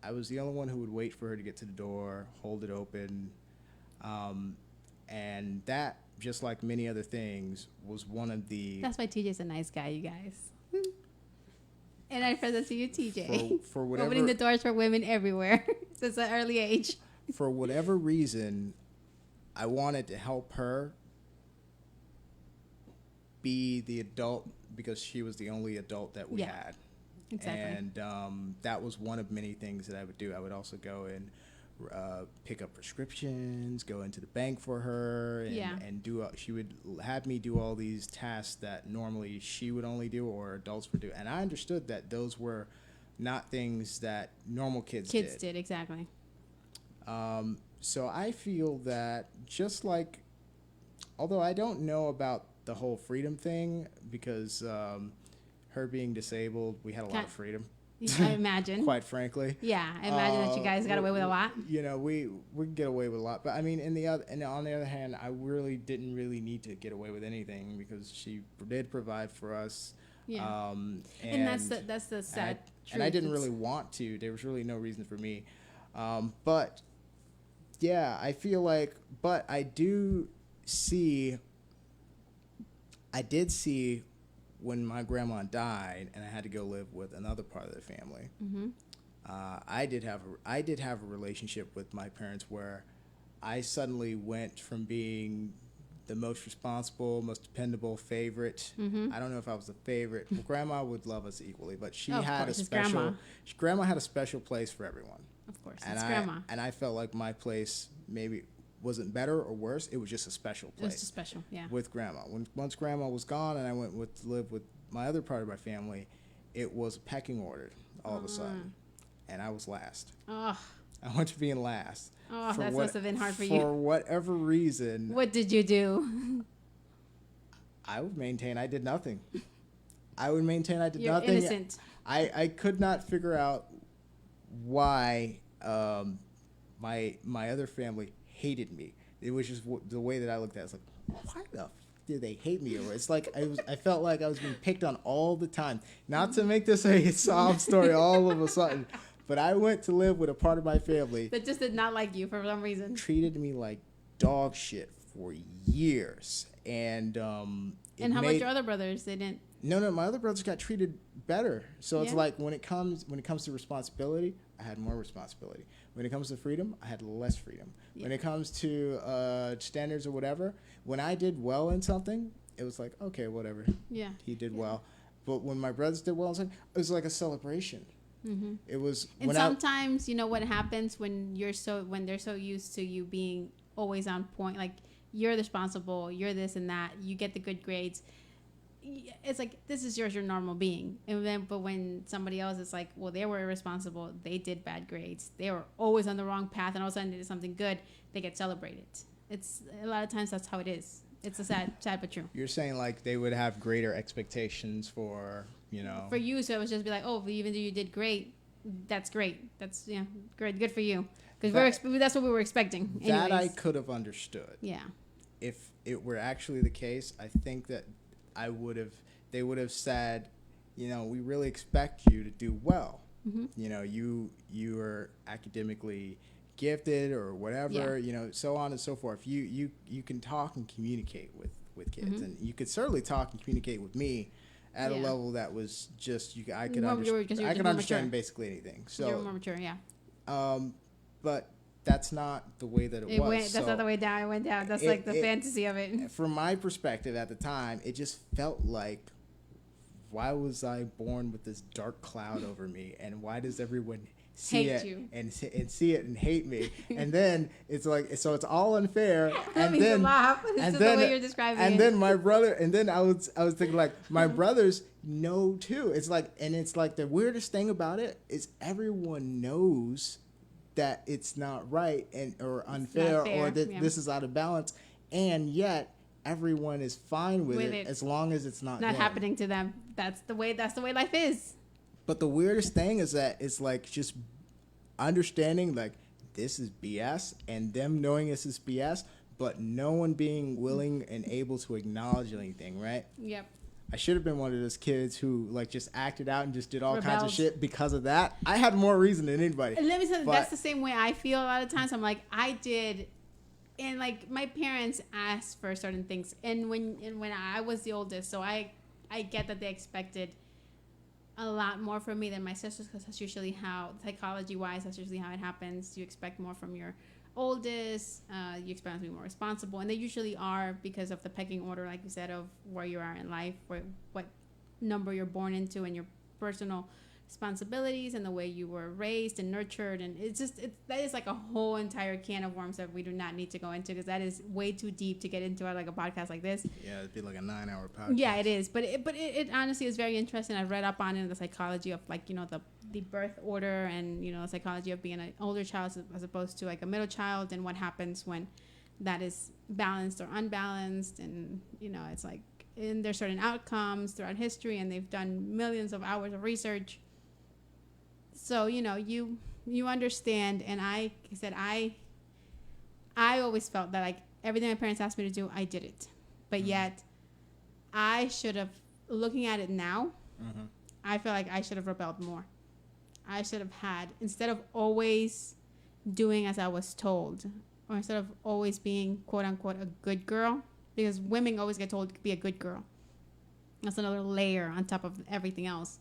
I was the only one who would wait for her to get to the door, hold it open, and that, just like many other things, was one of the. That's why TJ's a nice guy, you guys. And I present to you, TJ, for whatever, opening the doors for women everywhere since an early age. For whatever reason, I wanted to help her be the adult because she was the only adult that we had. Exactly. And that was one of many things that I would do. I would also go and pick up prescriptions, go into the bank for her, and do. She would have me do all these tasks that normally she would only do or adults would do. And I understood that those were not things that normal kids did. Kids did, exactly. So I feel that just like, although I don't know about the whole freedom thing because her being disabled, we had a lot of freedom. I imagine. Quite frankly. Yeah, I imagine that you guys got away with a lot. You know, we get away with a lot, but I mean, on the other hand, I really didn't need to get away with anything because she did provide for us. Yeah. And that's the sad truth. And I didn't really want to. There was really no reason for me. But yeah, I feel like, but I did see when my grandma died and I had to go live with another part of the family. Mm-hmm. I did have a relationship with my parents where I suddenly went from being the most responsible, most dependable favorite. Mm-hmm. I don't know if I was the favorite. Well, Grandma would love us equally, but she Of had course, a it's special. Grandma had a special place for everyone. Of course, And it's Grandma. And I felt like my place maybe wasn't better or worse. It was just a special place. It was just special, yeah. With Grandma. Once Grandma was gone and I went to live with my other part of my family, it was a pecking order all of a sudden, and I was last. Oh. I went to being last. Oh, that must have been hard for you. For whatever reason. What did you do? I would maintain I did nothing. You're nothing. Innocent. I could not figure out why my other family hated me. It was just the way that I looked at it. It's like, why the f did they hate me? Or it's like I felt like I was being picked on all the time. Not to make this a sob story all of a sudden, but I went to live with a part of my family that just did not like you for some reason. Treated me like dog shit for years, and how about your other brothers? They didn't. No, my other brothers got treated better. So it's like when it comes to responsibility, I had more responsibility. When it comes to freedom, I had less freedom. Yeah. When it comes to standards or whatever, when I did well in something, it was like, okay, whatever. Yeah. He did well. But when my brothers did well in something, it was like a celebration. Mm-hmm. It was. And sometimes, you know what happens when they're so used to you being always on point, like you're responsible, you're this and that, you get the good grades. It's like, this is your normal being. But when somebody else is like, well, they were irresponsible, they did bad grades, they were always on the wrong path, and all of a sudden they did something good, they get celebrated. It's a lot of times that's how it is. It's a sad but true. You're saying like they would have greater expectations for, you know. For you, so it would just be like, oh, even though you did great, that's great. That's, great, good for you. Because that's what we were expecting. That I could have understood. Yeah. If it were actually the case, I think that they would have said, we really expect you to do well. Mm-hmm. You are academically gifted or whatever, so on and so forth. You can talk and communicate with kids, mm-hmm. and you could certainly talk and communicate with me at a level that was just I could understand basically anything. So you're more mature, yeah. But that's not the way that it was. That's not the way down. It went down. That's like the fantasy of it. From my perspective at the time, it just felt like, why was I born with this dark cloud over me? And why does everyone see Hate it you. and see it and hate me, and then it's like, so it's all unfair. That makes me laugh. It's just the way you're describing and it. then my brother, and then I was thinking like my brothers know too. It's like, and it's like the weirdest thing about it is everyone knows that it's not right or unfair or that this is out of balance, and yet everyone is fine with it as long as it's not happening to them. That's the way life is. But the weirdest thing is that it's like just understanding like this is BS and them knowing this is BS, but no one being willing and able to acknowledge anything, right? Yep. I should have been one of those kids who like just acted out and just did all Rebelled. kinds of shit because of that. I had more reason than anybody. Let me tell you, that's the same way I feel a lot of times. I'm like, I did, and like my parents asked for certain things, and when I was the oldest, so I get that they expected a lot more from me than my sisters, because that's usually how, psychology-wise, that's usually how it happens. You expect more from your oldest, you expect them to be more responsible, and they usually are because of the pecking order, like you said, of where you are in life, what number you're born into, and your personal responsibilities and the way you were raised and nurtured. And that is like a whole entire can of worms that we do not need to go into, because that is way too deep to get into like a podcast like this. Yeah, it'd be like a 9-hour podcast. Yeah, it is, but it honestly is very interesting. I've read up on it, the psychology of like, you know, the birth order, and you know, the psychology of being an older child as opposed to like a middle child, and what happens when that is balanced or unbalanced. And you know, it's like, and there's certain outcomes throughout history, and they've done millions of hours of research. So, you know, you understand. And I said, I always felt that like everything my parents asked me to do, I did it. But yet I should have, looking at it now, I feel like I should have rebelled more. I should have had, instead of always doing as I was told, or instead of always being quote unquote a good girl, because women always get told to be a good girl. That's another layer on top of everything else.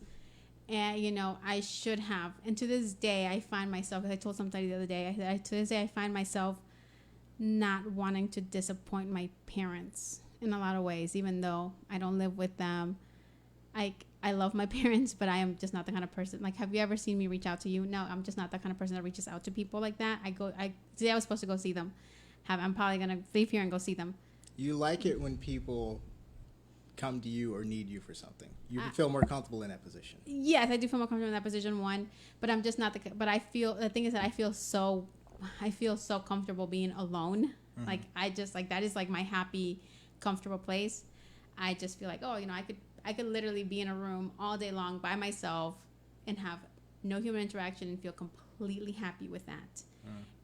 And, you know, I should have. And to this day, I find myself, as I told somebody the other day, to this day, I find myself not wanting to disappoint my parents in a lot of ways, even though I don't live with them. I love my parents, but I am just not the kind of person. Like, have you ever seen me reach out to you? No, I'm just not that kind of person that reaches out to people like that. Today I was supposed to go see them. I'm probably going to leave here and go see them. You like it when people come to you or need you for something. You feel more comfortable in that position. Yes, I do feel more comfortable in that position, one. But I'm just not but I feel, the thing is that I feel so comfortable being alone. Like, I just, like, that is like my happy, comfortable place. I just feel like, oh, you know, I could literally be in a room all day long by myself and have no human interaction and feel completely happy with that.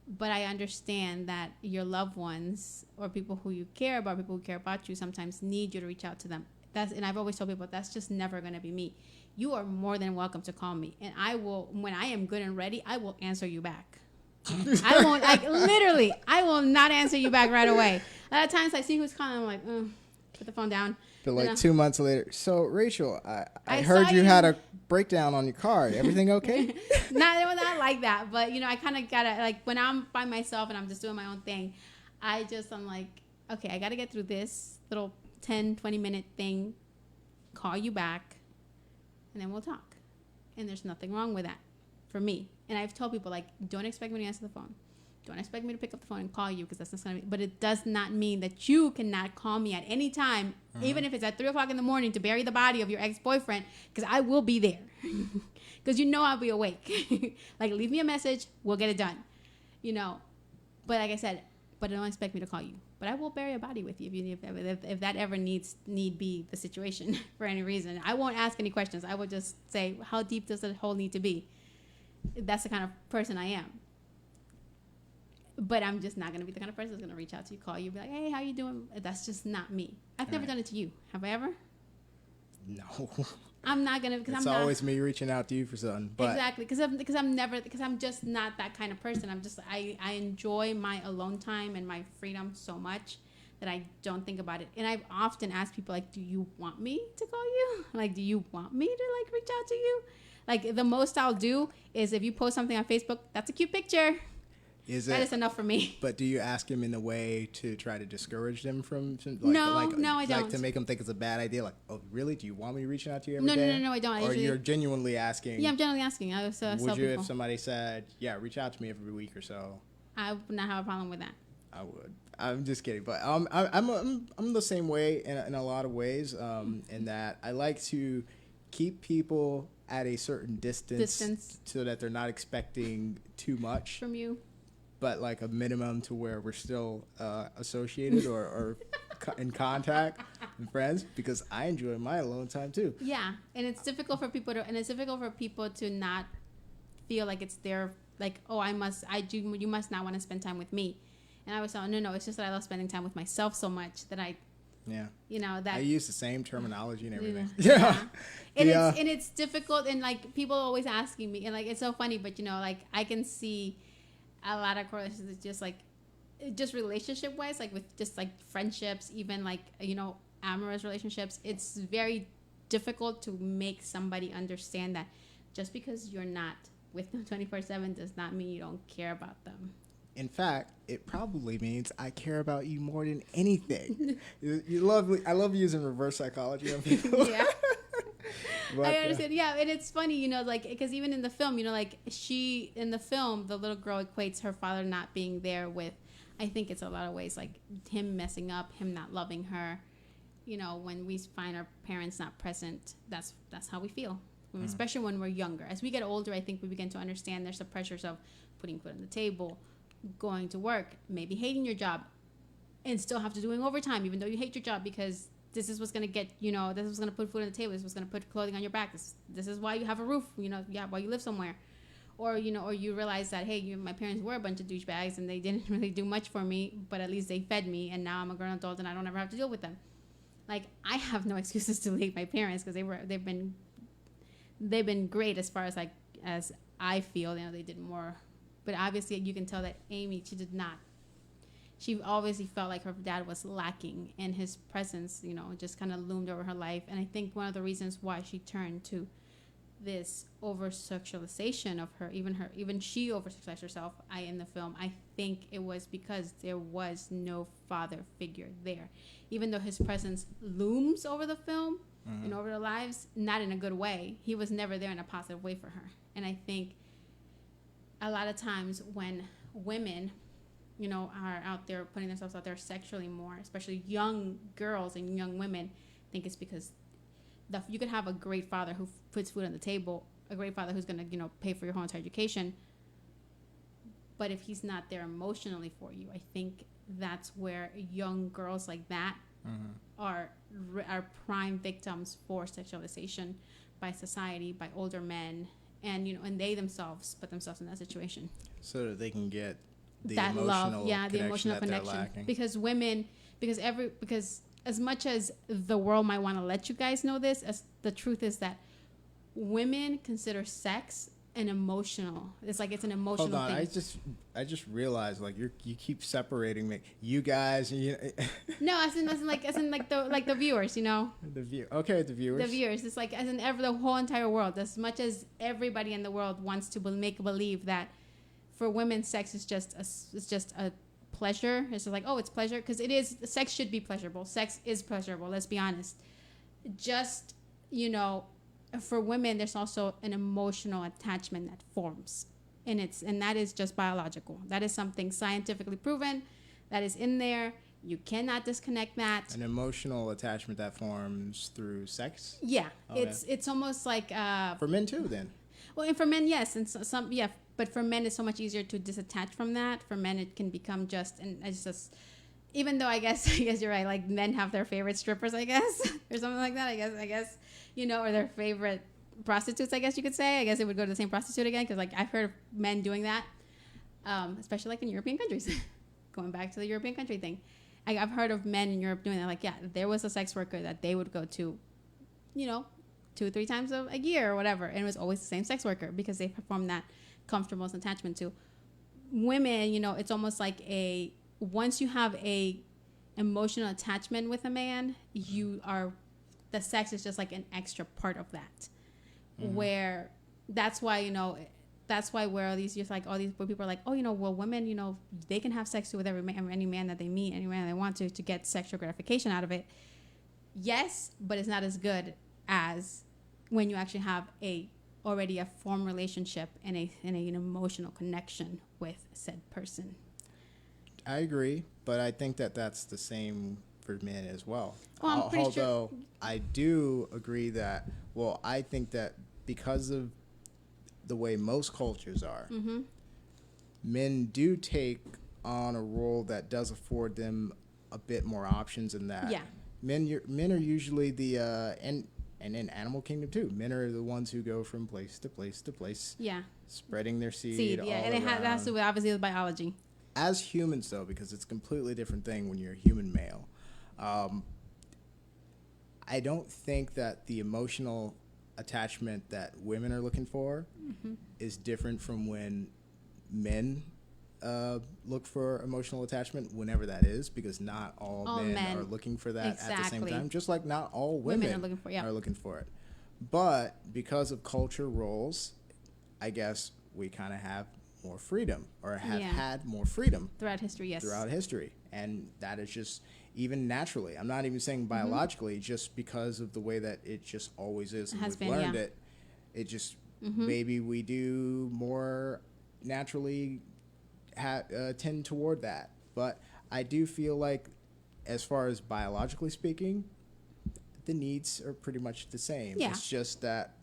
But I understand that your loved ones or people who you care about, people who care about you, sometimes need you to reach out to them. And I've always told people, that's just never going to be me. You are more than welcome to call me. And I will, when I am good and ready, I will answer you back. I won't, like, literally, I will not answer you back right away. A lot of times I see who's calling, I'm like, put the phone down. But like 2 months later, so Rachel, I heard you had a breakdown on your car. Everything okay? not like that, but you know, I kind of gotta, like, when I'm by myself and I'm just doing my own thing, I'm like, okay, I gotta get through this little 10-20 minute thing, call you back, and then we'll talk. And there's nothing wrong with that for me. And I've told people, like, don't expect me to answer the phone. Don't expect me to pick up the phone and call you, because that's not going to be. But it does not mean that you cannot call me at any time, even if it's at 3 o'clock in the morning to bury the body of your ex-boyfriend, because I will be there. Because you know I'll be awake. Like, leave me a message. We'll get it done. You know. But like I said, but don't expect me to call you. But I will bury a body with you if that ever need be the situation for any reason. I won't ask any questions. I will just say, how deep does the hole need to be? That's the kind of person I am. But I'm just not going to be the kind of person that's going to reach out to you, call you, be like, hey, how you doing? That's just not me. I've never done it to you. Have I ever? No. I'm not going to, because it's always me reaching out to you for something. But exactly, because I'm just not that kind of person. I enjoy my alone time and my freedom so much that I don't think about it. And I've often asked people, like, do you want me to call you? Like, do you want me to, like, reach out to you? Like, the most I'll do is if you post something on Facebook, that's a cute picture. That is enough for me. But do you ask him in a way to try to discourage them from No, I don't. Like to make them think it's a bad idea? Like, oh, really? Do you want me to reach out to you every day? No, I don't. Or you're genuinely asking? Yeah, I'm genuinely asking. I would you if somebody said, yeah, reach out to me every week or so? I would not have a problem with that. I would. I'm just kidding, but I'm the same way in a lot of ways. In that I like to keep people at a certain distance so that they're not expecting too much from you, but like a minimum to where we're still associated or in contact and friends, because I enjoy my alone time too. Yeah, and it's difficult for people to not feel like it's their, like, oh, you must not want to spend time with me. And I was like, no, it's just that I love spending time with myself so much that that I use the same terminology and everything. Yeah. And it's difficult, and like people are always asking me, and like it's so funny, but like I can see a lot of correlations. It's just relationship wise, like with just like friendships, even like amorous relationships. It's very difficult to make somebody understand that just because you're not with them 24/7 does not mean you don't care about them. In fact, it probably means I care about you more than anything. I love using reverse psychology on people. Yeah. But, I understand. Yeah, and it's funny, like, because even in the film, like in the film, the little girl equates her father not being there with, I think it's a lot of ways, like him messing up, him not loving her. When we find our parents not present, that's how we feel. Mm-hmm. Especially when we're younger. As we get older, I think we begin to understand there's the pressures of putting food on the table, going to work, maybe hating your job, and still have to doing overtime even though you hate your job, because this is what's going to get, this is going to put food on the table, this is what's going to put clothing on your back, this is why you have a roof, why you live somewhere. Or or you realize that, hey, my parents were a bunch of douchebags and they didn't really do much for me, but at least they fed me, and now I'm a grown adult and I don't ever have to deal with them. Like, I have no excuses to leave my parents, because they've been great as far as like, as I feel, they did more. But obviously, you can tell that Amy, she did not. She obviously felt like her dad was lacking, and his presence, just kind of loomed over her life. And I think one of the reasons why she turned to this over-sexualization of her, even she over-sexualized herself in the film, I think it was because there was no father figure there. Even though his presence looms over the film and over their lives, not in a good way. He was never there in a positive way for her. And I think a lot of times when women, are out there putting themselves out there sexually more, especially young girls and young women, I think it's because you could have a great father who puts food on the table, a great father who's going to, pay for your whole entire education. But if he's not there emotionally for you, I think that's where young girls like that are prime victims for sexualization by society, by older men. And and they themselves put themselves in that situation, so that they can get the that emotional love, the emotional connection. Because women, because as much as the world might want to let you guys know this, as the truth is that women consider sex an emotional. It's like it's an emotional thing. Hold on, I just realized, like, you keep separating me. You guys. No, as in the viewers. The viewers. The viewers. It's like as in the whole entire world. As much as everybody in the world wants to make believe that for women, sex is just a pleasure. It's just like, oh, it's pleasure, because it is. Sex should be pleasurable. Sex is pleasurable. Let's be honest. Just for women, there's also an emotional attachment that forms, and that is just biological. That is something scientifically proven. That is in there. You cannot disconnect that. An emotional attachment that forms through sex. Yeah, it's almost like for men too. Then. Well, and for men, yes, and but for men, it's so much easier to disattach from that. For men, it can become even though I guess you're right. Like, men have their favorite strippers, I guess, or something like that. I guess, or their favorite prostitutes, I guess you could say. I guess it would go to the same prostitute again, because like I've heard of men doing that, especially like in European countries. Going back to the European country thing, I've heard of men in Europe doing that. Like, yeah, there was a sex worker that they would go to, 2-3 times a year or whatever, and it was always the same sex worker because they perform that comfortable attachment to. Women, it's almost like once you have a emotional attachment with a man, the sex is just like an extra part of that. Where that's why that's why where all these just like all these where people are like, oh, well, women, they can have sex with any man that they meet, any man they want to get sexual gratification out of it. Yes, but it's not as good as when you actually have already a formed relationship and an emotional connection with said person. I agree, but I think that's the same for men as well. Well, I'm pretty Although sure. I do agree that, I think that because of the way most cultures are, Mm-hmm. men do take on a role that does afford them a bit more options in that. Yeah. Men are usually the and in animal kingdom too. Men are the ones who go from place to place to place. Yeah. Spreading their seed. Yeah, all and it around. has to do with obviously with biology. As humans, though, because it's a completely different thing when you're a human male. I don't think that the emotional attachment that women are looking for is different from when men look for emotional attachment, whenever that is, because not all men are looking for that at the same time, just like not all women are looking for it. But because of culture roles, I guess we kind of have more freedom, or have had more freedom throughout history. Yes, throughout history, and that is just even naturally. I'm not even saying biologically, just because of the way that it just always is, and we've learned it. It just maybe we do more naturally tend toward that. But I do feel like, as far as biologically speaking, the needs are pretty much the same. Yeah. It's just that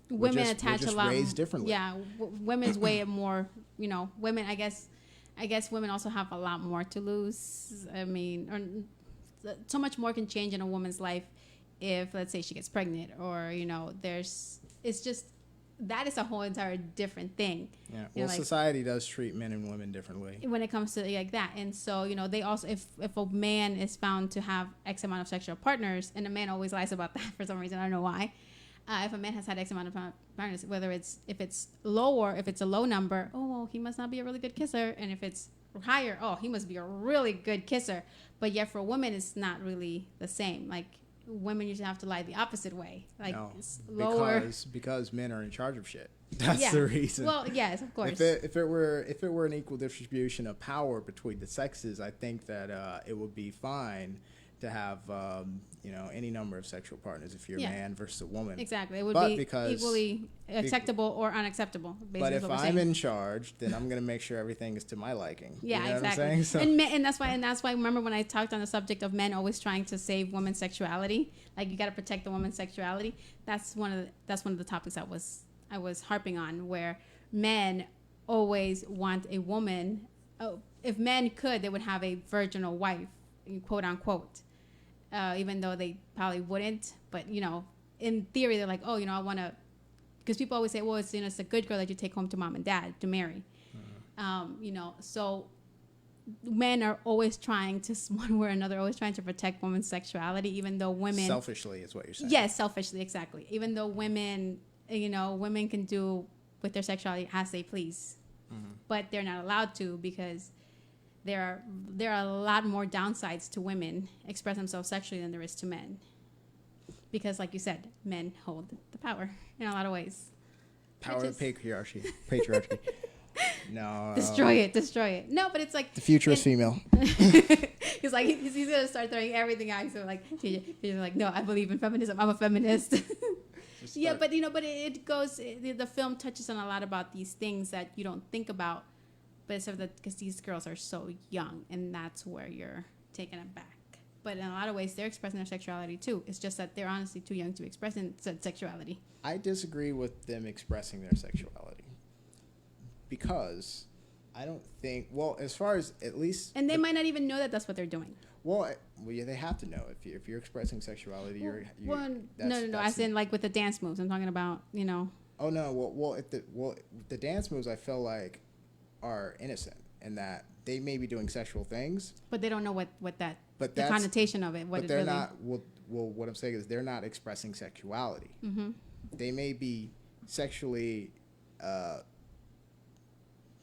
women attach a lot. Raised differently. Yeah, women's way more. Women. I guess women also have a lot more to lose. I mean, or so much more can change in a woman's life if, let's say, she gets pregnant, or it's just that is a whole entire different thing. Yeah. Well, society does treat men and women differently when it comes to like that, and so they also, if a man is found to have X amount of sexual partners, and a man always lies about that for some reason, I don't know why. If a man has had X amount of partners, whether if it's lower, if it's a low number, oh, well, he must not be a really good kisser, and if it's higher, oh, he must be a really good kisser. But yet for a woman, it's not really the same. Like, women usually have to lie the opposite way, like lower, because men are in charge of shit. That's the reason. Well, yes, of course. If it were an equal distribution of power between the sexes, I think that it would be fine to have any number of sexual partners if you're a man versus a woman. Exactly, it would be equally acceptable or unacceptable. But if I'm in charge, then I'm gonna make sure everything is to my liking. Yeah, you know exactly. What I'm saying? So. And that's why. Remember when I talked on the subject of men always trying to save women's sexuality? Like, you got to protect the woman's sexuality. That's one of the topics I was harping on, where men always want a woman. Oh, if men could, they would have a virginal wife, quote unquote. Even though they probably wouldn't, but in theory, they're like, oh, I want to, because people always say, well, it's a good girl that you take home to mom and dad to marry. So men are always trying to, one way or another, always trying to protect women's sexuality, even though women selfishly is what you're saying. Yes, selfishly, exactly. Even though women can do with their sexuality as they please, but they're not allowed to, because there are a lot more downsides to women express themselves sexually than there is to men, because, like you said, men hold the power in a lot of ways. Power of patriarchy. No. Destroy it. No, but it's like the future is female. He's like, he's gonna start throwing everything out. So like, he's like, no, I believe in feminism. I'm a feminist. Yeah, but it goes. The film touches on a lot about these things that you don't think about. But it's because these girls are so young, and that's where you're taken aback. But in a lot of ways, they're expressing their sexuality too. It's just that they're honestly too young to express sexuality. I disagree with them expressing their sexuality, because I don't think, as far as at least... And they might not even know that that's what they're doing. Well, yeah, they have to know. If you're expressing sexuality, no. As in, like, with the dance moves, I'm talking about, Oh, no. The dance moves, I feel like, are innocent, in that they may be doing sexual things, but they don't know what the connotation of it. What they're not. Well, what I'm saying is they're not expressing sexuality. Mm-hmm. They may be sexually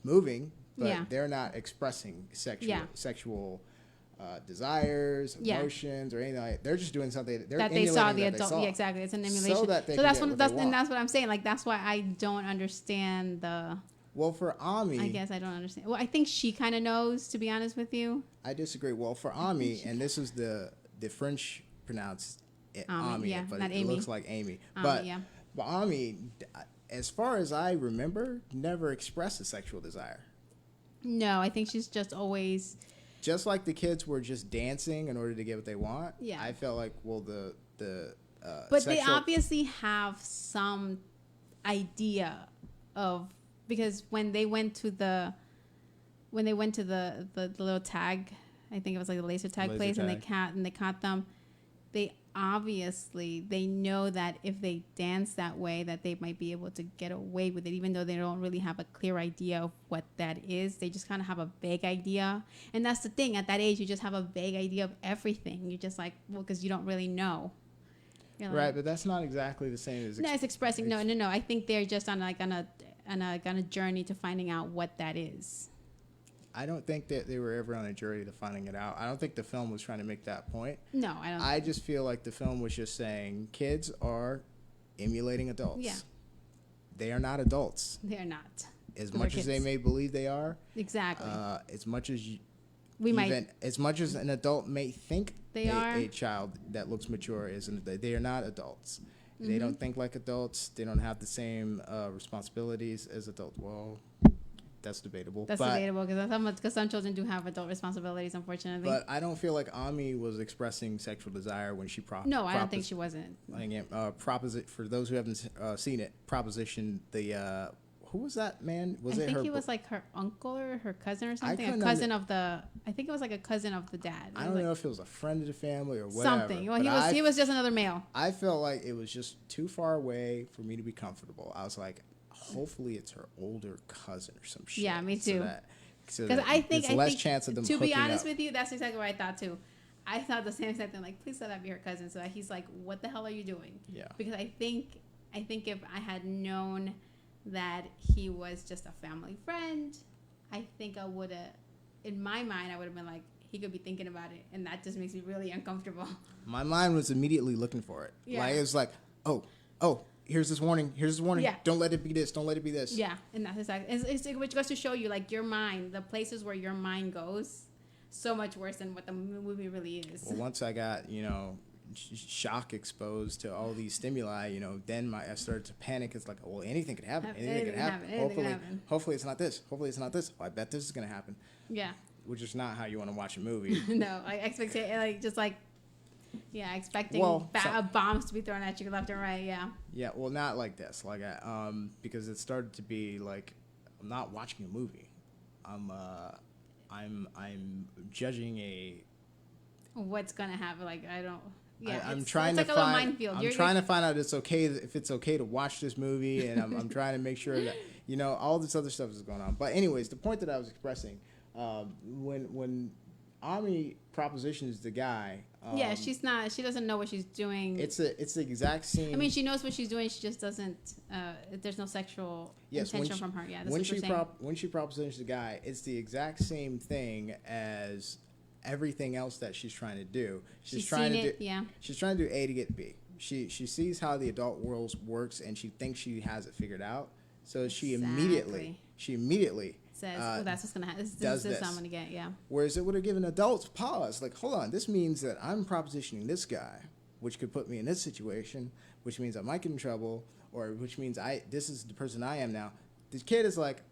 moving, but they're not expressing sexual desires, emotions, or anything like. They're just doing something that they saw the adult. Yeah, exactly. It's an emulation. So that they that's what I'm saying. Like that's why I don't understand the. Well, for Ami, I guess I don't understand. Well, I think she kind of knows, to be honest with you. I disagree. Well, for Ami, and this is the French pronounced Ami, yeah, but not it Amy. looks like Amy. But Ami, as far as I remember, never expressed a sexual desire. No, I think she's just always. Just like the kids were just dancing in order to get what they want. Yeah. I felt like, well, but they obviously have some idea of, because when they went to the little tag, I think it was like the laser tag place, and they caught them. They obviously know that if they dance that way, that they might be able to get away with it, even though they don't really have a clear idea of what that is. They just kind of have a vague idea, and that's the thing. At that age, you just have a vague idea of everything. You're just like, well, because you don't really know. You're right, but that's not exactly the same as. No, it's expressing. No. I think they're just on a journey to finding out what that is. I don't think that they were ever on a journey to finding it out. I don't think the film was trying to make that point. No, I don't. I just feel like the film was just saying kids are emulating adults. Yeah. They are not adults. They're not. As much as they may believe they are. Exactly. As much as as much as an adult may think they are a child that looks mature is, they are not adults. Mm-hmm. They don't think like adults. They don't have the same responsibilities as adults. Well, that's debatable. That's debatable because some children do have adult responsibilities, unfortunately. But I don't feel like Ami was expressing sexual desire when she No, I don't think she wasn't. For those who haven't seen it, proposition the who was that man? I think he was like her uncle or her cousin or something. I think it was like a cousin of the dad. I don't know if it was a friend of the family or whatever. Something. Well, he was just another male. I felt like it was just too far away for me to be comfortable. I was like, hopefully it's her older cousin or some shit. Yeah, me too. Because I think less chance of them. To be honest with you, that's exactly what I thought too. I thought the same thing. Like, please let that be her cousin. So that he's like, what the hell are you doing? Yeah. Because I think if I had known that he was just a family friend, I think I would have, in my mind, I would have been like, he could be thinking about it, and that just makes me really uncomfortable. My mind was immediately looking for it. Yeah. Like, it was like, oh. Here's this warning. Yeah. Don't let it be this. Don't let it be this. Yeah, and that's exactly. Which goes to show you, like, your mind, the places where your mind goes, so much worse than what the movie really is. Well, once I got, shock exposed to all these stimuli, then I started to panic. It's like, well, anything could happen. Anything could happen. Hopefully it's not this. Hopefully it's not this. Oh, I bet this is going to happen. Yeah. Which is not how you want to watch a movie. No, expecting bombs to be thrown at you left and right. Yeah. Yeah. Well, not like this. Like, because it started to be like, I'm not watching a movie. I'm judging what's gonna happen. Like, I don't. Yeah. I'm trying to find. I'm trying to find out if it's okay to watch this movie, and I'm trying to make sure that all this other stuff is going on. But anyways, the point that I was expressing, when Ami propositions the guy. She's not. She doesn't know what she's doing. It's the exact same. I mean, she knows what she's doing. She just doesn't. There's no sexual intention from her. Yeah, that's when she propositions the guy, it's the exact same thing as everything else that she's trying to do. She's trying to do A to get B. She sees how the adult world works, and she thinks she has it figured out. So she immediately says, "Well, that's what's gonna happen. This is what I'm gonna get." Yeah. Whereas it would have given adults pause, like, hold on, this means that I'm propositioning this guy, which could put me in this situation, which means I might get in trouble, or which means this is the person I am now. This kid is like,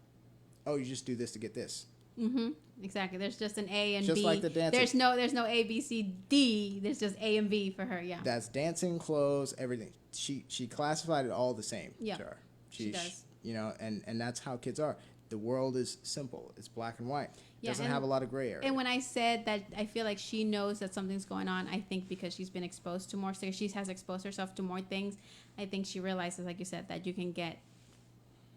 oh, you just do this to get this. Mm-hmm. Exactly. There's just an A and just B. Like the dancing. There's no A, B, C, D. There's just A and B for her. Yeah. That's dancing, clothes, everything. She classified it all the same to her. She does. And that's how kids are. The world is simple. It's black and white. It doesn't have a lot of gray area. And when I said that I feel like she knows that something's going on, I think because she's been exposed to more things, she has exposed herself to more things. I think she realizes, like you said, that you can get,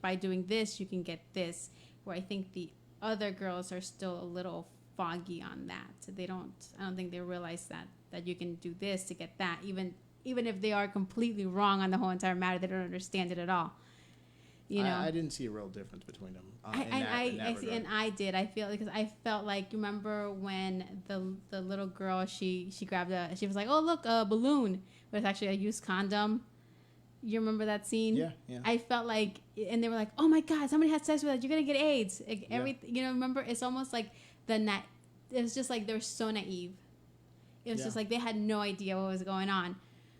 by doing this, you can get this. Where I think the other girls are still a little foggy on that. So I don't think they realize that you can do this to get that. Even if they are completely wrong on the whole entire matter, they don't understand it at all. You know, I didn't see a real difference between them. I did. I feel because I felt like, you remember when the little girl, she grabbed she was like, oh look, a balloon, but it's actually a used condom. You remember that scene? Yeah. I felt like, and they were like, oh my God, somebody had sex with us, you're gonna get AIDS. Like, you know, remember? It's almost like it was just like they were so naive. It was just like they had no idea what was going on.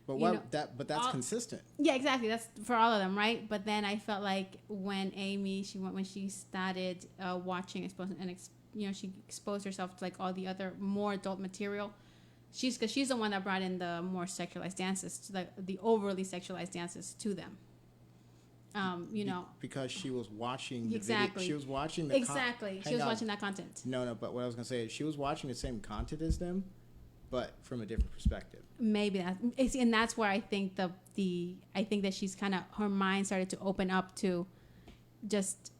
But that's consistent. Yeah, exactly. That's for all of them, right? But then I felt like when Amy, when she started watching, she exposed herself to like all the other more adult material. Because she's the one that brought in the more sexualized dances, to the overly sexualized dances to them. Because she was watching the exactly. video. She was watching she was watching that content. No, but what I was gonna say is she was watching the same content as them, but from a different perspective. Maybe and that's where I think I think that she's kind of, her mind started to open up to just,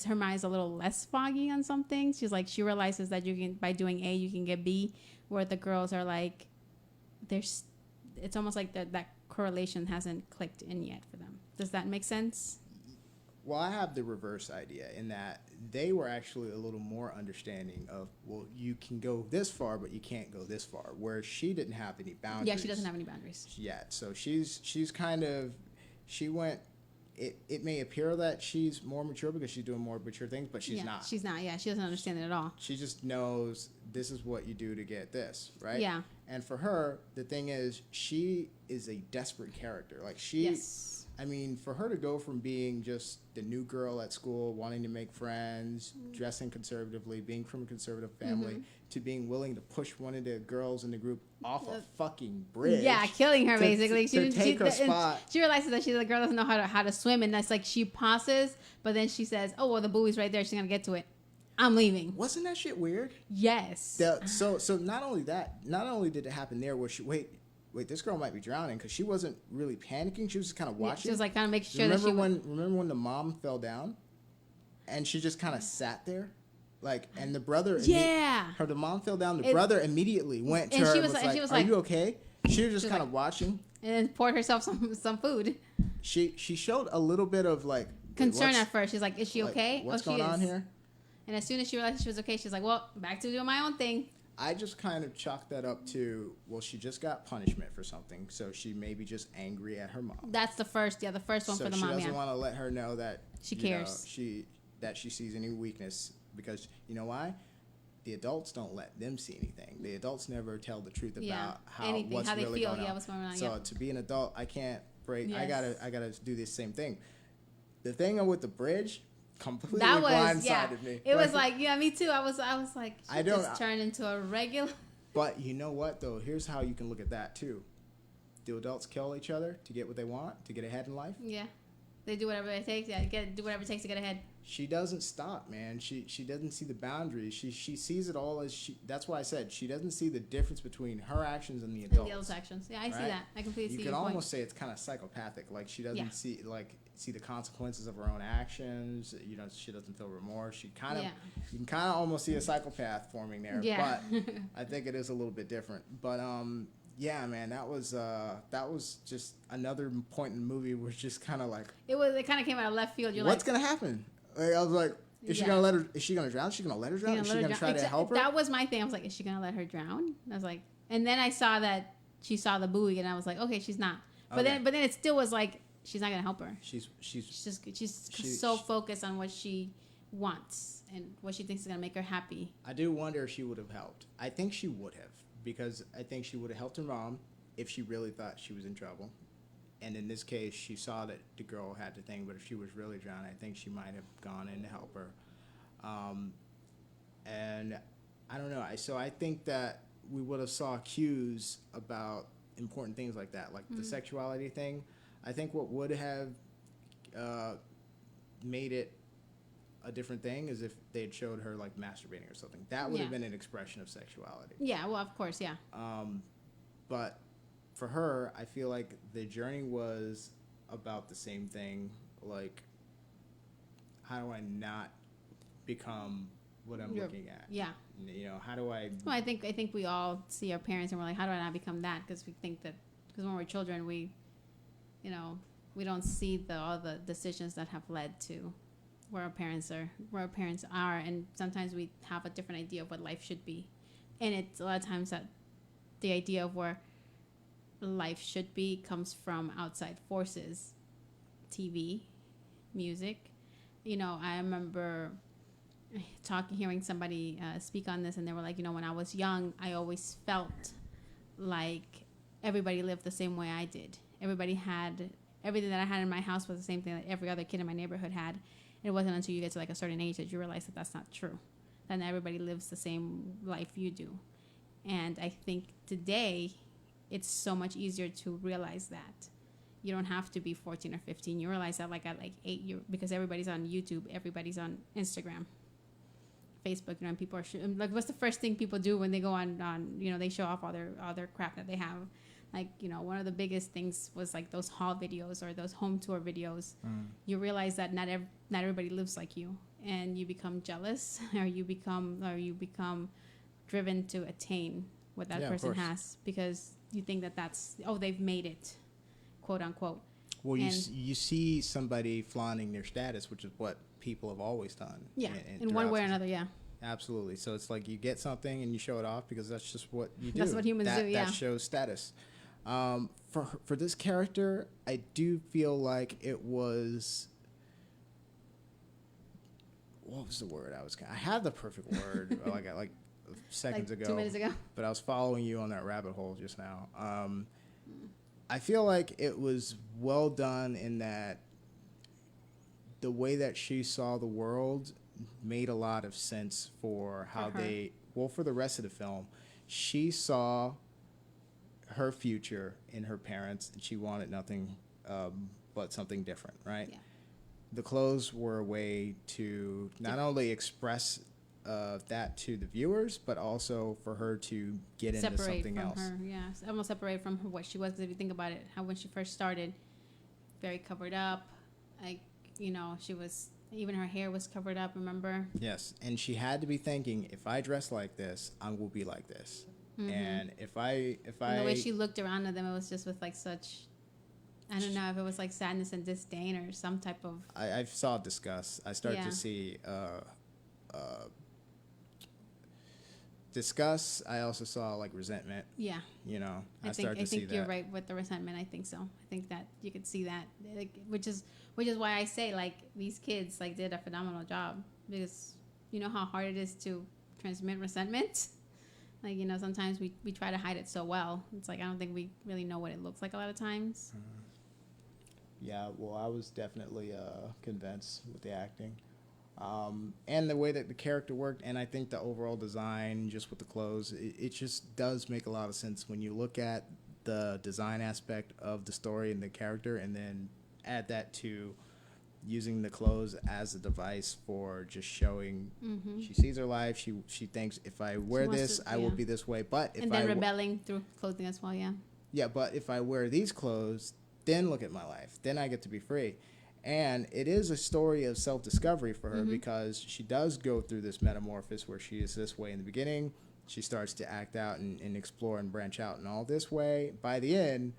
her mind's a little less foggy on some things. She's like, she realizes that by doing A you can get B, where the girls are like, it's almost like that correlation hasn't clicked in yet for them. Does that make sense? Well, I have the reverse idea in that they were actually a little more understanding of, well, you can go this far, but you can't go this far. Where she didn't have any boundaries. Yeah, she doesn't have any boundaries yet. So she's kind of, she went. It may appear that she's more mature because she's doing more mature things, but she's not. She's not. Yeah, she doesn't understand it at all. She just knows this is what you do to get this, right? Yeah. And for her, the thing is, she is a desperate character. Like Yes. I mean, for her to go from being just the new girl at school, wanting to make friends, dressing conservatively, being from a conservative family, to being willing to push one of the girls in the group off a fucking bridge. Yeah, killing her basically. To take her spot. She realizes that the girl doesn't know how to swim, and that's like, she pauses, but then she says, "Oh well, the buoy's right there. She's gonna get to it. I'm leaving." Wasn't that shit weird? Yes. So not only did it happen there, where she wait, this girl might be drowning, because she wasn't really panicking. She was just kind of watching. She was like kind of making sure remember when the mom fell down, and she just kind of sat there, like, and the brother. Yeah. The mom fell down. The brother immediately went to and her she and was like, "Are you okay?" She was just kind of watching, and then poured herself some food. She showed a little bit of like concern at first. She's like, "Is she okay? What's going on here?" And as soon as she realized she was okay, she's like, "Well, back to doing my own thing." I just kind of chalked that up to, well, she just got punishment for something, so she may be just angry at her mom. That's the first one for the mom. So she doesn't want to let her know that she cares. That she sees any weakness, because you know why? The adults don't let them see anything. The adults never tell the truth about what's really going on. What's going on. So to be an adult, I can't break. Yes. I gotta do this same thing. The thing with the bridge completely blindsided me. It was like, yeah, me too. I was like, she just turned into a regular. But you know what though? Here's how you can look at that too. Do adults kill each other to get what they want, to get ahead in life? Yeah, they do whatever it takes. Yeah, do whatever it takes to get ahead. She doesn't stop, man. She doesn't see the boundaries. She sees it all as That's why I said she doesn't see the difference between her actions and the adults. And the adults' actions. Yeah, I see that. I completely see your point. You can almost say it's kind of psychopathic. Like she doesn't see the consequences of her own actions. You know, she doesn't feel remorse. You can kind of almost see a psychopath forming there. Yeah. But I think it is a little bit different. But yeah, man, that was just another point in the movie where it's just kind of like it kind of came out of left field. You're what's gonna happen? Like, I was like, is she gonna let her? Is she gonna drown? Is she gonna let her drown? Is she gonna try to help her? That was my thing. I was like, is she gonna let her drown? I was like, and then I saw that she saw the buoy, and I was like, okay, she's not. But then it still was like, she's not gonna help her. She's so focused on what she wants and what she thinks is gonna make her happy. I do wonder if she would have helped. I think she would have, because I think she would have helped her mom if she really thought she was in trouble. And in this case, she saw that the girl had the thing, but if she was really drowning, I think she might have gone in to help her. And I don't know. So I think that we would have saw cues about important things like that, like the sexuality thing. I think what would have made it a different thing is if they had showed her like masturbating or something. That would have been an expression of sexuality. Yeah, well, of course, yeah. But for her, I feel like the journey was about the same thing. Like, how do I not become what I'm looking at? Yeah. You know, how do I? Well, I think we all see our parents and we're like, how do I not become that? Because we think that when we're children, we, you know, we don't see all the decisions that have led to where our parents are, and sometimes we have a different idea of what life should be, and it's a lot of times that the idea of where life should be comes from outside forces, TV, music. You know, I remember hearing somebody speak on this, and they were like, you know, when I was young, I always felt like everybody lived the same way I did. Everybody had everything that I had in my house was the same thing that every other kid in my neighborhood had. And it wasn't until you get to like a certain age that you realize that that's not true, that not everybody lives the same life you do. And I think today it's so much easier to realize that. You don't have to be 14 or 15. You realize that like at like 8, because everybody's on YouTube, everybody's on Instagram, Facebook, you know, and people are like, what's the first thing people do when they go on, you know, they show off all their crap that they have. Like, you know, one of the biggest things was like those haul videos or those home tour videos. You realize that not everybody lives like you, and you become jealous, or you become driven to attain what that person has, because you think that that's, oh, they've made it, quote unquote. Well, you see somebody flaunting their status, which is what people have always done. Yeah, in one way or another, yeah. Absolutely. So it's like you get something and you show it off because that's just what you do. That's what humans do, yeah. That shows status. For this character, I do feel like it was... What was the word I had the perfect word like seconds ago. 2 minutes ago. But I was following you on that rabbit hole just now. I feel like it was well done in that the way that she saw the world made a lot of sense for how for the rest of the film. She saw her future in her parents, and she wanted nothing but something different, right? Yeah. The clothes were a way to not only express that to the viewers, but also for her to get into something else. Almost separate from her, what she was. Because if you think about it, how when she first started, very covered up, like, you know, she was, even her hair was covered up, remember? Yes, and she had to be thinking, if I dress like this, I will be like this. Mm-hmm. And if I and the way she looked around at them, it was just with like such, I don't know if it was like sadness and disdain or some type of. I saw disgust. I started to see disgust. I also saw like resentment. Yeah. You know, I think you're right with the resentment. I think so. I think that you could see that, like, which is why I say like these kids like did a phenomenal job, because you know how hard it is to transmit resentment. Like, you know, sometimes we try to hide it so well. It's like I don't think we really know what it looks like a lot of times. Yeah, well, I was definitely convinced with the acting. And the way that the character worked, and I think the overall design, just with the clothes, it just does make a lot of sense when you look at the design aspect of the story and the character, and then add that to using the clothes as a device for just showing. Mm-hmm. She sees her life. She thinks, if I wear this, I will be this way. But if rebelling through clothing as well, yeah. Yeah, but if I wear these clothes, then look at my life. Then I get to be free. And it is a story of self-discovery for her, because she does go through this metamorphosis where she is this way in the beginning. She starts to act out and explore and branch out in all this way. By the end,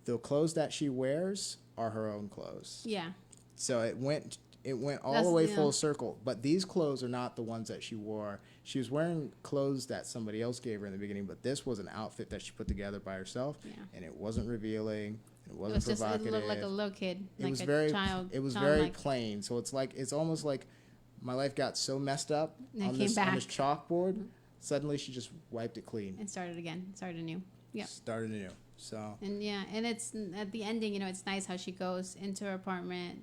the clothes that she wears are her own clothes. Yeah. So it went all the way full circle. But these clothes are not the ones that she wore. She was wearing clothes that somebody else gave her in the beginning, but this was an outfit that she put together by herself, and it wasn't revealing. It wasn't provocative. It looked like a little kid, like a child. It was very plain. So it's almost like my life got so messed up on this chalkboard. Mm-hmm. Suddenly she just wiped it clean and started again. Started anew. Yeah. Started anew. So. And it's at the ending. You know, it's nice how she goes into her apartment.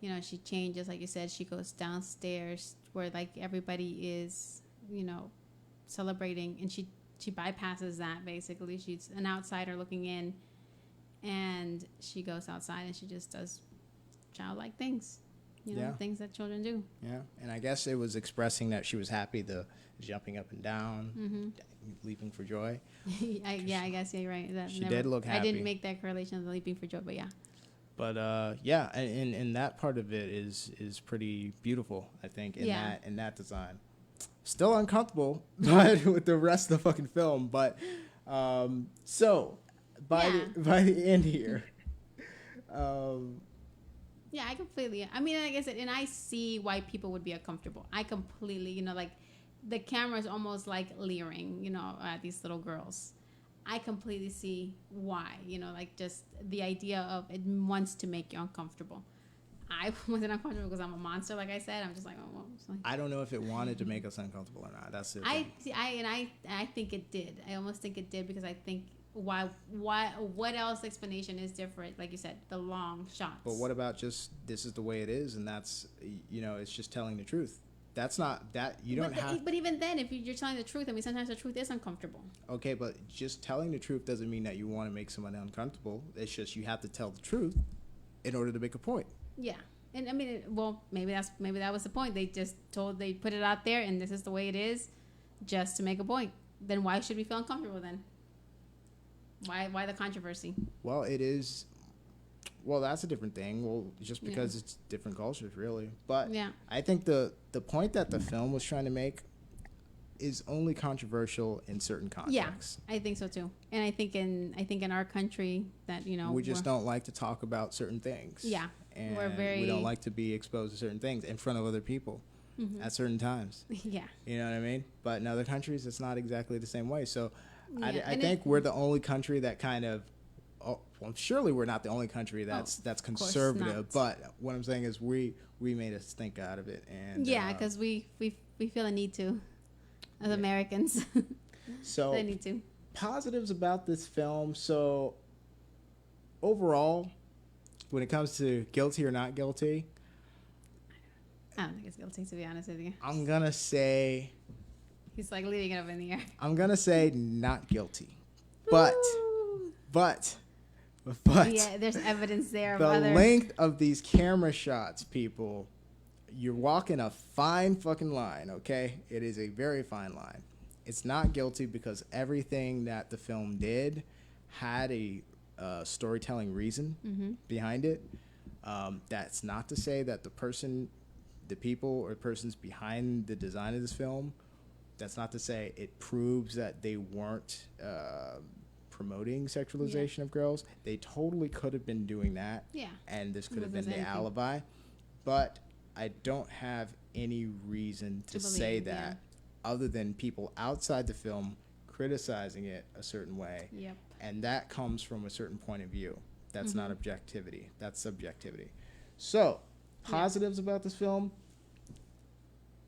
You know, she changes, like you said. She goes downstairs where like everybody is, you know, celebrating, and she bypasses that basically. She's an outsider looking in. And she goes outside and she just does childlike things, you know, things that children do. Yeah, and I guess it was expressing that she was happy, the jumping up and down, leaping for joy. I guess you're right. She did look happy. I didn't make that correlation of the leaping for joy, but yeah. But and that part of it is pretty beautiful, I think, in that design. Still uncomfortable, but with the rest of the fucking film. But so. By the end here, Um, Yeah, I completely. I mean, like I said, and I see why people would be uncomfortable. I completely, like the camera is almost like leering, at these little girls. I completely see why, like just the idea of it wants to make you uncomfortable. I wasn't uncomfortable because I'm a monster, like I said. I'm just like, oh, well. Like, I don't know if it wanted to make us uncomfortable or not. That's it. I think it did. I almost think it did because I think what else explanation is different? Like you said, the long shots. But what about just this is the way it is, and that's it's just telling the truth. That's not that you don't have. But even then, if you're telling the truth, I mean, sometimes the truth is uncomfortable. Okay, but just telling the truth doesn't mean that you want to make someone uncomfortable. It's just you have to tell the truth in order to make a point. Yeah, and I mean, maybe that was the point. They put it out there, and this is the way it is, just to make a point. Then why should we feel uncomfortable then? Why the controversy? Well, it is. Well, that's a different thing. Well, just because it's different cultures, really. But I think the point that the film was trying to make is only controversial in certain contexts. Yeah, I think so too. And I think in our country that we just don't like to talk about certain things. Yeah, and we don't like to be exposed to certain things in front of other people at certain times. Yeah, you know what I mean. But in other countries, it's not exactly the same way. So I think we're the only country that kind of. Well, surely we're not the only country that's conservative, but what I'm saying is we made us think out of it, and because we feel a need to, as Americans. So they need to. Positives about this film. So overall, when it comes to guilty or not guilty, I don't think it's guilty, to be honest with you. I'm gonna say he's like leaving it up in the air. I'm gonna say not guilty, but yeah, there's evidence there. The length of these camera shots, people, you're walking a fine fucking line, okay? It is a very fine line. It's not guilty because everything that the film did had a storytelling reason behind it. That's not to say that the people or persons behind the design of this film, that's not to say it proves that they weren't promoting sexualization of girls. They totally could have been doing that. Yeah. And this could have been the alibi. But I don't have any reason to say that other than people outside the film criticizing it a certain way. Yep. And that comes from a certain point of view. That's not objectivity. That's subjectivity. So, positives about this film.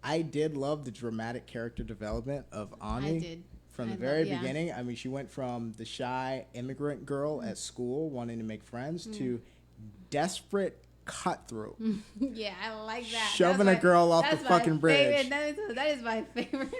I did love the dramatic character development of Ani. I did. From the very beginning, I mean, she went from the shy immigrant girl at school wanting to make friends to desperate cutthroat. Yeah, I like that. Shoving a girl off the fucking bridge. That is my favorite.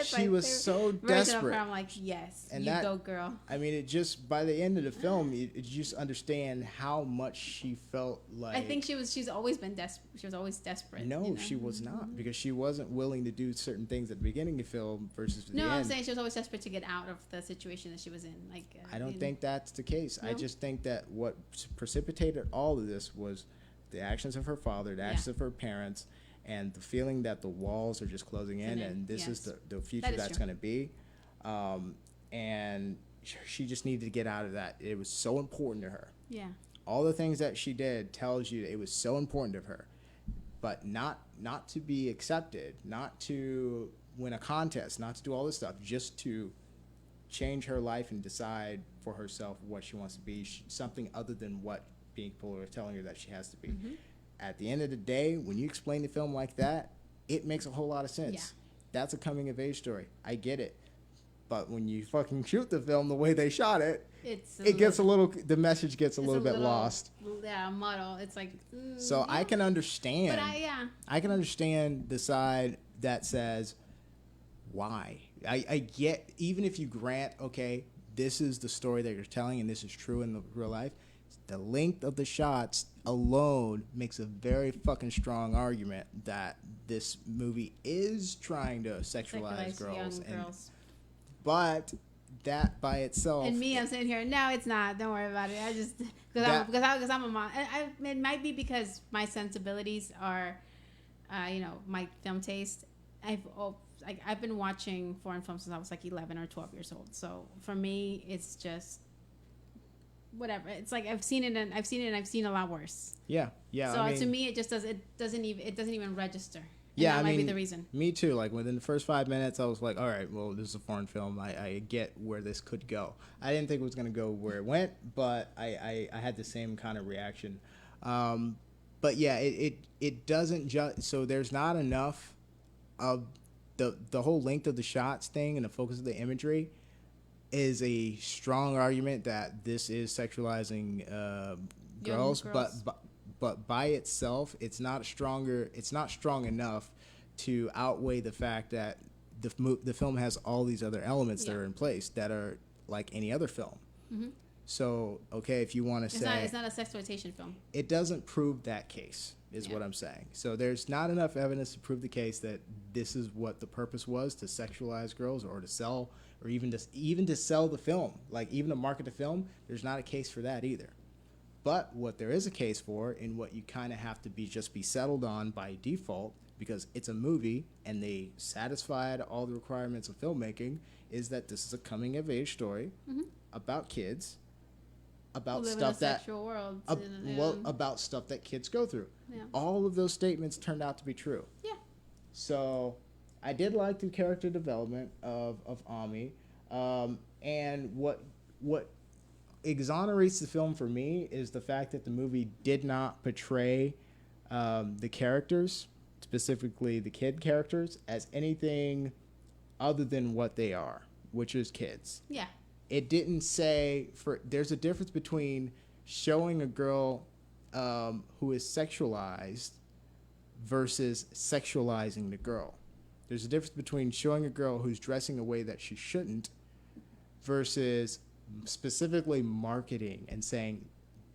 She was so desperate. I'm like, yes, and go, girl. I mean, it just, by the end of the film, you just understand how much she felt like. I think she's always been desperate. She was always desperate. No, she was not, because she wasn't willing to do certain things at the beginning of the film versus the end. No, I'm saying she was always desperate to get out of the situation that she was in. Like, I don't think that's the case. No? I just think that what precipitated all of this was the actions of her father, the actions of her parents, and the feeling that the walls are just closing in, and this is the future that's going to be. And she just needed to get out of that. It was so important to her. Yeah. All the things that she did tells you it was so important to her. But not to be accepted, not to win a contest, not to do all this stuff, just to change her life and decide for herself what she wants to be, something other than what people are telling her that she has to be. At the end of the day, when you explain the film like that, it makes a whole lot of sense. Yeah. That's a coming of age story. I get it. But when you fucking shoot the film the way they shot it, the message gets a little bit lost. Yeah, muddle. It's like. So I can understand. But I can understand the side that says, why? I get, even if you grant, okay, this is the story that you're telling and this is true in the real life, the length of the shots alone makes a very fucking strong argument that this movie is trying to sexualize girls. But that by itself. And me, I'm sitting here. No, it's not. Don't worry about it. I just because I'm a mom. It might be because my sensibilities are, my film taste. I've been watching foreign films since I was like 11 or 12 years old. So for me, it's just whatever. It's like I've seen it and I've seen a lot worse. Yeah. So I mean, to me, it doesn't even register. And yeah, that might be the reason. Me too. Like within the first 5 minutes, I was like, all right, well, this is a foreign film. I get where this could go. I didn't think it was going to go where it went, but I had the same kind of reaction. But yeah, it doesn't just, so there's not enough of the whole length of the shots thing and the focus of the imagery is a strong argument that this is sexualizing girls. But by itself, it's not strong enough to outweigh the fact that the film has all these other elements that are in place that are like any other film. Mm-hmm. So, okay, if you want to say... It's not a sexploitation film. It doesn't prove that case, is what I'm saying. So there's not enough evidence to prove the case that this is what the purpose was, to sexualize girls or to sell, or even to sell the film. Like, even to market the film, there's not a case for that either. But what there is a case for, and what you kind of have to be settled on by default, because it's a movie and they satisfied all the requirements of filmmaking, is that this is a coming-of-age story about kids, about stuff about stuff that kids go through. Yeah. All of those statements turned out to be true. Yeah. So I did like the character development of Ami, and what exonerates the film for me is the fact that the movie did not portray the characters, specifically the kid characters, as anything other than what they are, which is kids. Yeah. It didn't say there's a difference between showing a girl who is sexualized versus sexualizing the girl. There's a difference between showing a girl who's dressing a way that she shouldn't versus specifically marketing and saying,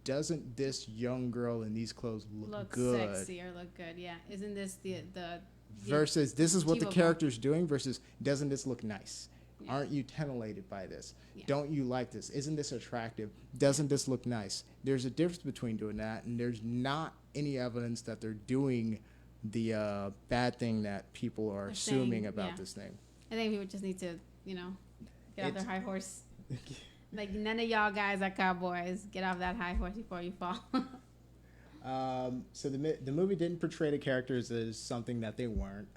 doesn't this young girl in these clothes look good? Sexy or look good, yeah. Isn't this the versus this is what the character's doing versus doesn't this look nice? Yeah. Aren't you titillated by this? Yeah. Don't you like this? Isn't this attractive? Doesn't this look nice? There's a difference between doing that, and there's not any evidence that they're doing the bad thing that people are assuming about this thing. I think people just need to, get off their high horse. Like, none of y'all guys are cowboys. Get off that high horse before you fall. So the movie didn't portray the characters as something that they weren't.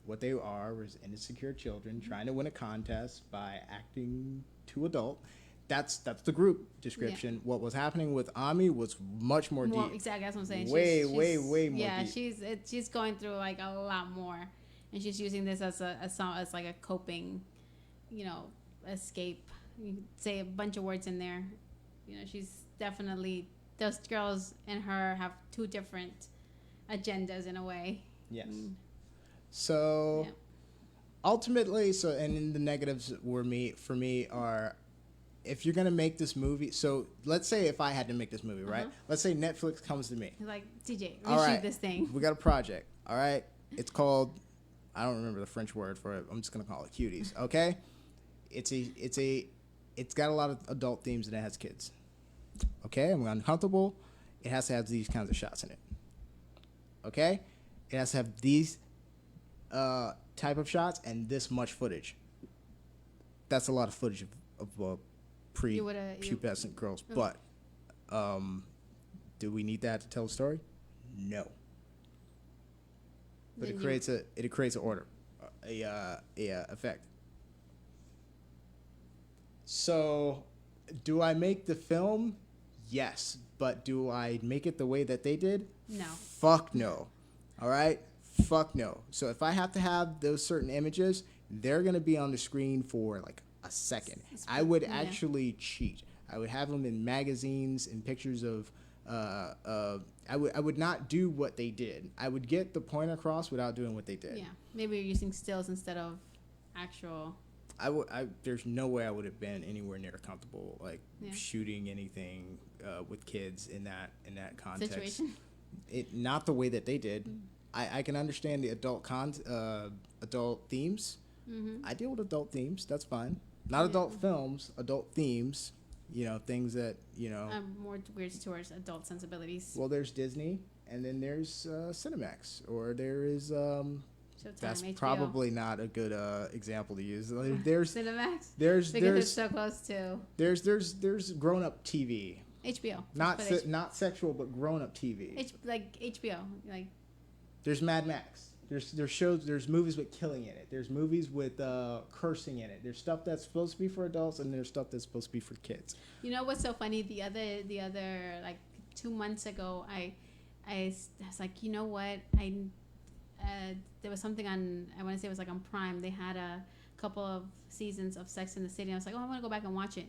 What they are was insecure children trying to win a contest by acting too adult. That's the group description. Yeah. What was happening with Ami was much more deep. Exactly, that's what I'm saying. Way more deep. Yeah, she's going through like a lot more, and she's using this as like a coping, escape. You could say a bunch of words in there. She's definitely, those girls and her have two different agendas in a way. Yes. So, ultimately, and then the negatives for me are, if you're gonna make this movie, so let's say if I had to make this movie, right? Let's say Netflix comes to me. Like, TJ, reshoot this thing. We got a project. All right, it's called, I don't remember the French word for it. I'm just gonna call it Cuties. Okay, it's got a lot of adult themes and it has kids. Okay, I'm uncomfortable. It has to have these kinds of shots in it. Okay, it has to have these type of shots and this much footage. That's a lot of footage of pre-pubescent girls. But do we need that to tell a story? No. But it creates an order, a effect. So, do I make the film? Yes. But do I make it the way that they did? No. Fuck no. All right? Fuck no. So if I have to have those certain images, they're going to be on the screen for like a second. I would actually cheat. I would have them in magazines and pictures of I would not do what they did. I would get the point across without doing what they did. Yeah. Maybe you're using stills instead of actual. There's no way I would have been anywhere near comfortable shooting anything with kids in that context. Situation. Not the way that they did. Mm. I can understand the adult themes. Mm-hmm. I deal with adult themes. That's fine. Not adult films, adult themes. Things that I'm more weird towards adult sensibilities. Well, there's Disney, and then there's Cinemax, or there is Showtime, That's HBO. probably not a good example to use. Like, there's Cinemax. there's Because there's they're so close to there's grown up TV. HBO. Not sexual, but grown up TV. Like HBO. Like There's Mad Max. There's shows. There's movies with killing in it. There's movies with cursing in it. There's stuff that's supposed to be for adults, and there's stuff that's supposed to be for kids. you know what's so funny? The other like 2 months ago, I was like, you know what? There was something on, I want to say it was like on Prime. They had a couple of seasons of Sex in the City. I was like, oh, I want to go back and watch it.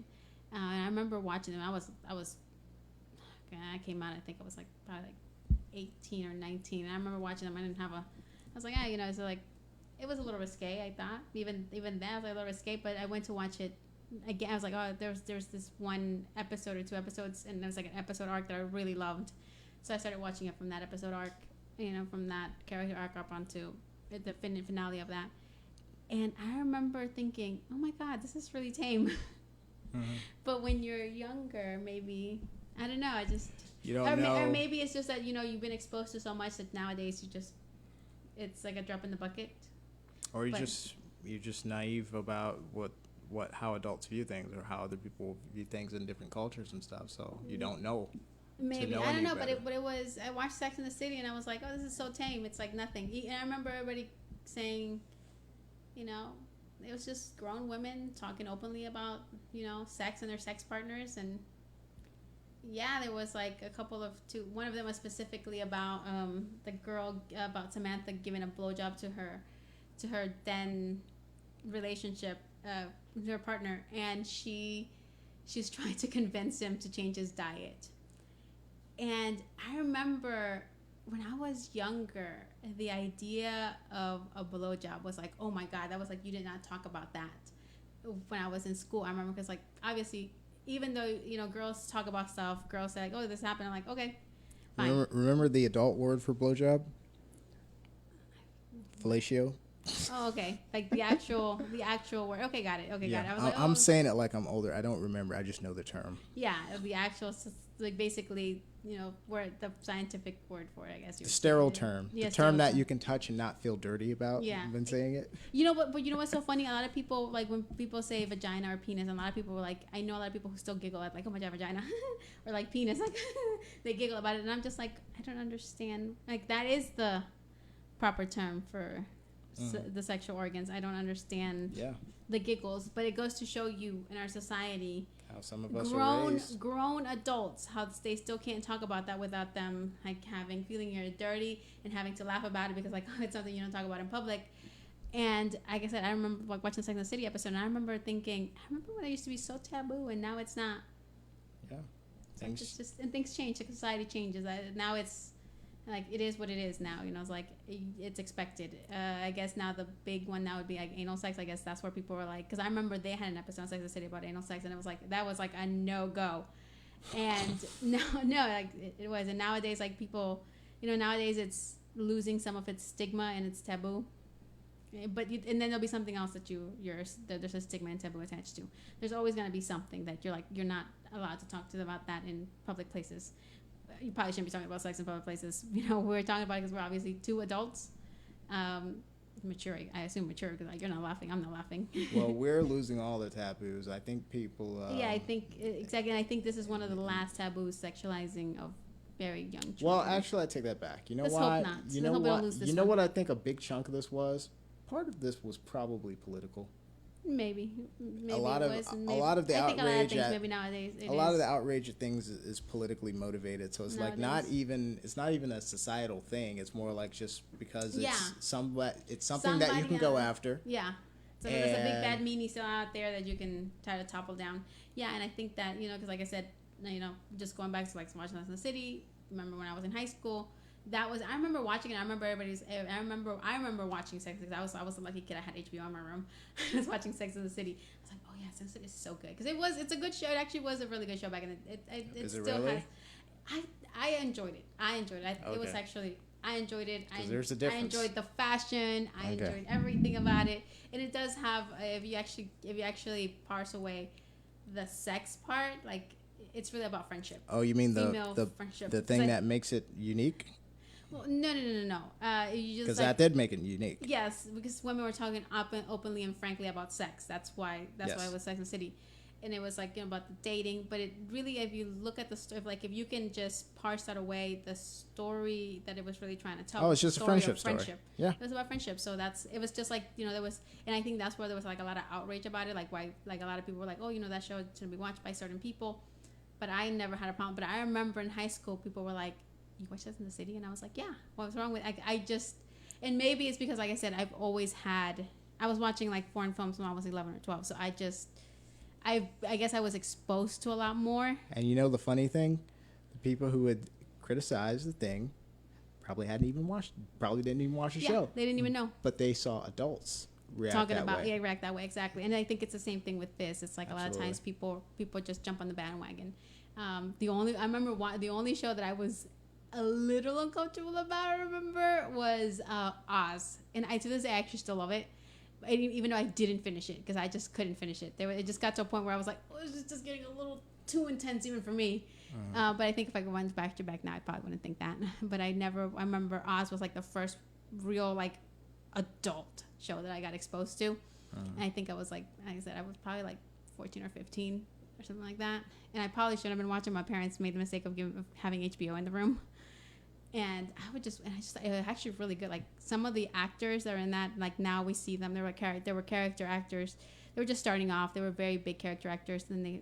And I remember watching them. I came out, I think I was like probably like 18 or 19. And I remember watching them. I was like, so like, it was a little risque, I thought. Even then, I was like a little risque. But I went to watch it again. I was like, oh, there's this one episode or 2 episodes, and there was like an episode arc that I really loved. So I started watching it from that episode arc, from that character arc up onto the finale of that. And I remember thinking, oh my God, this is really tame. Mm-hmm. But when you're younger, maybe, I don't know, you don't know. Or maybe it's just that, you've been exposed to so much that nowadays it's like a drop in the bucket. Or you're just naive about how adults view things, or how other people view things in different cultures and stuff. So you don't know. Maybe, I don't know, but it was, I watched Sex in the City and I was like, oh, this is so tame. It's like nothing. And I remember everybody saying, it was just grown women talking openly about, sex and their sex partners. And yeah, there was like a couple of 2. One of them was specifically about the girl, about Samantha giving a blowjob to her then relationship, her partner, and she's trying to convince him to change his diet. And I remember when I was younger, the idea of a blowjob was like, oh my God, that was like, you did not talk about that when I was in school. I remember because, like, obviously, even though, girls talk about stuff, girls say, like, oh, this happened. I'm like, okay, fine. Remember the adult word for blowjob? Fellatio. Oh, okay. Like the actual word. Okay, got it. Okay, got it. I was like, I'm saying it like I'm older. I don't remember. I just know the term. Yeah, the actual, like, basically, word, the scientific word for it, I guess. The sterile term. Yeah, the term that you can touch and not feel dirty about. Yeah. When saying it. But you know what's so funny? A lot of people, like, when people say vagina or penis, a lot of people were like, I know a lot of people who still giggle at, like, oh my God, vagina. Or like penis. Like, they giggle about it. And I'm just like, I don't understand. Like, that is the proper term for the sexual organs. I don't understand the giggles, but it goes to show you in our society how some of us are raised. Grown adults, how they still can't talk about that without them, like, feeling you're dirty and having to laugh about it because, like, oh, it's something you don't talk about in public. And like I said, I remember, like, watching the Sex and the City episode, and I remember thinking, I remember when it used to be so taboo, and now it's not. Yeah, and things change. Like, society changes. Now it's like, it is what it is now. It's like, it's expected. I guess now the big one now would be like anal sex. I guess that's where people were like, because I remember they had an episode on Sex and the City about anal sex, and it was like, that was like a no-go. And no, like, it was. And nowadays, like, people, nowadays it's losing some of its stigma and its taboo. But and then there'll be something else that there's a stigma and taboo attached to. There's always going to be something that you're not allowed to talk to them about that in public places. You probably shouldn't be talking about sex in public places. We're talking about it because we're obviously 2 adults, maturing. I assume mature because, like, you're not laughing. I'm not laughing. Well, we're losing all the taboos. I think people. Yeah, I think exactly. And I think this is one of the last taboos, sexualizing of very young children. Well, actually, I take that back. You know Let's why? hope not. You know what? You know what I think a big chunk of this was? Part of this was probably political. Maybe a lot of the outrage at things is politically motivated. So it's like not even a societal thing. It's more like just because it's something that you can go after. Yeah. So there's a big bad meanie still out there that you can try to topple down. Yeah, and I think that, because like I said, just going back to, like, watching Sex in the City. Remember when I was in high school? I remember watching it. I remember watching Sex because I was a lucky kid. I had HBO in my room. I was watching Sex in the City. I was like, oh yeah, Sex in the City is so good because it's a good show. It actually was a really good show back in the. It still really? Has. I enjoyed it. Okay. It was actually. I enjoyed it. There's a difference. I enjoyed the fashion. I enjoyed everything about it, and it does have. If you actually parse away the sex part, like, it's really about friendship. Oh, you mean the friendship. The thing that makes it unique? Well, no. You just Because like, that did make it unique. yes, because women were talking openly and frankly about sex. That's why it was Sex and the City, and it was like, you know, about the dating. But it really, if you look at the story, like if you can just parse that away, the story that it was really trying to tell. Oh, it's just a friendship story. Yeah, it was about friendship. So it was just like, you know, there was, and I think that's where there was like a lot of outrage about it. Like why, like a lot of people were like, oh, you know, that show shouldn't be watched by certain people. But I never had a problem. But I remember in high school, people were like, you watch Sex and the City? And I was like, yeah, what's wrong with it? I just, and maybe it's because, like I said, I've always had, I was watching like foreign films when I was 11 or 12. So I guess I was exposed to a lot more. And you know the funny thing? The people who would criticize the thing probably didn't even watch the show. They didn't even know. But they saw adults react react that way, exactly. And I think it's the same thing with this. It's like Absolutely. A lot of times people just jump on the bandwagon. The only show that I was a little uncomfortable about, I remember, was Oz. And to this day, I actually still love it. Even though I didn't finish it, because I just couldn't finish it. It just got to a point where I was like, oh, it's just getting a little too intense even for me. But I think if I went back to back now, I probably wouldn't think that. But I remember Oz was like the first real like adult show that I got exposed to. And I think I was like I said, I was probably like 14 or 15 or something like that. And I probably shouldn't have been watching. My parents made the mistake of having HBO in the room. And it was actually really good. Like some of the actors that are in that, like now we see them, they were character actors. They were just starting off. They were very big character actors. And they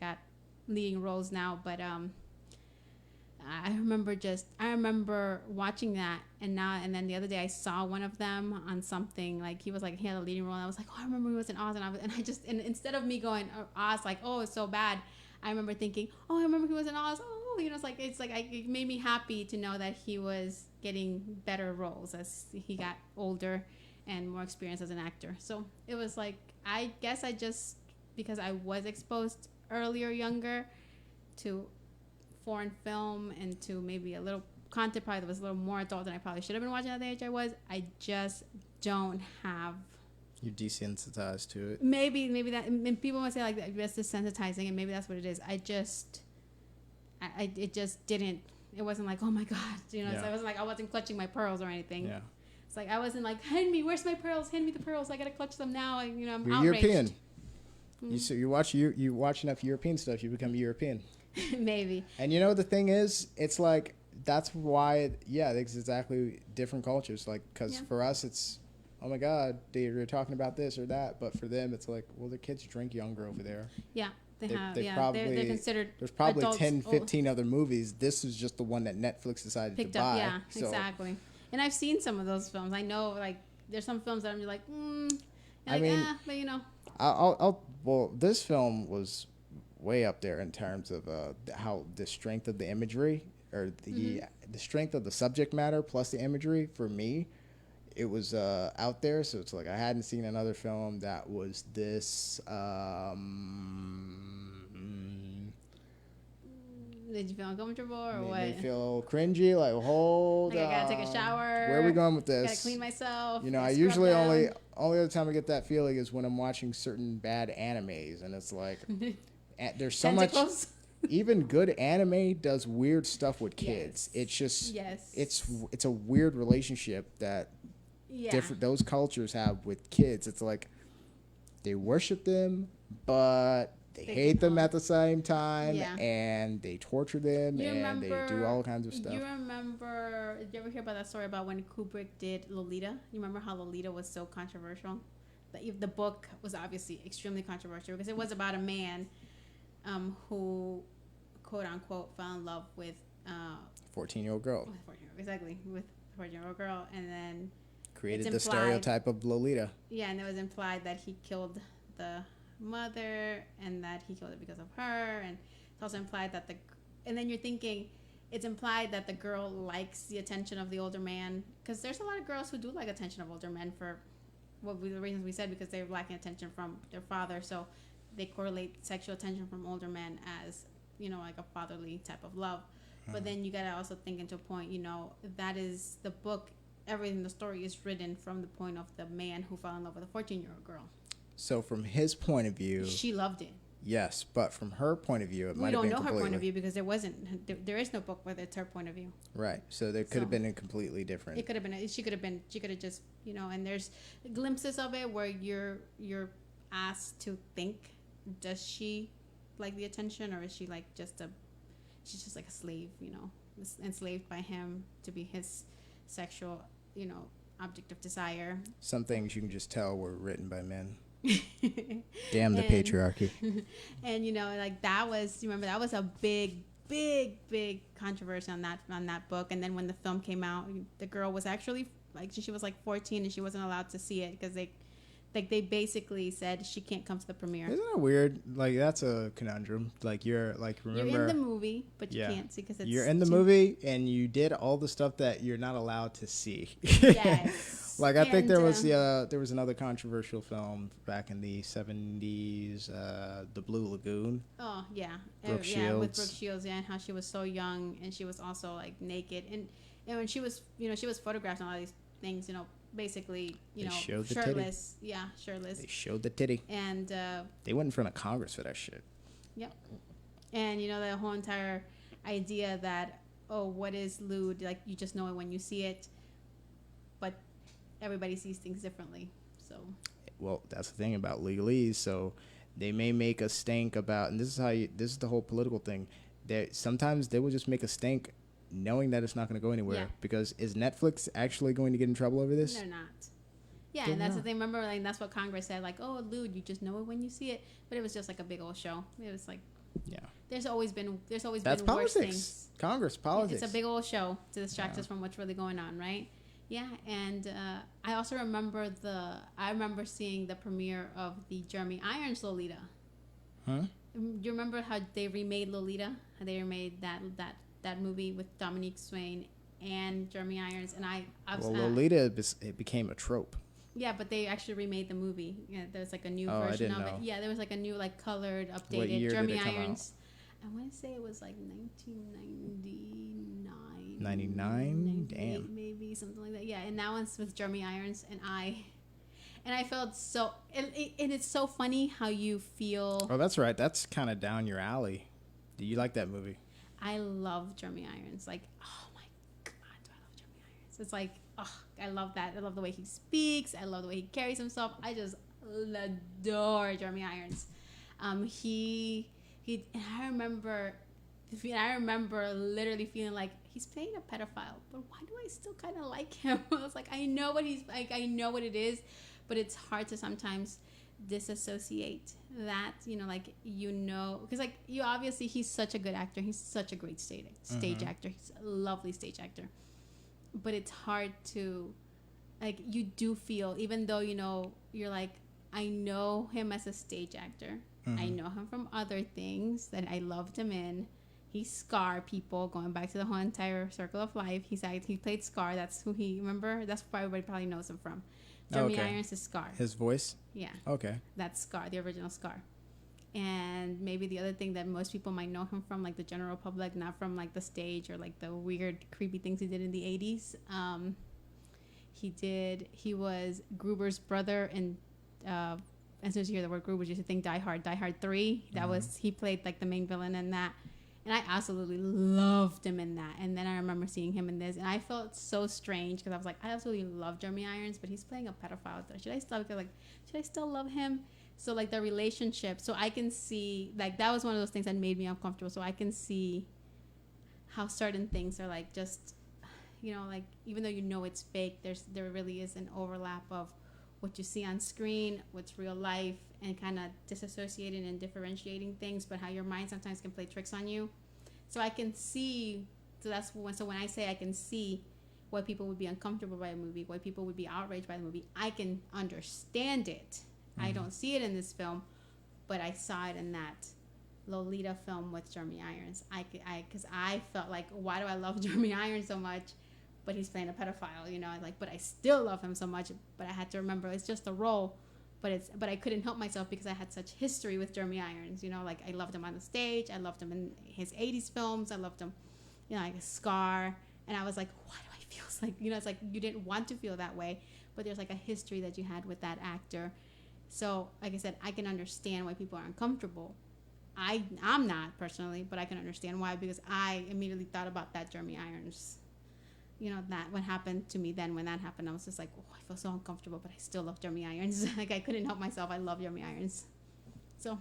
got leading roles now. But I remember watching that, and then the other day I saw one of them on something, like he had a leading role, and I was like, oh, I remember he was in Oz, and instead of me going Oz like, oh, it's so bad, I remember thinking, oh, I remember he was in Oz. Oh, you know, it made me happy to know that he was getting better roles as he got older and more experience as an actor. So it was like, I guess I just, because I was exposed younger to foreign film and to maybe a little content probably that was a little more adult than I probably should have been watching at the age I was. I just don't have. You're desensitized to it. Maybe that, and people might say like that's desensitizing, and maybe that's what it is. It just didn't. It wasn't like, oh my god, you know. Yeah. So it wasn't like I wasn't clutching my pearls or anything. Yeah. It's like I wasn't like, where's my pearls? Hand me the pearls. I gotta clutch them now. I'm You're outraged. European. Mm-hmm. You watch enough European stuff, you become European. Maybe. And you know the thing is, it's like that's why. It's exactly different cultures. Like because for us, it's oh my god, they're talking about this or that, but for them, it's like, well, the kids drink younger over there. Yeah. They're considered. There's probably adults, 10, 15 other movies. This is just the one that Netflix decided to buy. Yeah, so. Exactly. And I've seen some of those films. I know, like, there's some films that I'm just like, but you know. Well, this film was way up there in terms of how the strength of the imagery or the strength of the subject matter plus the imagery. For me, it was out there. So it's like I hadn't seen another film that was this. Did you feel uncomfortable or what? Did you feel cringy? Like, hold on. I gotta take a shower. Where are we going with this? Gotta clean myself. You know, I usually only other time I get that feeling is when I'm watching certain bad animes, and it's like there's so much. Even good anime does weird stuff with kids. Yes. It's just it's a weird relationship that those cultures have with kids. It's like they worship them, but they hate them at the same time, and they torture them, and they do all kinds of stuff. Did you ever hear about that story about when Kubrick did Lolita? You remember how Lolita was so controversial? The book was obviously extremely controversial because it was about a man who, quote unquote, fell in love with 14-year-old girl. Exactly, with a 14-year-old girl, and then created the stereotype of Lolita. Yeah, and it was implied that he killed the mother and that he killed it because of her, and it's also implied that and then you're thinking it's implied that the girl likes the attention of the older man, because there's a lot of girls who do like attention of older men for the reasons we said, because they're lacking attention from their father, so they correlate sexual attention from older men as, you know, like a fatherly type of love. But then you gotta also think into a point, you know, that is the book, everything, the story is written from the point of the man who fell in love with a 14-year-old girl. So from his point of view, she loved it. Yes, but from her point of view, it We might have don't been know her completely point of view because there is no book where it's her point of view. right. So there could have been a completely different. It could have been. She could have just, and there's glimpses of it where you're asked to think, does she like the attention, or is she like she's just like a slave, enslaved by him to be his sexual, object of desire. Some things you can just tell were written by men. Damn the And- patriarchy. And that was a big controversy on that book. And then when the film came out, the girl was actually she was like 14 and she wasn't allowed to see it because they basically said she can't come to the premiere. Isn't that weird? Like, that's a conundrum. Like, remember, You're in the movie, but you Yeah. can't see because it's you're in the movie and you did all the stuff that you're not allowed to see. Yes. Like, I think And, there was another controversial film back in the 70s, The Blue Lagoon. Oh yeah, Brooke with Shields. Brooke Shields, and how she was so young, and she was also like naked, and when she was, she was photographed on all these things, basically, They showed the titty. shirtless, shirtless, They showed the titty. and They went in front of Congress for that shit. yep, and the whole entire idea that, oh, what is lewd? Like, you just know it when you see it, but everybody sees things differently, so. Well, that's the thing about legalese. So they may make a stink about, and this is the whole political thing. Sometimes they will just make a stink knowing that it's not going to go anywhere. Yeah. Because is Netflix actually going to get in trouble over this? They're not. Yeah, They're and that's not. the thing. Remember, like, that's what Congress said, like, oh, lewd, you just know it when you see it. But it was just like a big old show. It was like, Yeah. there's always been That's worse politics. things. Congress politics. It's a big old show to distract Yeah. us from what's really going on, right? Yeah, and I also remember seeing the premiere of the Jeremy Irons Lolita. Huh? Do you remember how they remade Lolita? How they remade that movie with Dominique Swain and Jeremy Irons, and I was, Well, Lolita it became a trope. yeah, but they actually remade the movie. Yeah, there's like a new Oh, I version didn't of know. it. Yeah, there was like a new, like, colored, updated What year did Jeremy it come Irons. I want to say it was like 1999. 99? 98, Damn. maybe something like that. Yeah, and that one's with Jeremy Irons, and I felt so. And it's so funny how you feel. Oh, that's right. That's kind of down your alley. Do you like that movie? I love Jeremy Irons. Like, oh my God, do I love Jeremy Irons? It's like, oh, I love that. I love the way he speaks. I love the way he carries himself. I just adore Jeremy Irons. He. And I remember literally feeling like he's playing a pedophile, but why do I still kind of like him? I was like, I know what he's like. I know what it is, but it's hard to sometimes disassociate that, because like obviously he's such a good actor. He's such a great stage actor. He's a lovely stage actor, but it's hard to, like, you do feel, even though you're like, I know him as a stage actor. I know him from other things that I loved him in. He's Scar, people, going back to the whole entire Circle of Life. He played Scar. That's who remember? That's why everybody probably knows him from. Jeremy Irons is Scar. His voice? Yeah. Okay. That's Scar, the original Scar. And maybe the other thing that most people might know him from, like the general public, not from like the stage or like the weird, creepy things he did in the 80s. He was Gruber's brother in, as soon as you hear the word Gruber, you should think Die Hard 3. He played like the main villain in that. And I absolutely loved him in that. And then I remember seeing him in this, and I felt so strange because I was like, I absolutely love Jeremy Irons, but he's playing a pedophile. Should I still love him? So like the relationship. So I can see, like, that was one of those things that made me uncomfortable. So I can see how certain things are like just, like, even though it's fake, there really is an overlap of what you see on screen, what's real life, and kind of disassociating and differentiating things, but how your mind sometimes can play tricks on you. So I can see, so when I say I can see why people would be uncomfortable by a movie, why people would be outraged by the movie, I can understand it. I don't see it in this film, but I saw it in that Lolita film with Jeremy Irons. Because I felt like, why do I love Jeremy Irons so much? But he's playing a pedophile, but I still love him so much. But I had to remember it's just a role. But I couldn't help myself because I had such history with Jeremy Irons. Like, I loved him on the stage. I loved him in his 80s films. I loved him, like Scar. And I was like, why do I feel like, it's like you didn't want to feel that way. But there's like a history that you had with that actor. So, like I said, I can understand why people are uncomfortable. I'm not personally, but I can understand why, because I immediately thought about that Jeremy Irons. You know, that what happened to me then when that happened, I was just like, oh, I feel so uncomfortable, but I still love Jeremy Irons. Like, I couldn't help myself. I love Jeremy Irons. So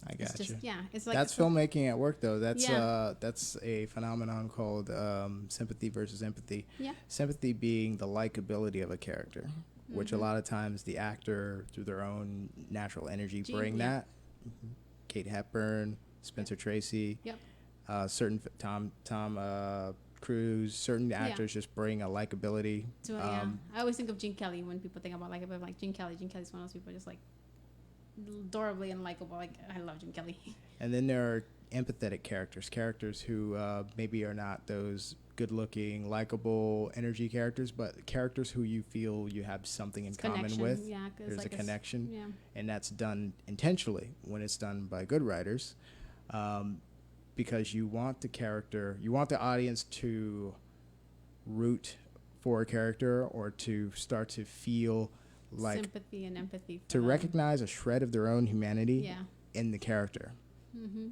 I got you. Yeah, it's like that's filmmaking at work, though. That's Yeah. that's a phenomenon called sympathy versus empathy. Yeah. Sympathy being the likability of a character, which a lot of times the actor, through their own natural energy, bring yeah. that. Kate Hepburn, Spencer Tracy, Yep. certain Tom Cruise, certain actors just bring a likability. So yeah, I always think of Gene Kelly when people think about like Gene Kelly. Gene Kelly's one of those people just like adorably unlikable. Like, I love Jim Kelly. And then there are empathetic characters who maybe are not those good-looking, likable energy characters, but characters who you feel you have something in common with. Yeah, there's like a connection, yeah. and that's done intentionally when it's done by good writers, because you want the audience to root for a character or to start to feel like sympathy and empathy to recognize a shred of their own humanity in the character. Mm-hmm.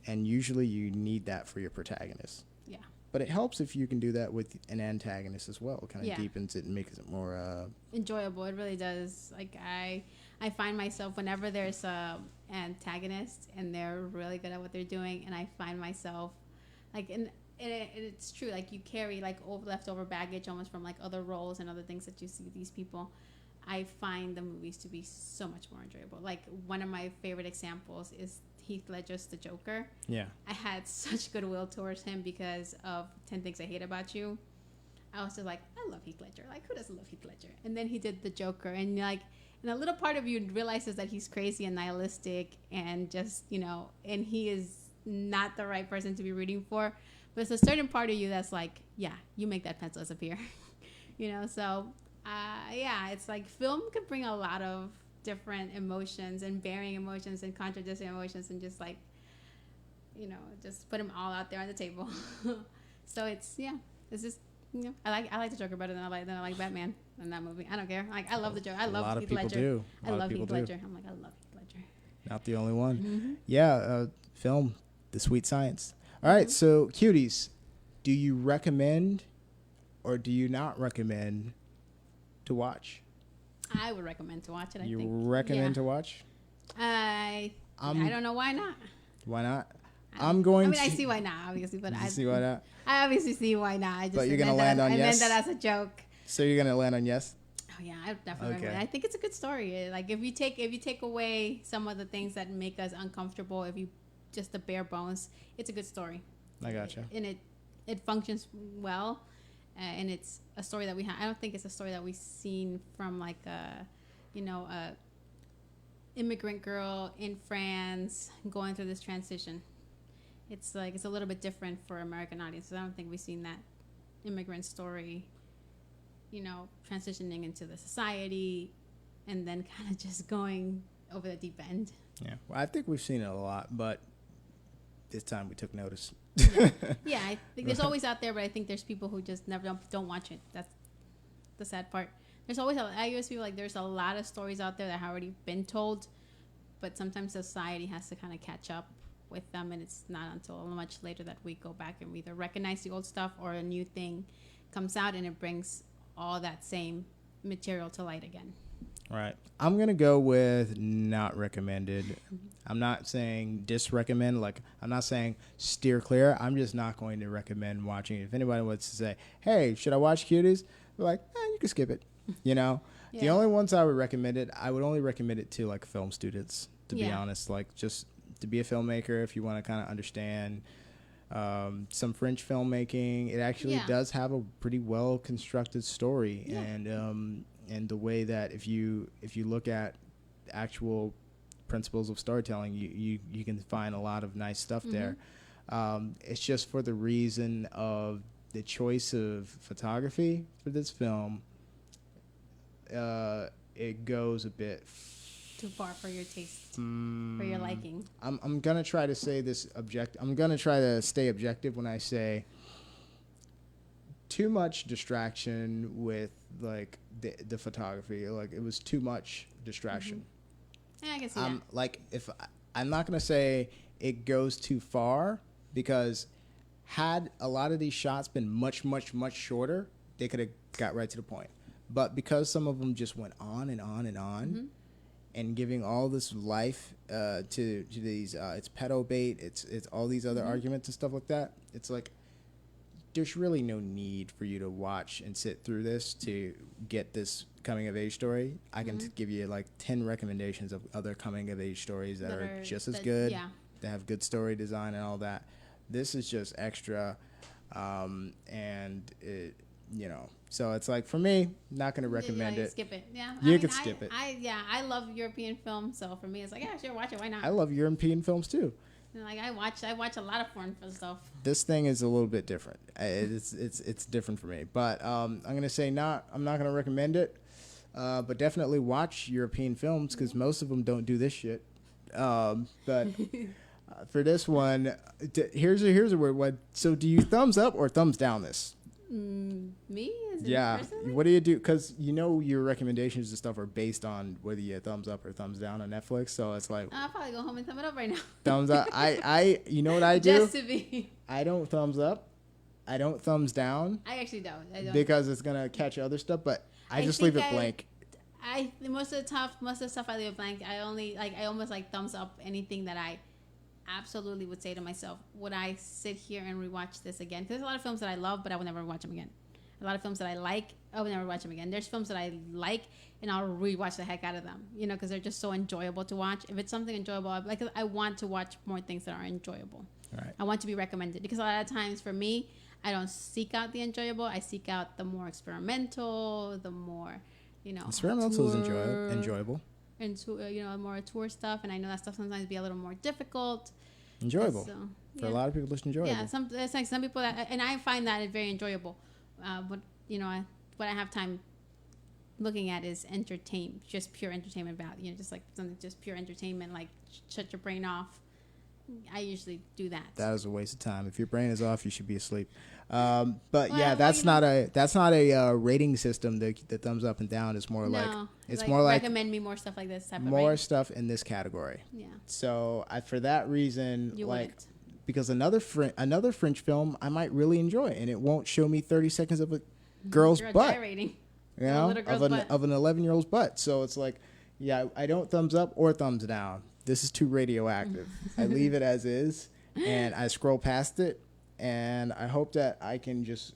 And usually you need that for your protagonist. Yeah. But it helps if you can do that with an antagonist as well. It kind of Yeah. deepens it and makes it more enjoyable. It really does. Like, I find myself whenever there's a antagonist and they're really good at what they're doing, and I find myself like, and it's true, like you carry like leftover baggage almost from like other roles and other things that you see these people. I find the movies to be so much more enjoyable. Like, one of my favorite examples is Heath Ledger's The Joker. Yeah. I had such goodwill towards him because of 10 Things I Hate About You. I was just like, I love Heath Ledger. Like, who doesn't love Heath Ledger? And then he did The Joker, and like, and a little part of you realizes that he's crazy and nihilistic and just, you know, and he is not the right person to be rooting for. But there's a certain part of you that's like, yeah, you make that pencil disappear. You know, so yeah, it's like film could bring a lot of different emotions and varying emotions and contradicting emotions, and just like, you know, just put them all out there on the table. So it's just, you know, I like the Joker better than I like Batman in that movie. I don't care. Like, I love the Joker. I love Heath Ledger. I love Heath Ledger. I'm like, I love Heath Ledger. Not the only one. Mm-hmm. Yeah, film, the sweet science. All right, so Cuties, do you recommend or do you not recommend to watch? I would recommend to watch it. I you think. recommend to watch? I don't know why not. Why not? I see why not, obviously, but I see why not. I obviously see why not. I just but you're gonna land on yes. I meant that as a joke. So you're gonna land on yes. Oh yeah, I definitely recommend it. I think it's a good story. Like, if you take away some of the things that make us uncomfortable, if you just the bare bones, it's a good story. I gotcha. And it functions well, and it's a story that we have. I don't think it's a story that we've seen from like a immigrant girl in France going through this transition. It's like, it's a little bit different for American audiences. I don't think we've seen that immigrant story, you know, transitioning into the society and then kind of just going over the deep end. Yeah, well, I think we've seen it a lot, but this time we took notice. Yeah, I think there's always out there, but I think there's people who just never don't watch it. That's the sad part. There's always, I always feel like there's a lot of stories out there that have already been told, but sometimes society has to kind of catch up with them, and it's not until much later that we go back and we either recognize the old stuff or a new thing comes out and it brings all that same material to light again. Right. I'm going to go with not recommended. I'm not saying disrecommend. Like, I'm not saying steer clear. I'm just not going to recommend watching it. If anybody wants to say, hey, should I watch Cuties? They're like, you can skip it. You know? Yeah. The only ones I would recommend it, I would only recommend it to, like, film students, to be honest. Like, just to be a filmmaker, if you want to kind of understand some French filmmaking. It actually does have a pretty well constructed story, and the way that if you look at actual principles of storytelling, you can find a lot of nice stuff there. It's just for the reason of the choice of photography for this film. It goes a bit too far for your taste, for your liking. I'm gonna try to say this I'm gonna try to stay objective when I say too much distraction with like the photography. Like, it was too much distraction. Yeah, I can see that. Like, if I'm not going to say it goes too far, because had a lot of these shots been much, much, much shorter, they could have got right to the point. But because some of them just went on and on and on, Mm-hmm. and giving all this life to these, it's pedo bait, it's all these other Mm-hmm. arguments and stuff like that, it's like, there's really no need for you to watch and sit through this to get this coming of age story. I can Mm-hmm. give you like 10 recommendations of other coming of age stories that are just as that- good. yeah. They have good story design and all that. This is just extra, and it, so it's like, for me, not going to recommend you it. skip it. Yeah, You could skip it. I love European film, so for me, it's like, yeah, sure, watch it. Why not? I love European films too. Like I watch a lot of foreign stuff. This thing is a little bit different. It's different for me, but I'm gonna say I'm not gonna recommend it, but definitely watch European films, because most of them don't do this shit. But for this one, here's a weird one. So do you thumbs up or thumbs down this? Me? Yeah. Personally? What do you do? Because your recommendations and stuff are based on whether you thumbs up or thumbs down on Netflix. So it's like, I'll probably go home and thumb it up right now. thumbs up. You know what I do? Just to be. I don't thumbs up. I don't thumbs down. I actually don't. I don't. Because it's gonna catch other stuff, but I just think leave it blank. Most of the stuff I leave it blank. I almost like thumbs up anything that I absolutely would say to myself, would I sit here and rewatch this again? Because there's a lot of films that I love, but I would never watch them again. A lot of films that I like, I would never watch them again. There's films that I like, and I'll rewatch the heck out of them, because they're just so enjoyable to watch. If it's something enjoyable, I want to watch more things that are enjoyable. Right. I want to be recommended, because a lot of times for me, I don't seek out the enjoyable. I seek out the more experimental, the more, Experimental is enjoyable. And more tour stuff, and I know that stuff sometimes be a little more difficult. Enjoyable. So, For a lot of people, it's enjoyable. Yeah, it's like some people and I find that very enjoyable. What I have time looking at is just pure entertainment value. Just like something, just pure entertainment, like shut your brain off. I usually do that. That is a waste of time. If your brain is off, you should be asleep. That's not a rating system. The thumbs up and down is more recommend me more stuff like this type more of stuff in this category. Yeah. So for that reason, You wouldn't. because another French film I might really enjoy, and it won't show me 30 seconds of a girl's butt. Rating. Of an 11-year-old's butt. So it's like, yeah, I don't thumbs up or thumbs down. This is too radioactive. I leave it as is, and I scroll past it, and I hope that I can just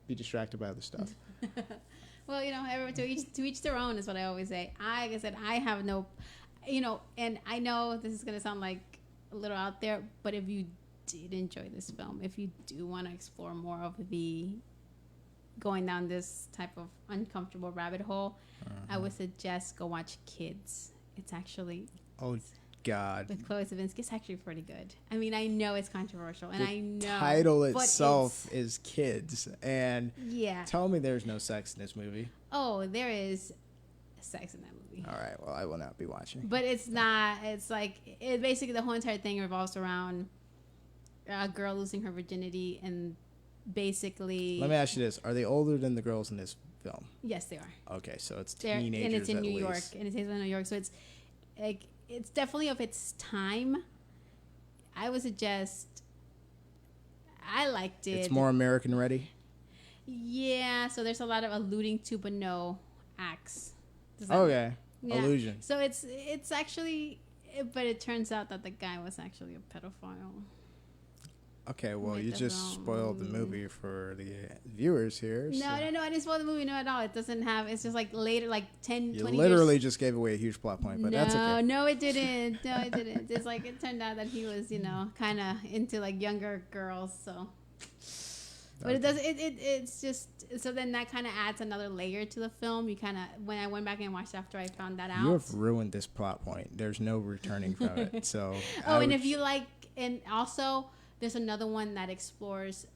be distracted by other stuff. Well, everyone to each their own is what I always say. Like I said, I have no, and I know this is gonna sound like a little out there, but if you did enjoy this film, if you do want to explore more of the going down this type of uncomfortable rabbit hole, I would suggest go watch Kids. It's actually God. with Chloe Sevigny. It's actually pretty good. I mean, I know it's controversial, and I know The title itself is Kids, and yeah. tell me there's no sex in this movie. Oh, there is sex in that movie. All right, well, I will not be watching. But it's not. It's like basically the whole entire thing revolves around a girl losing her virginity, and basically. Let me ask you this: are they older than the girls in this film? Yes, they are. Okay, so it's They're, teenagers and it's in at New York, least. and it takes place in New York, so it's like it's definitely of its time. I would suggest. I liked it. It's more American ready. Yeah, so there's a lot of alluding to, but no acts. Okay, Yeah. illusion. So it's actually, but it turns out that the guy was actually a pedophile. Okay, well, It you just doesn't- spoiled the movie for the viewers here. No, I didn't spoil the movie, no, at all. It doesn't have, it's just like later, like 10, You 20 literally years. just gave away a huge plot point, but that's okay. No, it didn't. No, it didn't. It's like, it turned out that he was, kind of into like younger girls, so. But it does, it's just, so then that kind of adds another layer to the film. You kind of, when I went back and watched after I found that out. You have ruined this plot point. There's no returning from it. So. And if you like, and also there's another one that explores,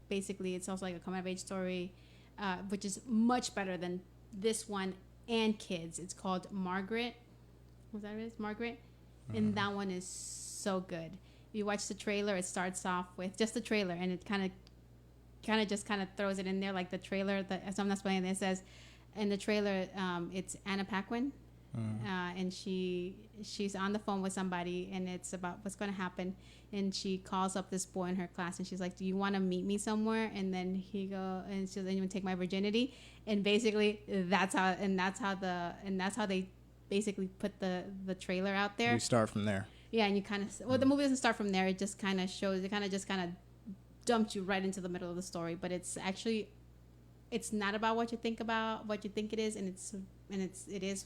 basically it's also like a coming of age story, which is much better than this one and Kids. It's called Margaret. Was that it? Margaret? And that one is so good. If you watch the trailer, it starts off with just the trailer, and it kind of throws it in there, like the trailer. So I'm not explaining. It says in the trailer, it's Anna Paquin, and she's on the phone with somebody, and it's about what's going to happen. And she calls up this boy in her class, and she's like, "Do you want to meet me somewhere?" And then he go, and she's like, "You want to take my virginity?" And basically, that's how they basically put the trailer out there. We start from there. Yeah, and you kind of the movie doesn't start from there. It just kind of shows. It kind of dumped you right into the middle of the story. But it's not about what you think it is, and it is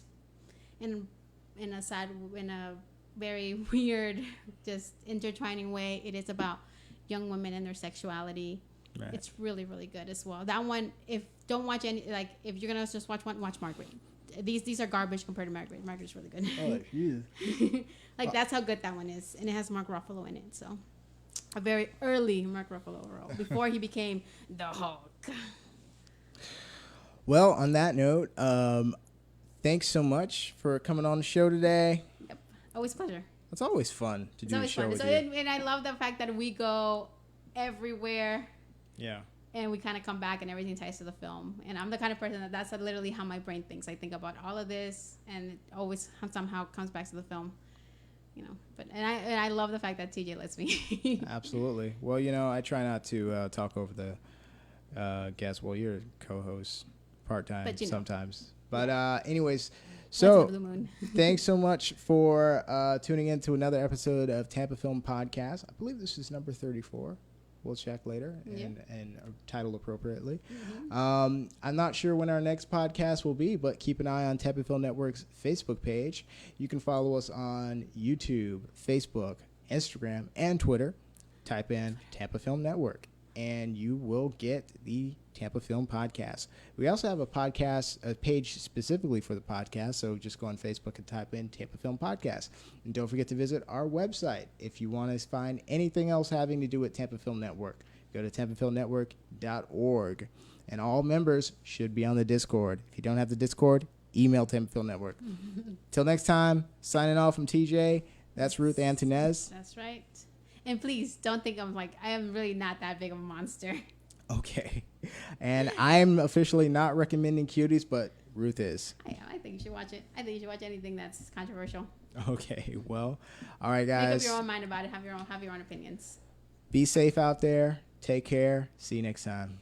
in a very weird, just intertwining way. It is about young women and their sexuality. Right. It's really, really good as well. That one, if you're gonna just watch one, watch Margaret. These are garbage compared to Margaret. Margaret's really good. Oh, Jesus. That's how good that one is, and it has Mark Ruffalo in it. So, a very early Mark Ruffalo role before he became the Hulk. Well, on that note, thanks so much for coming on the show today. Yep, always a pleasure. It's always fun to do a show with you. And I love the fact that we go everywhere. Yeah. And we kind of come back and everything ties to the film. And I'm the kind of person that's literally how my brain thinks. I think about all of this, and it always somehow comes back to the film. But I love the fact that TJ lets me. Absolutely. Well, I try not to talk over the guests. Well, you're a co-host part-time sometimes. But anyways, so thanks so much for tuning in to another episode of Tampa Film Podcast. I believe this is number 34. We'll check later and title appropriately. Mm-hmm. I'm not sure when our next podcast will be, but keep an eye on Tampa Film Network's Facebook page. You can follow us on YouTube, Facebook, Instagram, and Twitter. Type in Tampa Film Network, and you will get the Tampa Film Podcast. We also have a page specifically for the podcast, so just go on Facebook and type in Tampa Film Podcast. And don't forget to visit our website if you want to find anything else having to do with Tampa Film Network. Go to tampafilmnetwork.org. And all members should be on the Discord. If you don't have the Discord, email Tampa Film Network. Till next time, signing off from TJ. That's Ruth Antunez. That's right. And please don't think I am really not that big of a monster. Okay. And I'm officially not recommending Cuties, but Ruth is. I think you should watch it. I think you should watch anything that's controversial. Okay. Well, all right, guys. Make up your own mind about it. Have your own opinions. Be safe out there. Take care. See you next time.